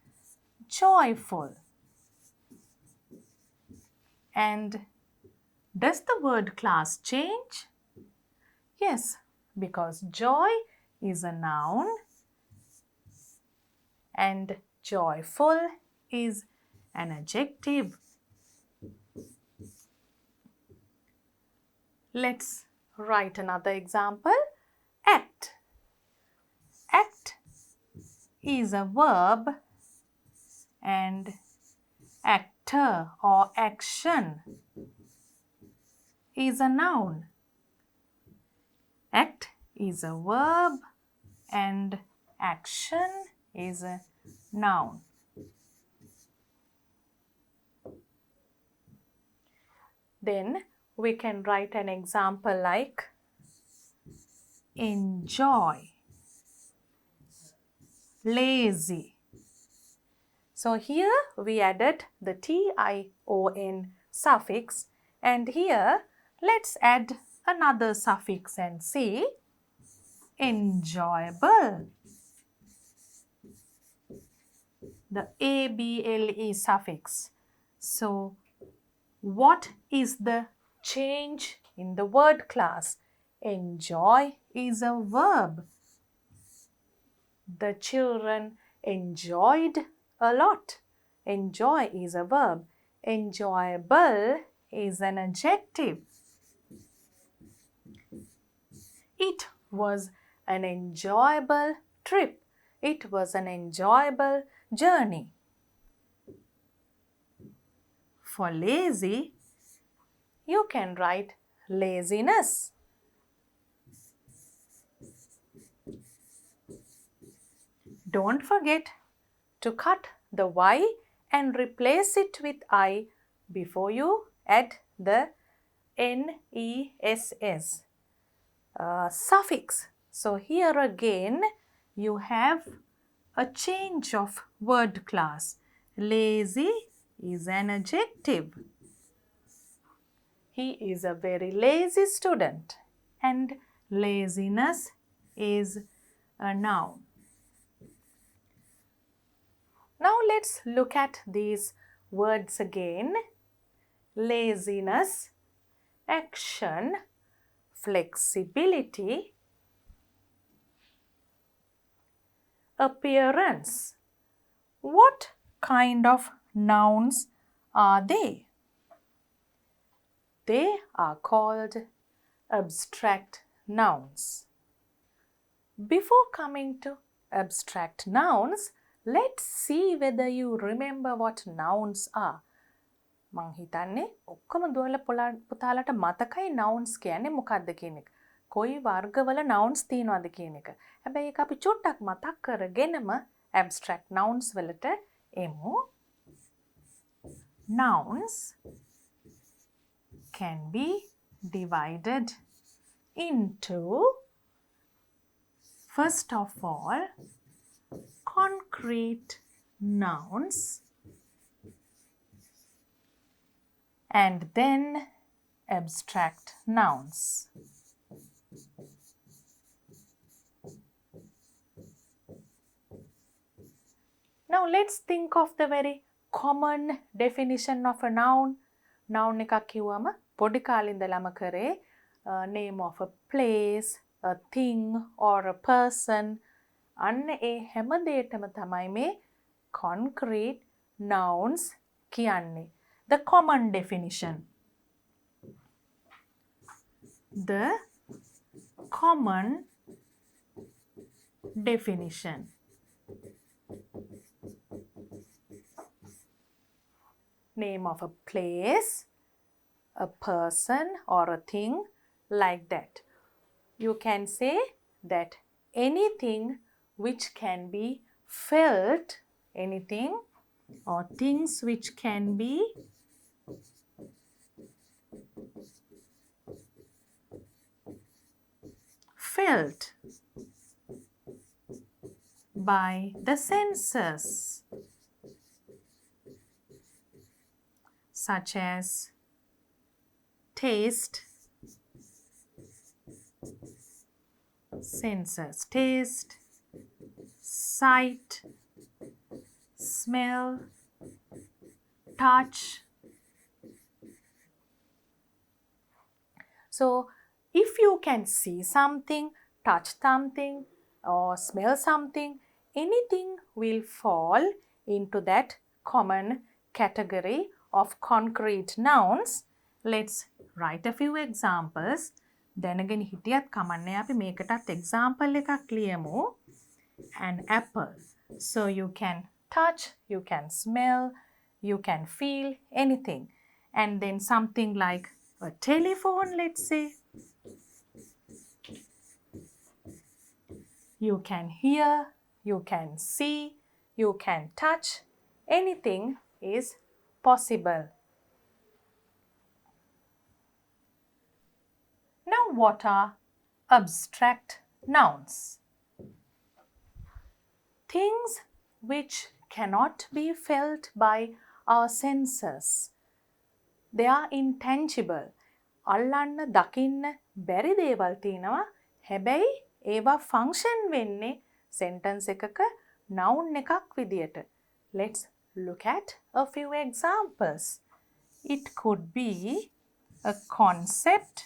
S1: joyful. And does the word class change? Yes, because joy is a noun and joyful is an adjective. Let's write another example. Act. Act is a verb and actor or action is a noun. Act is a verb and action is a noun. Then we can write an example like enjoy, lazy. So here we added the tion suffix, and here let's add another suffix and say enjoyable. The able suffix. So what is the change in the word class? Enjoy is a verb. The children enjoyed a lot. Enjoy is a verb. Enjoyable is an adjective. It was an enjoyable trip. It was an enjoyable journey. For lazy, you can write laziness. Don't forget to cut the Y and replace it with I before you add the NESS suffix. So here again you have a change of word class. Lazy is an adjective. He is a very lazy student, and laziness is a noun. Now let's look at these words again. Laziness, action, flexibility, appearance. What kind of nouns are they? They are called abstract nouns. Before coming to abstract nouns, let's see whether you remember what nouns are. මං හිතන්නේ ඔක්කොම දුවල පුතාලට මතකයි nouns කියන්නේ මොකක්ද කියන එක. කොයි වර්ගවල nouns තියෙනවද කියන එක. හැබැයි ඒක අපි චුට්ටක් මතක් කරගෙනම abstract nouns වලට එමු. Nouns can be divided into, first of all, concrete nouns and then abstract nouns. Now let's think of the very common definition of a noun. Noun එකක් කිව්වම පොඩි කාලේ ඉඳලම කරේ name of a place, a thing or a person. අන්න ඒ හැම දෙයකම තමයි මේ concrete nouns කියන්නේ. The common definition. The common definition. name of a place, a person or a thing, like that. You can say that anything which can be felt, anything or things which can be felt by the senses, such as taste, senses, taste, sight, smell, touch. So, if you can see something, touch something, or smell something, anything will fall into that common category of concrete nouns. Let's write a few examples. දැනගෙන හිටියත් කමන්නේ අපි මේකටත් example එකක් ලියමු. An apple. So you can touch, you can smell, you can feel anything. And then something like a telephone, let's say. You can hear, you can see, you can touch. Anything is possible. Now, what are abstract nouns? Things which cannot be felt by our senses. They are intangible. අල්ලන්න දකින්න බැරි දේවල් තියෙනවා. හැබැයි ඒවා function වෙන්නේ sentence එකක noun එකක් විදියට. Let's look at a few examples. It could be a concept.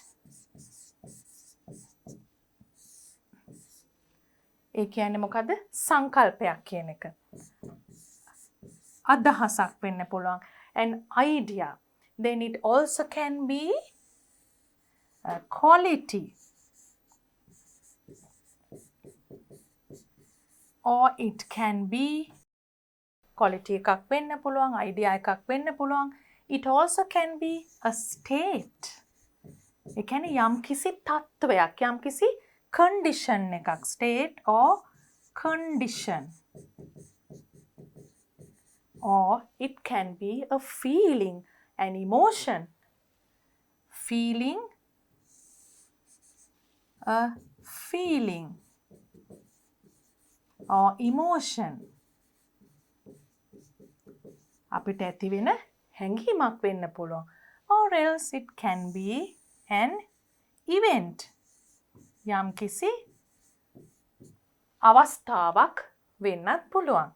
S1: ඒ කියන්නේ මොකද? සංකල්පයක් කියන එක. අදහසක් වෙන්න පුළුවන්. An idea. Then it also can be a quality. Or it can be quality එකක් වෙන්න පුළුවන්, idea එකක් වෙන්න පුළුවන්. It also can be a state. ඒ කියන්නේ යම්කිසි තත්ත්වයක්, යම්කිසි condition එකක්, state or condition. Or it can be a feeling, an emotion. Feeling, a feeling or emotion. අපිට ඇති වෙන හැඟීමක් වෙන්න පුළුවන්. Or else it can be an event. යම්කිසි අවස්ථාවක් වෙන්නත් පුළුවන්.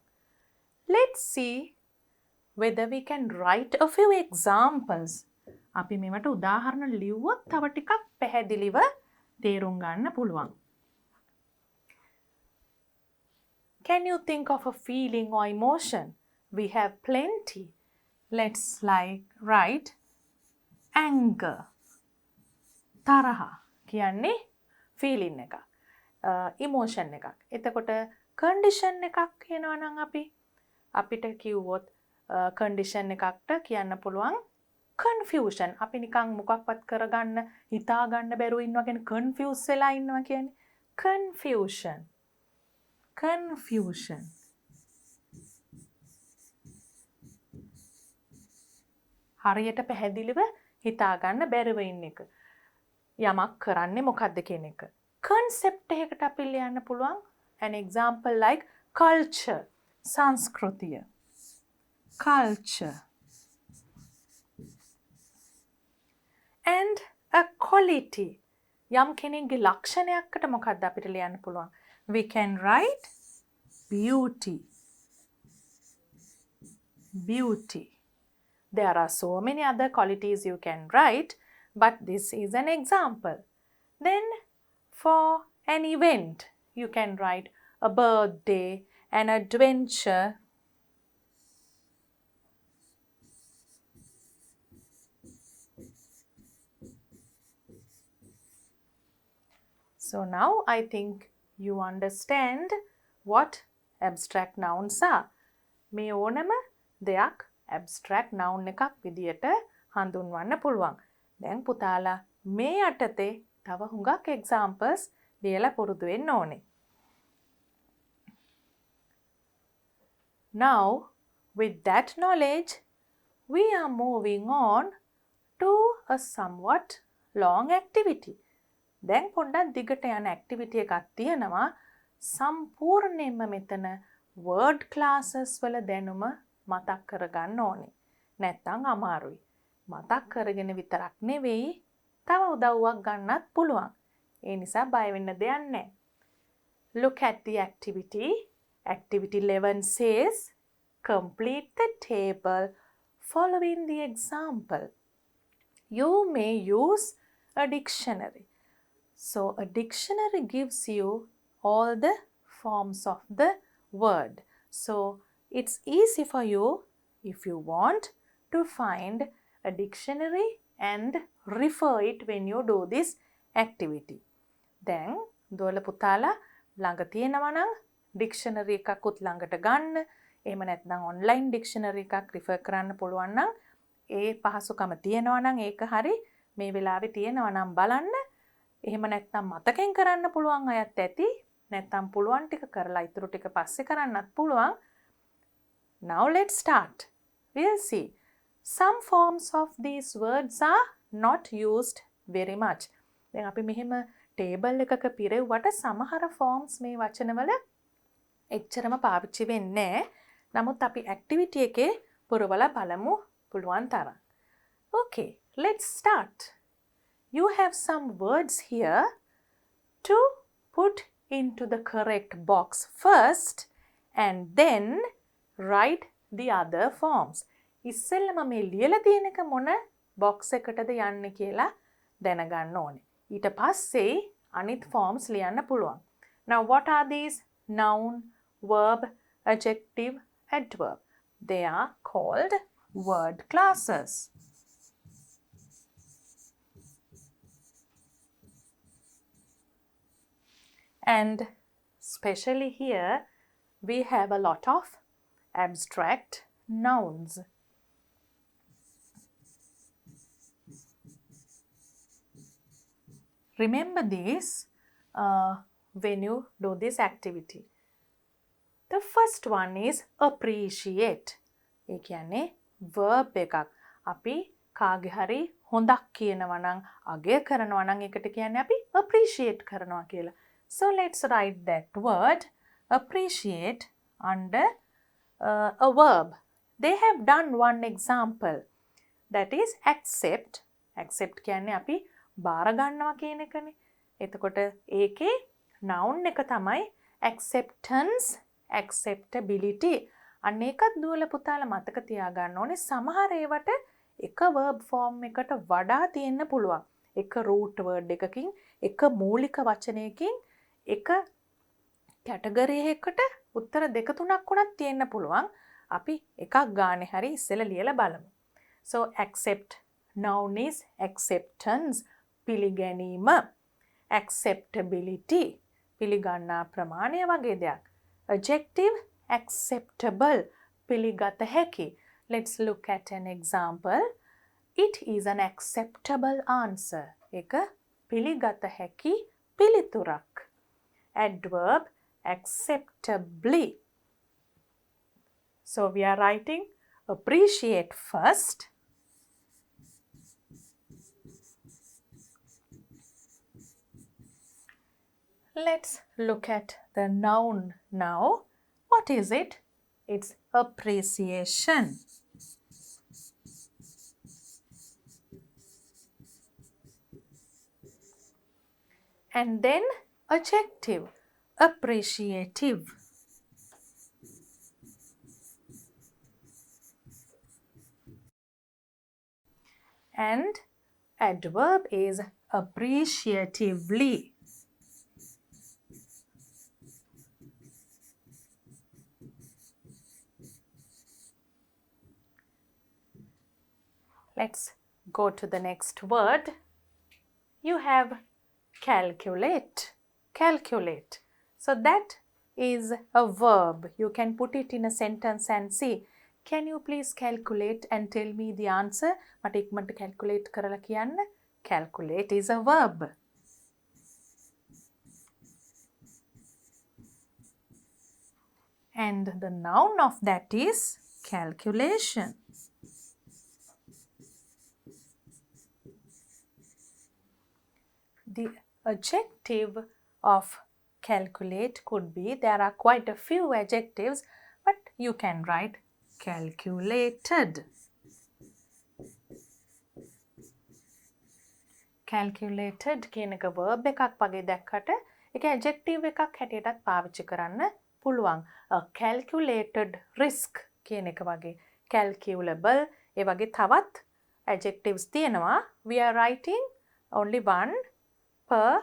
S1: Let's see whether we can write a few examples. අපි මේවට උදාහරණ ලිව්වොත් තව ටිකක් පැහැදිලිව තේරුම් ගන්න පුළුවන්. Can you think of a feeling or emotion? We have plenty. Let's write anger. තරහ කියන්නේ feeling එකක්. emotion එකක්. එතකොට condition එකක් කියනවා නම් අපිට කිව්වොත් condition එකකට කියන්න පුළුවන් confusion. අපි නිකන් මොකක්වත් කරගන්න හිතා ගන්න බැරුව ඉන්නවා කියන්නේ confuse වෙලා ඉන්නවා කියන්නේ confusion. Confusion. හරියට පැහැදිලිව හිතා ගන්න බැරුව ඉන්න එක. යමක් කරන්නේ මොකද්ද කියන එක. concept එකකට අපි ලියන්න පුළුවන් an example like culture, සංස්කෘතිය. culture. And a quality. යම් කෙනෙක්ගේ ලක්ෂණයකට මොකද්ද අපිට ලියන්න පුළුවන්? We can write beauty. Beauty. There are so many other qualities you can write, but this is an example. Then for an event, you can write a birthday, an adventure. So now I think you understand what abstract nouns are. මේ ඕනම දෙයක් abstract noun එකක් විදියට හඳුන්වන්න පුළුවන්. දැන් පුතාලා මේ යටතේ තව හුඟක් examples ලියලා පුරුදු වෙන්න ඕනේ. Now, with that knowledge, we are moving on to a somewhat long activity. දැන් පොඩ්ඩක් දිගට යන activity එකක් තියෙනවා. සම්පූර්ණයෙන්ම මෙතන word classes වල දැනුම මතක් කරගන්න ඕනේ. නැත්තම් අමාරුයි. මතක් කරගෙන විතරක් නෙවෙයි තව උදව්වක් ගන්නත් පුළුවන්. ඒ නිසා බය වෙන්න දෙයක් නැහැ. Look at the activity. Activity 11 says, complete the table following the example. You may use a dictionary. So a dictionary gives you all the forms of the word. So it's easy for you, if you want, to find a dictionary and refer it when you do this activity. Then දොල පුතාලා ළඟ තියෙනවා නම් dictionary එකකුත් ළඟට ගන්න. එහෙම නැත්නම් online dictionary එකක් refer කරන්න පුළුවන් නම් ඒ පහසුකම තියෙනවා නම් ඒක හරි මේ වෙලාවේ තියෙනවා නම් බලන්න. එහෙම නැත්නම් මතකෙන් කරන්න පුළුවන් අයත් ඇති. නැත්නම් පුළුවන් ටික කරලා ඊටු ටික පස්සේ කරන්නත් පුළුවන්. Now let's start. We'll see. Some forms of these words are not used very much. දැන් අපි මෙහෙම table එකක පිරෙව්වට සමහර forms මේ වචනවල එච්චරම පාවිච්චි වෙන්නේ නැහැ. නමුත් අපි activity එකේ පුරවලා බලමු පුළුවන් තරම්. Okay, let's start. You have some words here to put into the correct box first and then write the other forms. ඉස්සෙල්ලම මේ ලියලා තියෙන එක මොන box එකටද යන්නේ කියලා දැනගන්න ඕනේ. ඊට පස්සේ අනිත් forms ලියන්න පුළුවන්. Now what are these? Noun, verb, adjective, adverb. They are called word classes. And especially here, we have a lot of abstract nouns. Remember this when you do this activity. The first one is appreciate. ඒ කියන්නේ verb එකක්. අපි කාගේ හරි හොඳක් කියනවා නම් අගය කරනවා නම් ඒකට කියන්නේ අපි appreciate කරනවා කියලා. So let's write that word appreciate under a verb. They have done one example. That is accept. Accept කියන්නේ අපි බාර ගන්නවා කියන එකනේ. එතකොට ඒකේ noun එක තමයි acceptance, acceptability. අන්න ඒකත් දුවල පුතාලා මතක තියාගන්න ඕනේ. සමහර ඒවට එක verb form එකට වඩා තියෙන්න පුළුවන්. එක root word එකකින්, එක මූලික වචනයකින්, එක category එකකට උත්තර දෙක තුනක් වුණත් තියෙන්න පුළුවන්. අපි එකක් ගානේ හරි ඉස්සෙල්ලා ලියලා බලමු. So accept noun is acceptance, පිළිගැනීම. Acceptability, පිළිගන්නා ප්‍රමාණය වගේ දෙයක්. Adjective, acceptable, පිළිගත හැකි. Let's look at an example. It is an acceptable answer. එක පිළිගත හැකි පිළිතුරක්. Adverb, acceptably. So we are writing appreciate first. Let's look at the noun now. What is it? It's appreciation. And then adjective, appreciative. And adverb is appreciatively. Let's go to the next word. You have calculate. Calculate. So that is a verb. You can put it in a sentence and see. Can you please calculate and tell me the answer? මට ඉක්මනට calculate කරලා කියන්න. Calculate is a verb. And the noun of that is calculation. The adjective of calculate could be, there are quite a few adjectives, but you can write calculated. Calculated කියන එක verb එකක් වගේ දැක්කට ඒක adjective එකක් හැටියටත් පාවිච්චි කරන්න පුළුවන්. A calculated risk කියන එක වගේ, calculable ඒ වගේ තවත් adjectives තියෙනවා. We are writing only one per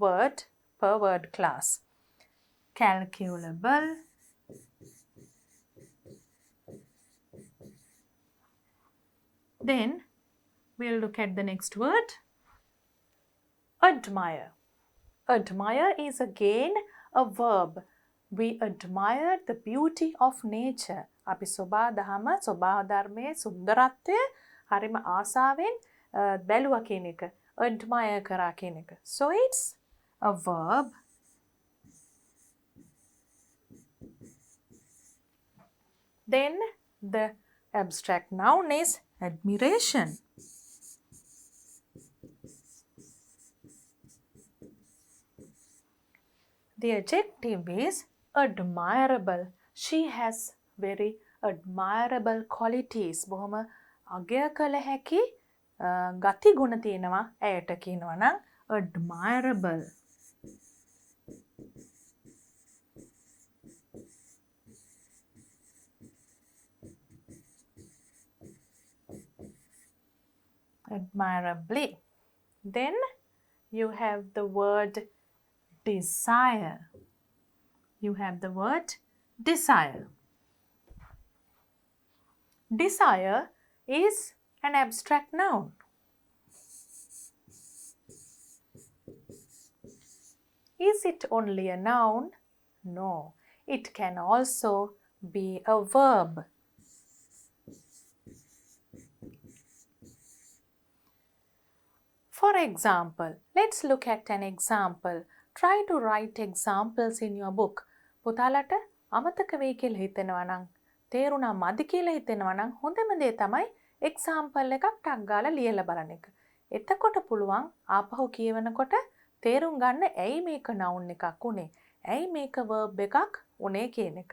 S1: word class. Calculable, then we'll look at the next word. Admire. Admire is again a verb. We admire the beauty of nature. අපි සෝභා දහම, සෝභා ධර්මයේ සුන්දරත්වය හරිම ආසාවෙන් බැලුවා කියන එක. Admire කරා කියන එක. So it's a verb. Then the abstract noun is admiration. The adjective is admirable. She has very admirable qualities. බොහොම අගය කළ හැකි ගති ගුණ තියෙනවා ඇයට කියනවා නම් admirable. Admirably. Then you have the word desire. You have the word desire. Desire is an abstract noun. Is it only a noun? No. It can also be a verb. For example, let's look at an example. Try to write examples in your book. පුතාලට අමතක වෙයි කියලා හිතෙනවා නම්, තේරුණා මදි කියලා හිතෙනවා නම් හොඳම දේ තමයි example එකක් ටක් ගාලා ලියලා බලන එක. එතකොට පුළුවන් ආපහු කියවනකොට තේරුම් ගන්න ඇයි මේක noun එකක් උනේ, ඇයි මේක verb එකක් උනේ කියන එක.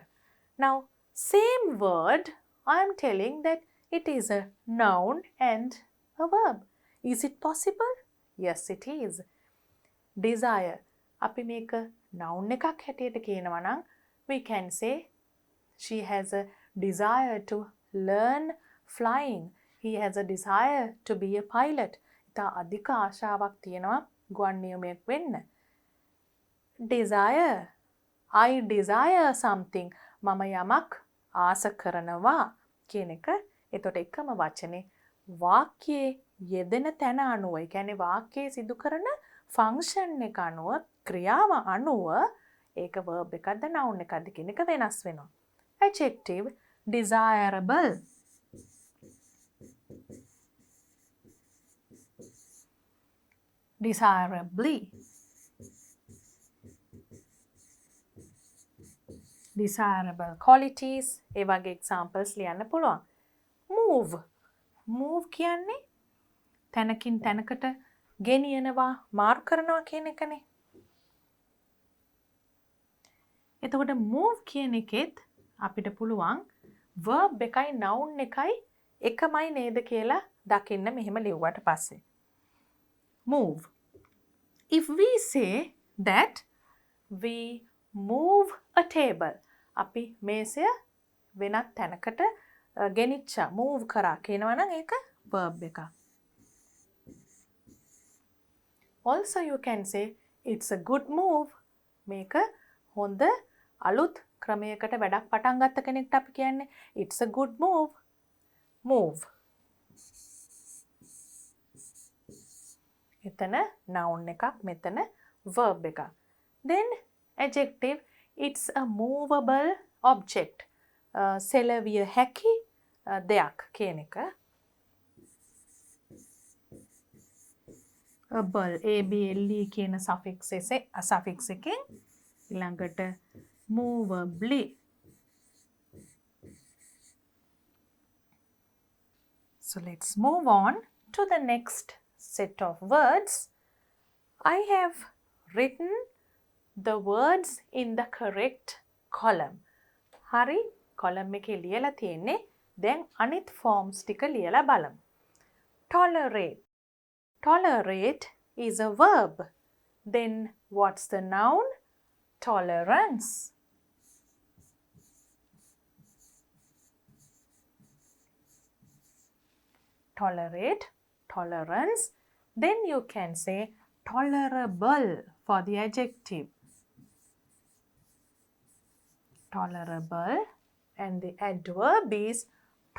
S1: Now, same word, I am telling that it is a noun and a verb. Is it possible? Yes, it is. Desire. අපි මේක noun එකක් හැටියට කියනවා නම් we can say she has a desire to learn flying. He has a desire to be a pilot. ඉතා අධික ආශාවක් තියෙනවා ගුවන් නියමයක් වෙන්න. Desire. I desire something. මම යමක් ආස කරනවා කියන එක. එතකොට එකම වචනේ වාක්‍යයේ යෙදෙන තැන අනුව, ඒ කියන්නේ වාක්‍යයේ සිදු කරන ෆන්ක්ෂන් එක අනුව, ක්‍රියාව අනුව ඒක verb එකක්ද noun එකක්ද කියන එක වෙනස් වෙනවා. Adjective desirable. Desirably. Desirable qualities. ඒ වගේ examples ලියන්න පුළුවන්. Move. Move කියන්නේ තැනකින් තැනකට ගෙනියනවා, මාරු කරනවා කියන එකනේ. එතකොට move කියන එකෙත් අපිට පුළුවන් verb එකයි noun එකයි එකමයි නේද කියලා දකින්න මෙහෙම ලිව්වට පස්සේ. Move. If we say that we move a table, අපි මේසය වෙනත් තැනකට ගෙනිච්චා, move කරා කියනවා නම් ඒක verb එකක්. Also you can say it's a good move. මේක හොඳ අලුත් ක්‍රමයකට වැඩක් පටන් ගත්ත කෙනෙක්ට අපි කියන්නේ it's a good move. Move. එතන noun එකක්, මෙතන verb එකක්. Then adjective, it's a movable object. සෙලවිය හැකි දෙයක් කියන එක. able able කියන suffix එකෙන් ඊළඟට movably. So let's move on to the next set of words. I have written the words in the correct column. හරි column එකේ ලියලා තියෙන්නේ. දැන් අනිත් forms ටික ලියලා බලමු. Tolerate. Tolerate is a verb. Then what's the noun? Tolerance. Tolerate, tolerance. Then you can say tolerable for the adjective. Tolerable, and the adverb is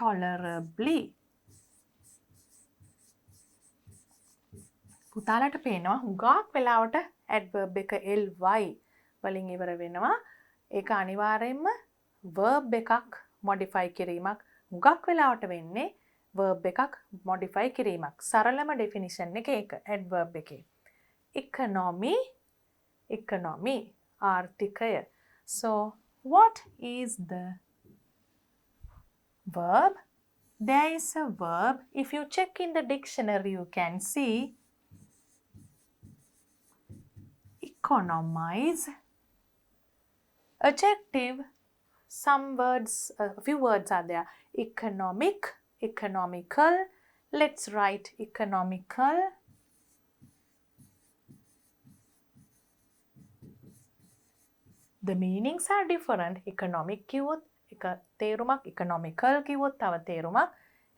S1: tolerably. පුතාලට පේනවා හුඟක් වෙලාවට adverb එක ly වලින් ඉවර වෙනවා. ඒක අනිවාර්යයෙන්ම verb එකක් modify කිරීමක්. හුඟක් වෙලාවට වෙන්නේ verb එකක් modify කිරීමක්. සරලම definition එක ඒක adverb එකේ. Economy, economy ආර්ථිකය. So what is the verb? There is a verb. If you check in the dictionary, you can see economize. Adjective, some words, a few words are there. Economic, economical. Let's write economical. The meanings are different. Economic කිව්වොත් එක තේරුමක්, economical කිව්වොත් තව තේරුමක්.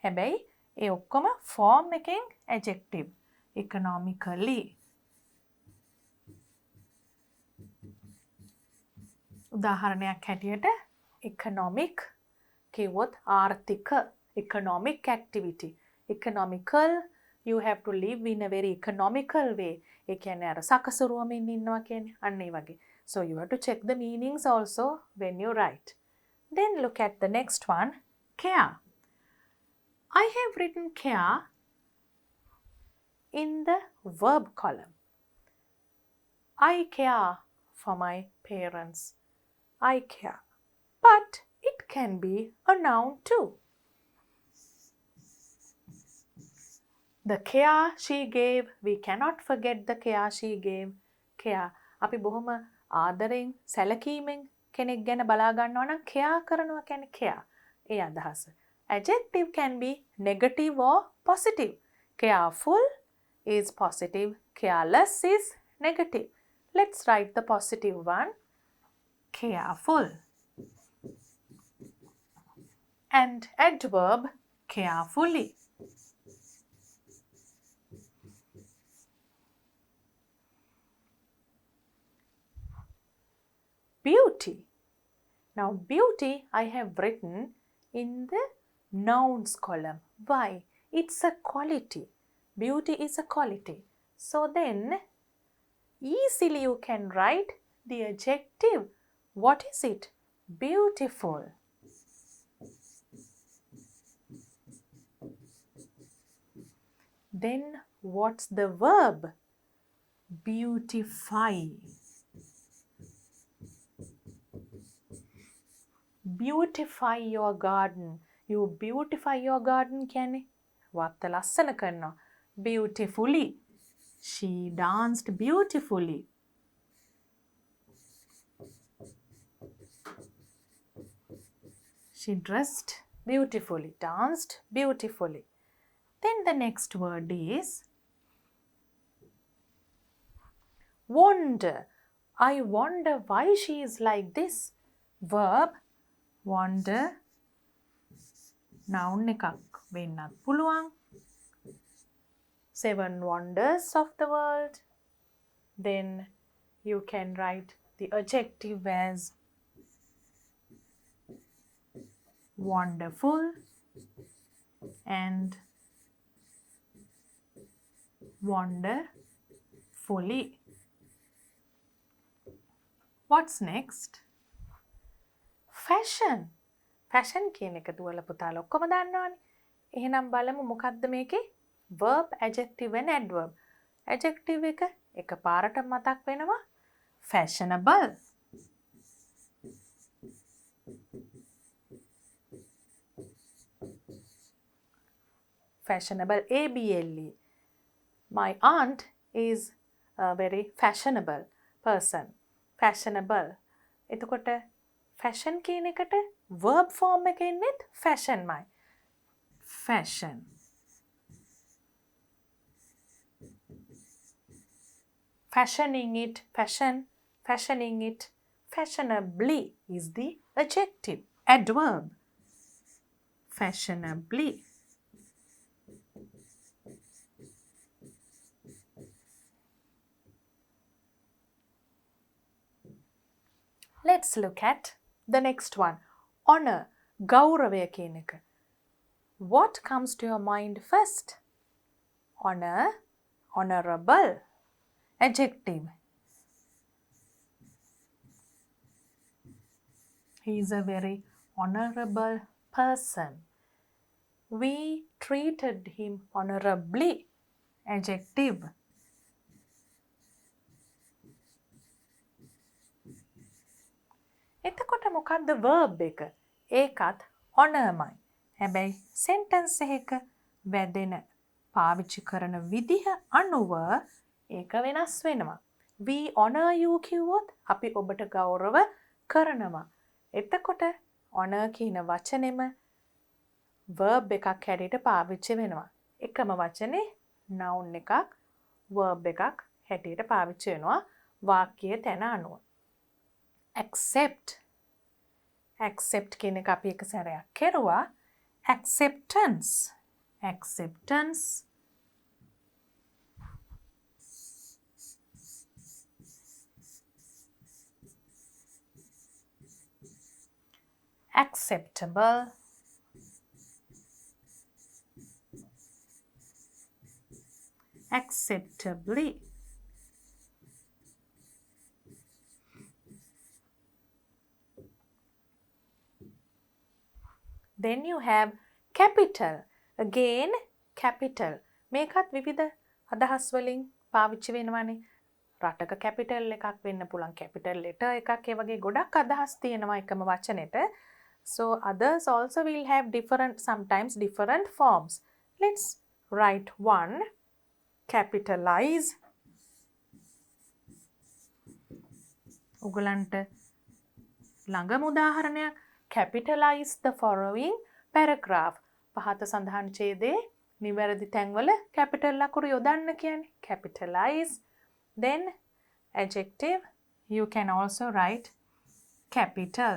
S1: හැබැයි ඒ ඔක්කොම form එකෙන් adjective. Economically. උදාහරණයක් හැටියට economic කිව්වොත් ආර්ථික, economic activity. Economical, you have to live in a very economical way. ඒ කියන්නේ අර සකසුරුවමින් ඉන්නවා කියන්නේ අන්න ඒ වගේ. So you have to check the meanings also when you write. Then look at the next one, care. I have written care in the verb column. I care for my parents. I care. But it can be a noun too. The care she gave, we cannot forget the care she gave. Care. අපි බොහොම ආදරෙන් සැලකීමෙන් කෙනෙක් ගැන බලා ගන්නවා නම් care කරනවා කියන්නේ care. ඒ අදහස. Adjective can be negative or positive. Careful is positive. Careless is negative. Let's write the positive one. Careful. And adverb, carefully. Beauty. Now beauty I have written in the nouns column. Why? It's a quality. Beauty is a quality. So then easily you can write the adjective. What is it? Beautiful. Then what's the verb? Beautify. Beautify your garden. You beautify your garden කියන්නේ වත්ත ලස්සන කරනවා. Beautifully. She danced beautifully. She dressed beautifully, danced beautifully. Then the next word is wonder. I wonder why she is like this. Verb, wonder. Noun එකක් වෙන්නත් පුළුවන්. 7 wonders of the world. Then you can write the adjective as wonderful and wonderfully. What's next? Fashion. fashion කියන එක දුවලා පුතාලා ඔක්කොම දන්නවනේ. එහෙනම් බලමු මොකද්ද මේකේ verb, adjective and adverb. adjective එක පාරට මතක් වෙනවා fashionable. fashionable, ABLE. My aunt is a very fashionable person. fashionable. එතකොට fashion කියන එකට verb form එක එන්නේත් fashion මයි. fashion. fashioning it, fashioning it. Fashionably is the adjective, adverb. Fashionably. Let's look at the next one. Honor, ගෞරවය කියන එක. What comes to your mind first? Honor, honorable. Adjective. He is a very honorable person. We treated him honorably. Adjective. එතකොට මොකක්ද verb එක? ඒකත් honorමයි. හැබැයි sentence එකක වැදෙන පාවිච්චි කරන විදිහ අනුව ඒක වෙනස් වෙනවා. We honor you කිව්වොත් අපි ඔබට ගෞරව කරනවා. එතකොට honor කියන වචනේම verb එකක් හැටියට පාවිච්චි වෙනවා. එකම වචනේ noun එකක් verb එකක් හැටියට පාවිච්චි වෙනවා වාක්‍යයේ තැන අනුව. accept. accept කියන එක අපි එක සැරයක් කෙරුවා. acceptance. acceptance. acceptable. acceptably. Then you have capital. Again, capital. මේකත් විවිධ අදහස් වලින් පාවිච්චි වෙනවානේ. රටක capital එකක් වෙන්න පුළුවන්, capital letter එකක්, ඒ වගේ ගොඩක් අදහස් තියෙනවා එකම වචනෙට. So others also will have sometimes different forms. Let's write one. Capitalize. ඔයගලන්ට ළඟම උදාහරණයක් capitalize the following paragraph. පහත සඳහන් ඡේදයේ නිවැරදි තැන්වල capital ලකුණු යොදන්න කියන්නේ. Capitalize. Then adjective, you can also write capital.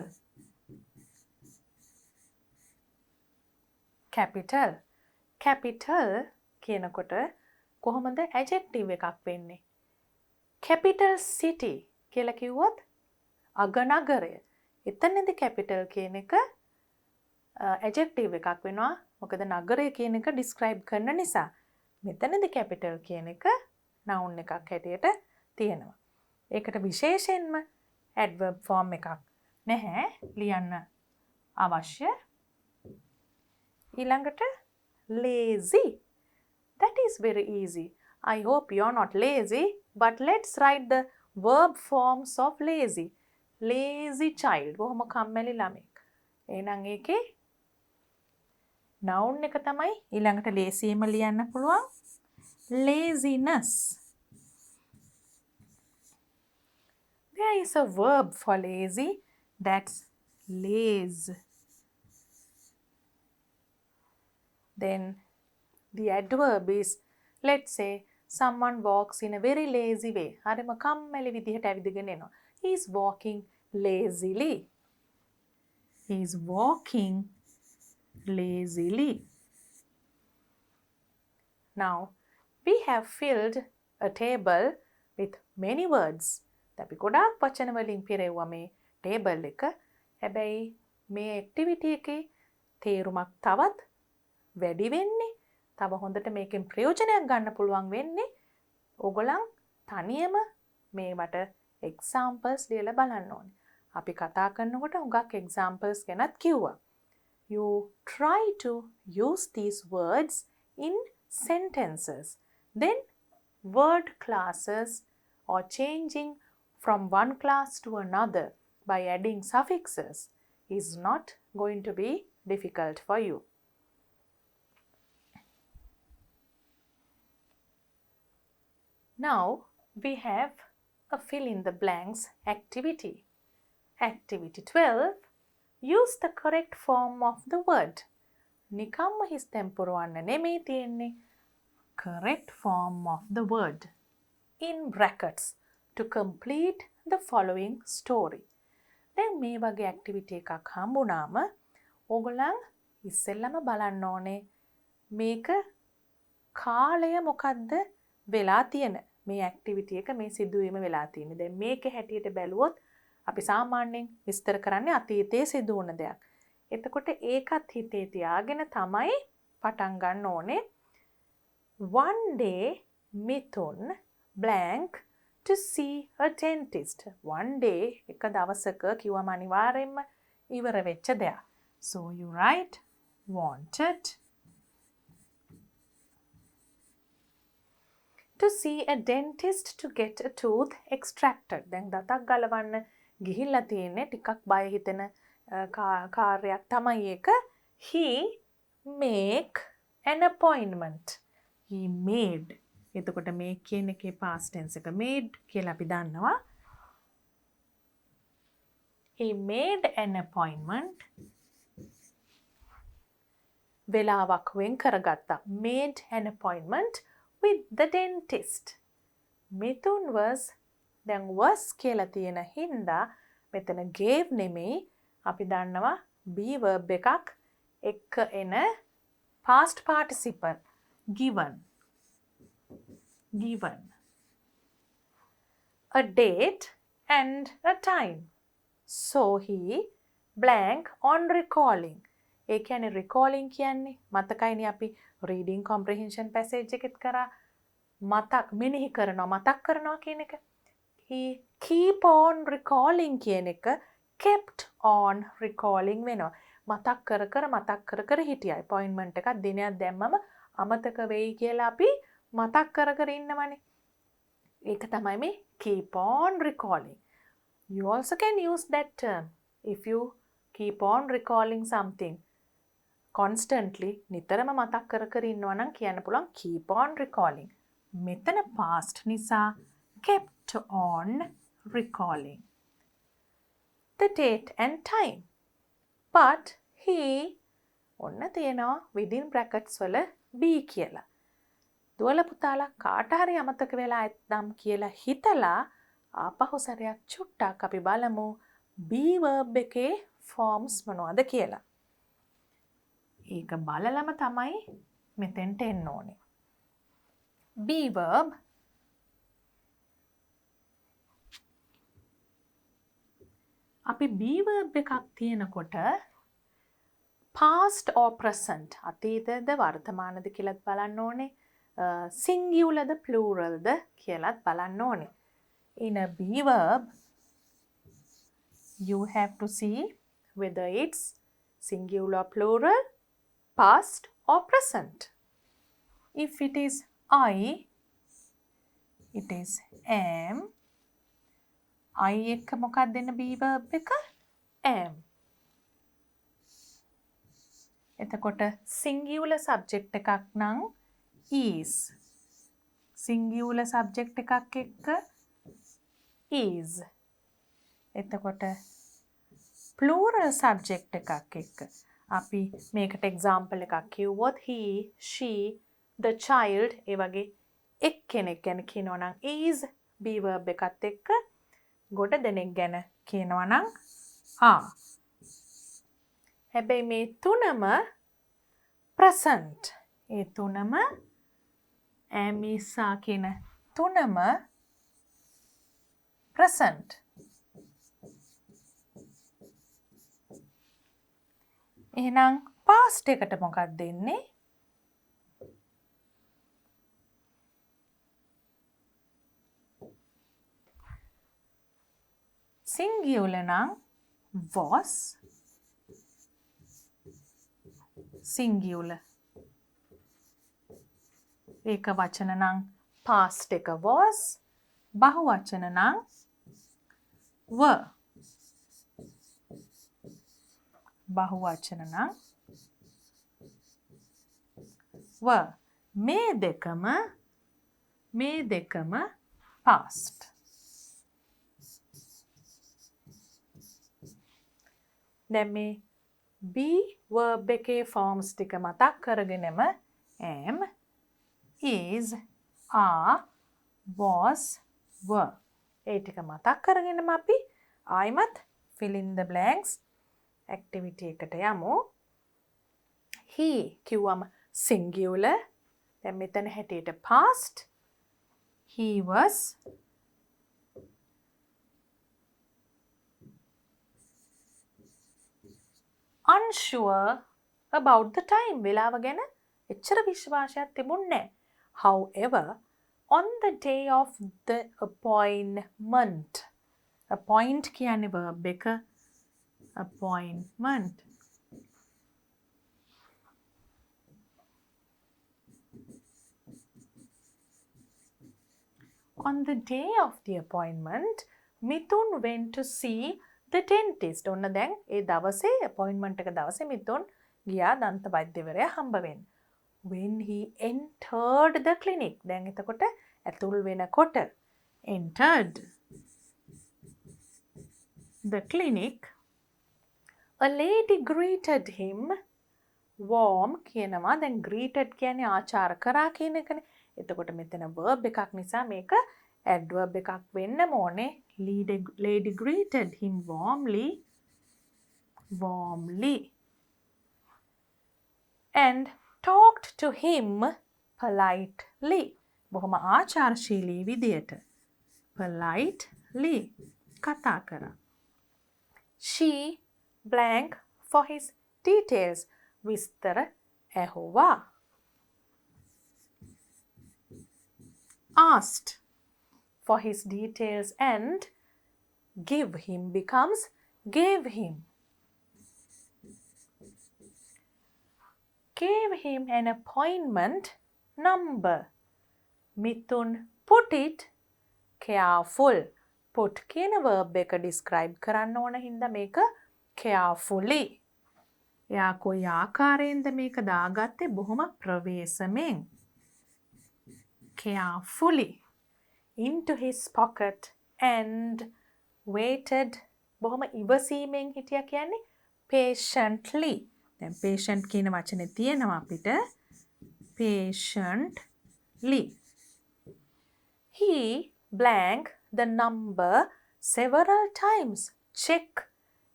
S1: capital. capital කියනකොට කොහොමද adjective එකක් වෙන්නේ? capital city කියලා කිව්වොත් අගනගරය. එතනදී capital කියන එක adjective එකක් වෙනවා. මොකද නගරය කියන එක describe කරන නිසා. මෙතනදී capital කියන එක noun එකක් හැටියට තියෙනවා. ඒකට විශේෂයෙන්ම adverb form එකක් නැහැ ලියන්න අවශ්‍ය. ඊළඟට lazy. That is very easy. I hope you are not lazy, but let's write the verb forms of lazy. Lazy child. බොහොම කම්මැලි ළමෙක්. එහෙනම් ඒකේ noun එක තමයි ඊළඟට lazyම ලියන්න පුළුවන්. Laziness. There is a verb for lazy. That's laze. Then the adverb is, let's say someone walks in a very lazy way. හරිම කම්මැලි විදිහට ඇවිදගෙන එනවා. He is walking lazily. He is walking lazily. Now we have filled a table with many words. අපි ගොඩාක් වචන වලින් පිරෙවුවා මේ table එක. හැබැයි මේ activity එකේ තේරුමක් තවත් වැඩි වෙන්නේ, තව හොඳට මේකෙන් ප්‍රයෝජනයක් ගන්න පුළුවන් වෙන්නේ ඕගොල්ලන් තනියම මේවට examples ලියලා බලන්න ඕනේ. අපි කතා කරනකොට හුඟක් examples ගැනත් කිව්වා. you try to use these words in sentences. Then word classes or changing from one class to another by adding suffixes is not going to be difficult for you. Now we have a fill in the blanks activity. Activity 12. Use the correct form of the word. නිකම්ම හිස් තැම්පුරවන්න නෙමෙයි තියෙන්නේ. Correct form of the word. In brackets to complete the following story. දැන් මේ වගේ activity එකක් හම්බුනාම ඕගොල්ලන් ඉස්සෙල්ලම බලන්න ඕනේ මේක කාලය මොකද්ද වෙලා තියෙන මේ activity එක මේ සිදුවීම වෙලා තියෙන්නේ. දැන් මේකේ හැටියට බැලුවොත් අපි සාමාන්‍යයෙන් විස්තර කරන්නේ අතීතයේ සිදු වුණ දෙයක්. එතකොට ඒකත් හිතේ තියාගෙන තමයි පටන් ගන්න ඕනේ. One day Mithun blank to see a dentist. One day එක දවසක කිව්වම අනිවාර්යෙන්ම ඉවර වෙච්ච දෙයක්. So you write wanted to see a dentist to get a tooth extracted. දැන් දතක් ගලවන්න ගිහිල්ලා තියෙන්නේ ටිකක් බය හිතෙන කාර්යයක් තමයි ඒක. He make an appointment. He made. එතකොට make කියන එකේ past tense එක made කියලා අපි දන්නවා. He made an appointment. වෙලාවක් වෙන් කරගත්තා. Made an appointment with the dentist. Mithun was දැන් was කියලා තියෙන හින්දා මෙතන gave නෙමෙයි අපි දන්නවා be verb එකක් එක්ක එන past participle given. Given a date and a time. So he blank on recalling. ඒ කියන්නේ recalling කියන්නේ මතකයිනේ අපි reading comprehension passage එකෙත් කරා මතක් මෙනෙහි කරනවා මතක් කරනවා කියන එක. He keep on recalling කියන එක kept on recalling වෙනවා. මතක් කර කර හිටියා. appointment එකක් දිනයක් දැම්මම අමතක වෙයි කියලා අපි මතක් කර ඉන්නවනේ. ඒක තමයි මේ keep on recalling. You also can use that term if you keep on recalling something constantly. නිතරම මතක් කර ඉන්නවා නම් කියන්න පුළුවන් keep on recalling. මෙතන past නිසා kept on recalling the date and time. But he ඔන්න තියෙනවා within brackets වල be කියලා. දුවල පුතාලා කාට හරි අමතක වෙලා ඇත්නම් කියලා හිතලා ආපහු සැරයක් චුට්ටක් අපි බලමු be verb එකේ forms මොනවද කියලා. ඒක බලලම තමයි මෙතෙන්ට එන්න ඕනේ. be verb අපි be verb එකක් තියෙනකොට past or present අතීතද වර්තමානද කියලාත් බලන්න ඕනේ. singular ද plural ද කියලාත් බලන්න ඕනේ. In a be verb you have to see whether it's singular, plural, past or present. If it is I, it is am. I එක මොකක්ද දෙන්න be verb එක? am. එතකොට singular subject එකක් නම් is. singular subject එකක් එක්ක is. එතකොට plural subject එකක් එක්ක අපි මේකට example එකක් කිව්වොත් he, she, the child ඒ වගේ එක්කෙනෙක් ගැන කියනවා නම් is be verb එකත් එක්ක ගොඩ දෙනෙක් ගැන කියනවා නම් are. හැබැයි මේ තුනම present. ඒ තුනම am, is, are කියන තුනම present. එහෙනම් past එකට මොකක්ද දෙන්නේ? singular නම් was, singular. ඒක වචන නම් past එක was. බහුවචන නම් were. බහුවචන නම් were. මේ දෙකම past. දැන් මේ be verb එකේ forms ටික මතක් කරගෙනම am, is, are, was, were. ඒ ටික මතක් කරගෙනම අපි ආයිමත් fill in the blanks activity එකට යමු. he කිව්වම singular. දැන් මෙතන හැටියට past. He was unsure about the time. වෙලාව ගැන එච්චර විශ්වාසයක් තිබුණේ නැහැ. However, on the day of the appointment. appoint කියන්නේ verb එක. appointment. On the day of the appointment, Mithun went to see the dentist. ඔන්න දැන් ඒ දවසේ appointment එක දවසේ මිතුන් ගියා දන්ත වෛද්‍යවරයා හම්බ වෙන්න. When he entered the clinic. දැන් එතකොට ඇතුල් වෙනකොට entered the clinic, a lady greeted him. warm කියනවා. දැන් greeted කියන්නේ ආචාර කරා කියන එකනේ. එතකොට මෙතන verb එකක් නිසා මේක adverb එකක් වෙන්න ඕනේ. Lady greeted him warmly. And talked to him politely. බොහොම ආචාරශීලී විදියට. politely කතා කරා. She blank for his details. විස්තර ඇහුවා. Asked for his details and give him becomes gave him. Gave him an appointment number. Mithun put it careful. Put කියන verb එක describe කරන්න ඕන හින්දා මේක carefully. එයා කොයි ආකාරයෙන්ද මේක දාගත්තේ? බොහොම ප්‍රවේශමෙන්. carefully into his pocket and waited. බොහොම ඉවසීමෙන් හිටියා කියන්නේ patiently. දැන් patient කියන වචනේ තියෙනවා අපිට patiently. He blank the number several times. check.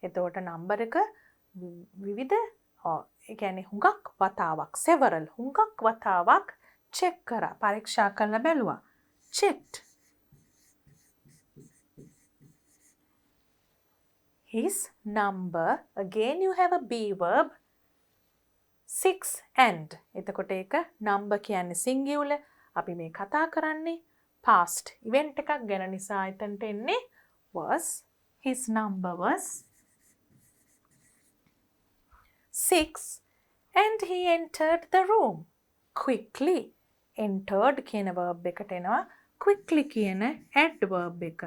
S1: එතකොට number එක විවිධ ඒ කියන්නේ හුඟක් වතාවක් several හුඟක් වතාවක් check කරා. පරීක්ෂා කරලා බැලුවා. checked. His number. Again you have a be verb. 6 and. එතකොට ඒක number කියන්නේ singular. අපි මේ කතා කරන්නේ past event එකක් ගැන නිසා එතනට එන්නේ was. His number was 6 and he entered the room quickly. entered කියන verb එකට එනවා quickly කියන adverb එක.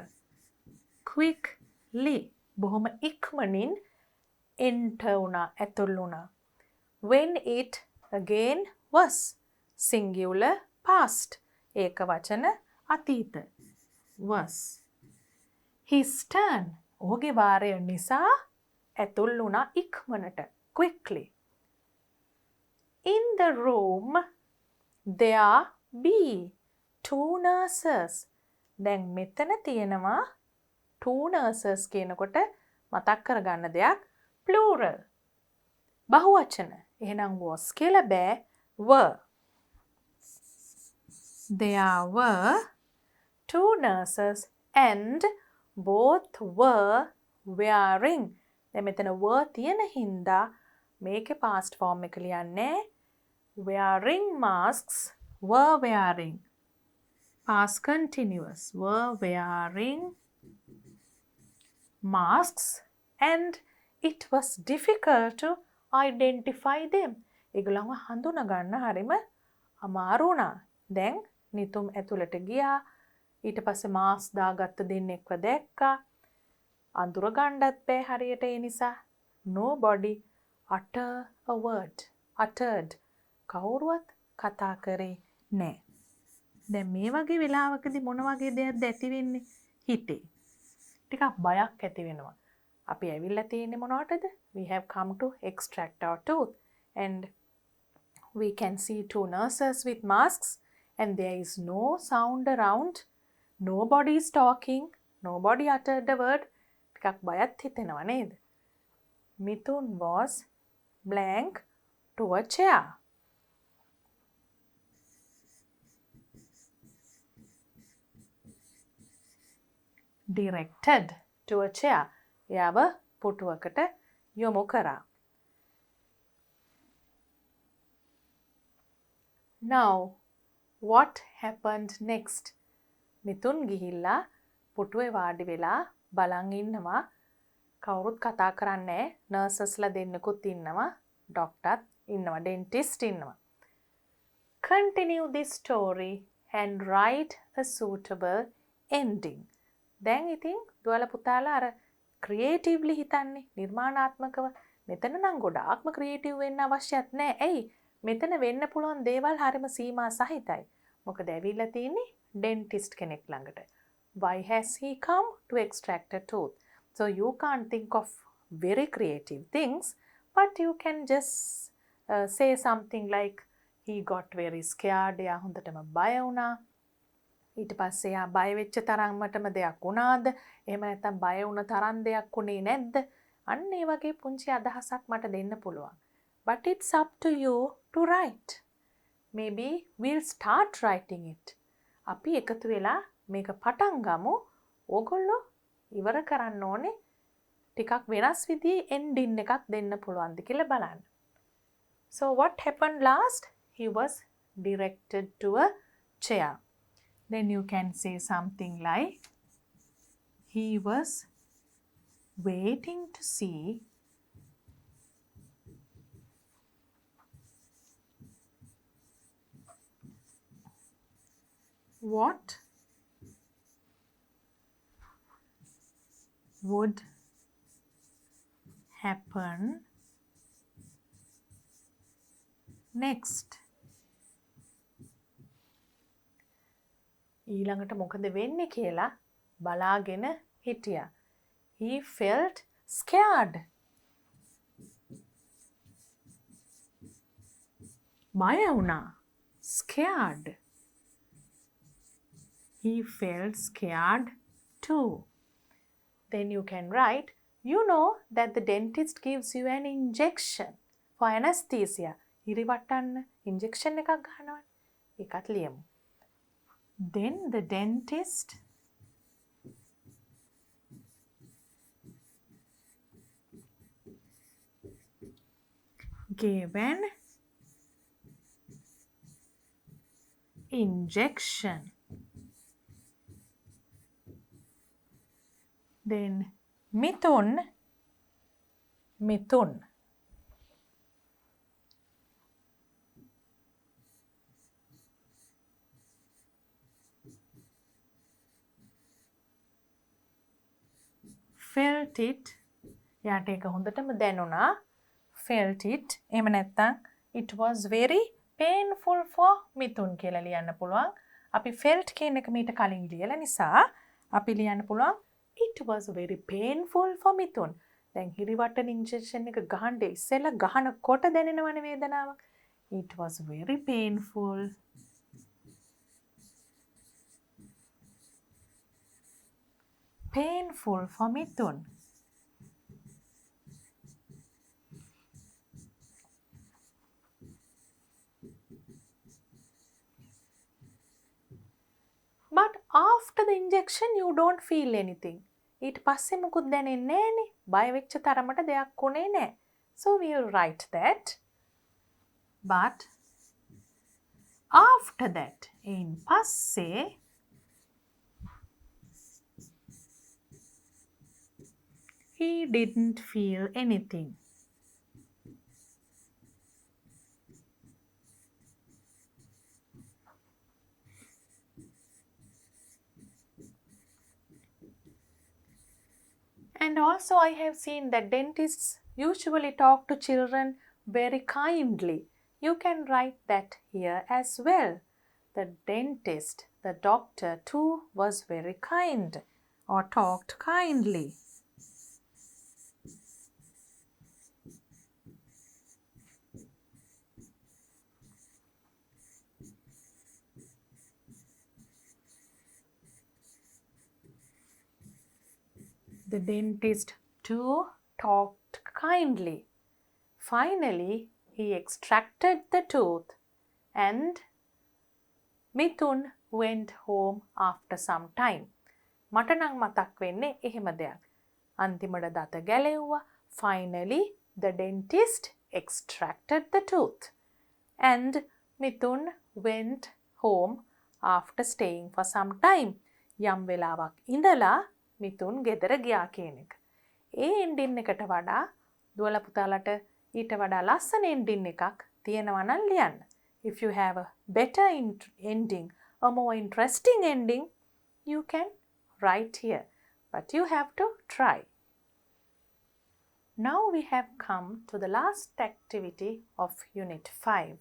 S1: quickly බොහොම ඉක්මනින් enter වුණා, ඇතුල් වුණා. when it again was singular past. ඒක වචන අතීත was. his turn ඔහුගේ වාරය නිසා ඇතුල් වුණා ඉක්මනට quickly. in the room there be 2 nurses. දැන් මෙතන තියෙනවා 2 nurses කියනකොට මතක් කරගන්න දෙයක් plural. බහුවචන. එහෙනම් was කියලා බෑ were. There were 2 nurses and both were wearing. දැන් මෙතන were තියෙන හින්දා මේකේ past form එක ලියන්නේ wearing masks. were wearing. Past continuous. were wearing masks and it was difficult to identify them. ඒගොල්ලන්ව හඳුනා ගන්න හරිම අමාරු වුණා. දැන් නිතුම් ඇතුළට ගියා. ඊට පස්සේ මාස් දාගත්ත දෙන්නෙක්ව දැක්කා. අඳුර ගන්නත් බෑ හරියට ඒ නිසා. Nobody uttered. කවුරුවත් කතා කරේ නෑ. දැන් මේ වගේ වෙලාවකදී මොන වගේ දෙයක්ද ඇති වෙන්නේ? හිතේ ටිකක් බයක් ඇති වෙනවා. අපි ඇවිල්ලා තියෙන්නේ මොනවටද? We have come to extract our tooth and we can see two nurses with masks and there is no sound around. Nobody is talking. Nobody uttered a word. ටිකක් බයත් හිතෙනවා නේද? Mithun was blank to a chair. Directed to a chair. එයාව පුටුවකට යොමු කරා. Now, what happened next? මිතුන් ගිහිල්ලා පුටුවේ වාඩි වෙලා බලන් ඉන්නවා. කවුරුත් කතා කරන්නේ නැහැ. නර්සස්ලා දෙන්නෙකුත් ඉන්නවා. ඩොක්ටර්ත් ඉන්නවා. ඩෙන්ටිස්ට් ඉන්නවා. Continue this story and write a suitable ending. දැන් ඉතින් දුවලා පුතාලා අර ක්‍රියේටිව්ලි හිතන්නේ නිර්මාණාත්මකව. මෙතන නම් ගොඩාක්ම ක්‍රියේටිව් වෙන්න අවශ්‍යත් නැහැ. ඇයි? මෙතන වෙන්න පුළුවන් දේවල් හරිම සීමා සහිතයි. මොකද ඇවිල්ලා තියෙන්නේ ඩෙන්ටිස්ට් කෙනෙක් ළඟට. Why has he come to extract a tooth? So you can't think of very creative things, but you can just say something like he got very scared. එයා හොඳටම බය වුණා. ඊට පස්සේ එයා බය වෙච්ච තරමටම දෙයක් වුණාද? එහෙම නැත්නම් බය වුණ තරම් දෙයක් වුණේ නැද්ද? අන්න ඒ වගේ පුංචි අදහසක් මට දෙන්න පුළුවන්. But it's up to you to write. Maybe we'll start writing it. අපි එකතු වෙලා මේක පටන් ගමු. ඕගොල්ලෝ ඉවර කරන්න ඕනේ ටිකක් වෙනස් විදිහේ ending එකක් දෙන්න පුළුවන්ද කියලා බලන්න. So what happened last? He was directed to a chair. Then you can say something like he was waiting to see what would happen next. ඊළඟට මොකද වෙන්නේ කියලා බලාගෙන හිටියා. He felt scared. බය වුණා. Scared. He felt scared too. Then you can write, you know that the dentist gives you an injection for anesthesia. ඉරිවට්ටන්න injection එකක් ගන්නවා. ඒකත් ලියමු. Then the dentist gave an injection. Then Mithun felt it. යාට ඒක හොඳටම දැනුණා. Felt it. එහෙම නැත්නම් it was very painful for Mithun කියලා ලියන්න පුළුවන්. අපි felt කියන එක මීට කලින් ලියලා නිසා අපි ලියන්න පුළුවන් it was very painful for Mithun. දැන් හිරිවටන injection එක ගහන්න ඉස්සෙල්ලා ගහනකොට දැනෙනවනේ වේදනාවක්. It was very painful for Mithun. But after the injection you don't feel anything. ඊට පස්සේ මොකුත් දැනෙන්නේ නැහනේ. බය වෙච්ච තරමට දෙයක් උනේ නැහැ. So we'll write that. But after that, in පස්සේ he didn't feel anything. And also I have seen that dentists usually talk to children very kindly. You can write that here as well. The dentist, the doctor too, was very kind or talked kindly. The dentist too talked kindly. Finally, he extracted the tooth and Mithun went home after some time. මට නම් මතක් වෙන්නේ එහෙම දෙයක්. අන්තිමට දත ගැලෙව්වා. Finally, the dentist extracted the tooth. And Mithun went home after staying for some time. යම් වෙලාවක් ඉඳලා මිතුන් ගෙදර ගියා කියන එක. ඒ එන්ඩින් එකට වඩා දුවලා පුතාලට ඊට වඩා ලස්සන එන්ඩින් එකක් තියෙනවා නම් ලියන්න. If you have a better ending, a more interesting ending, you can write here. But you have to try. Now we have come to the last activity of Unit 5.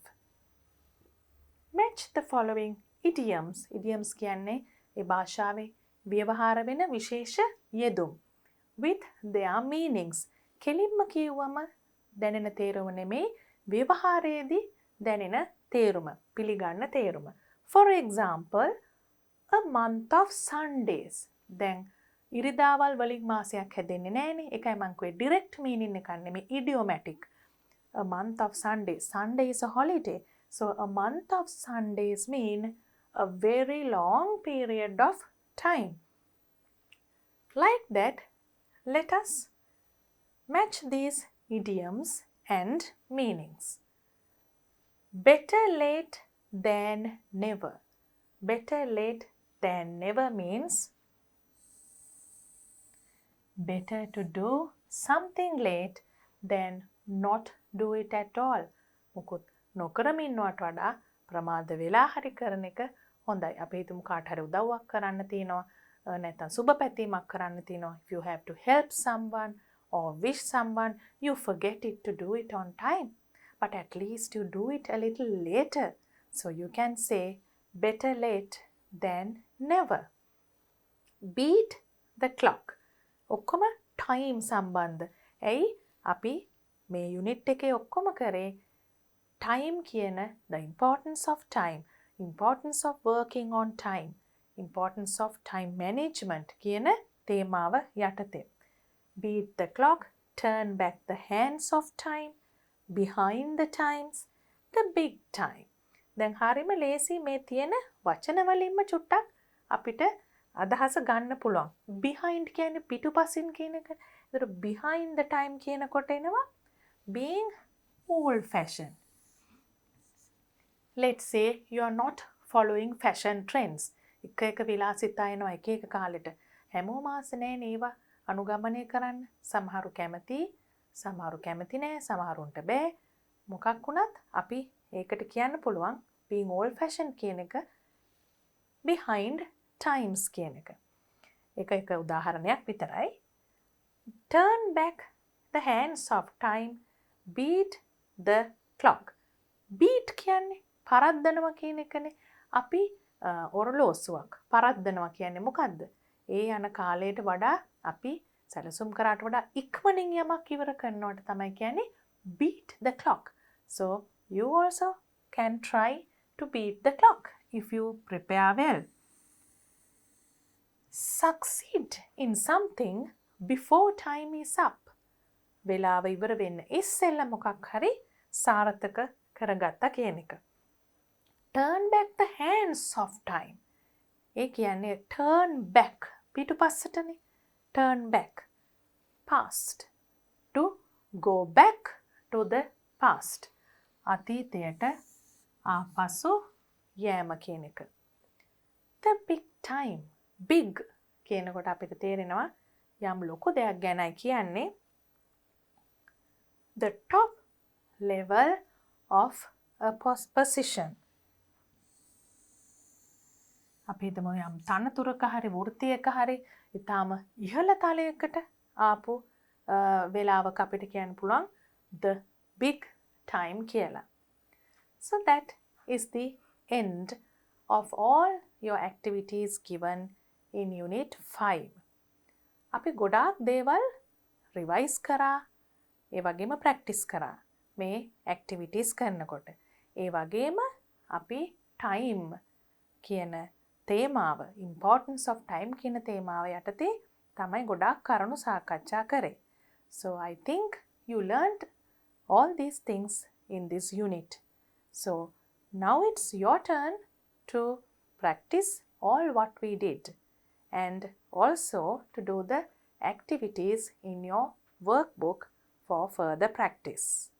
S1: Match the following idioms. Idioms කියන්නේ ඒ භාෂාවේ ව්‍යවහාර වෙන විශේෂ යෙදුම් with their meanings. කෙලින්ම කියවම දැනෙන තේරුම නෙමෙයි ව්‍යවහාරයේදී දැනෙන තේරුම, පිළිගන්න තේරුම. For example, a month of Sundays. දැන් ඉරිදාවල් වලින් මාසයක් හැදෙන්නේ නැහනේ. ඒකයි මම කිව්වේ direct meaning එකක් නෙමෙයි idiomatic. A month of Sundays. Sunday is a holiday. So a month of Sundays mean a very long period of time. Like that, let us match these idioms and meanings. Better late than never. Better late than never means better to do something late than not do it at all. මොකුත් නොකරම ඉන්නවට වඩා ප්‍රමාද වෙලා හරි කරන එක හොඳයි. අපි හිතමු කාට හරි උදව්වක් කරන්න තියෙනවා, නැත්නම් සුබ පැතීමක් කරන්න තියෙනවා. If you have to help someone or wish someone, you forget it to do it on time. But at least you do it a little later. So you can say better late than never. Beat the clock. ඔක්කොම time සම්බන්ධ. ඇයි අපි මේ unit එකේ ඔක්කොම කරේ time කියන the importance of time, importance of working on time, importance of time management කියන තේමාව යටතේ. Beat the clock, turn back the hands of time, behind the times, the big time. දැන් හරිම ලේසි මේ තියෙන වචන වලින්ම චුට්ටක් අපිට අදහස ගන්න පුළුවන්. behind කියන්නේ පිටුපසින් කියන එක. ඒතර behind the time කියනකොට එනවා being old fashioned. Let's say you are not following fashion trends. එක විලාසිතා එනවා එක කාලෙට. හැමෝම ආස නැහැ ඒවා අනුගමනය කරන්න. සමහරු කැමති, සමහරු කැමති නැහැ, සමහරුන්ට බෑ. මොකක් වුණත් අපි ඒකට කියන්න පුළුවන් being old fashioned කියන එක behind times කියන එක. එක උදාහරණයක් විතරයි. Turn back the hands of time, beat the clock. beat කියන්නේ පරද්දනවා කියන එකනේ. අපි ඔරලෝසුවක් පරද්දනවා කියන්නේ මොකද්ද? ඒ යන කාලයට වඩා අපි සැලසුම් කරාට වඩා ඉක්මනින් යමක් ඉවර කරනවට තමයි කියන්නේ beat the clock. So you also can try to beat the clock if you prepare well. Succeed in something before time is up. වෙලාව ඉවර වෙන්න ඉස්සෙල්ලා මොකක් හරි සාර්ථක කරගත්තා කියන එක. Turn back the hands of time. ඒ කියන්නේ turn back පිටුපස්සටනේ. Turn back. Past. To go back to the past. අතීතයට ආපසු යෑම කියන එක. The big time. Big කියනකොට අපිට තේරෙනවා යම් ලොකු දෙයක් ගැනයි කියන්නේ. The top level of a position. අපි හිතමු යම් තනතුරක හරි වෘත්තියක හරි ඊටාම ඉහළ තලයකට ආපු වෙලාවක අපිට කියන්න පුළුවන් the big time කියලා. So that is the end of all your activities given in Unit 5. අපි ගොඩාක් දේවල් රිවයිස් කරා, ඒ වගේම ප්‍රැක්ටිස් කරා මේ ඇක්ටිවිටීස් කරනකොට. ඒ වගේම අපි ටයිම් කියන තේමාව, importance of time කියන තේමාව යටතේ තමයි ගොඩාක් කරුණු සාකච්ඡා කරේ. So I think you learned all these things in this unit. So now it's your turn to practice all what we did and also to do the activities in your workbook for further practice.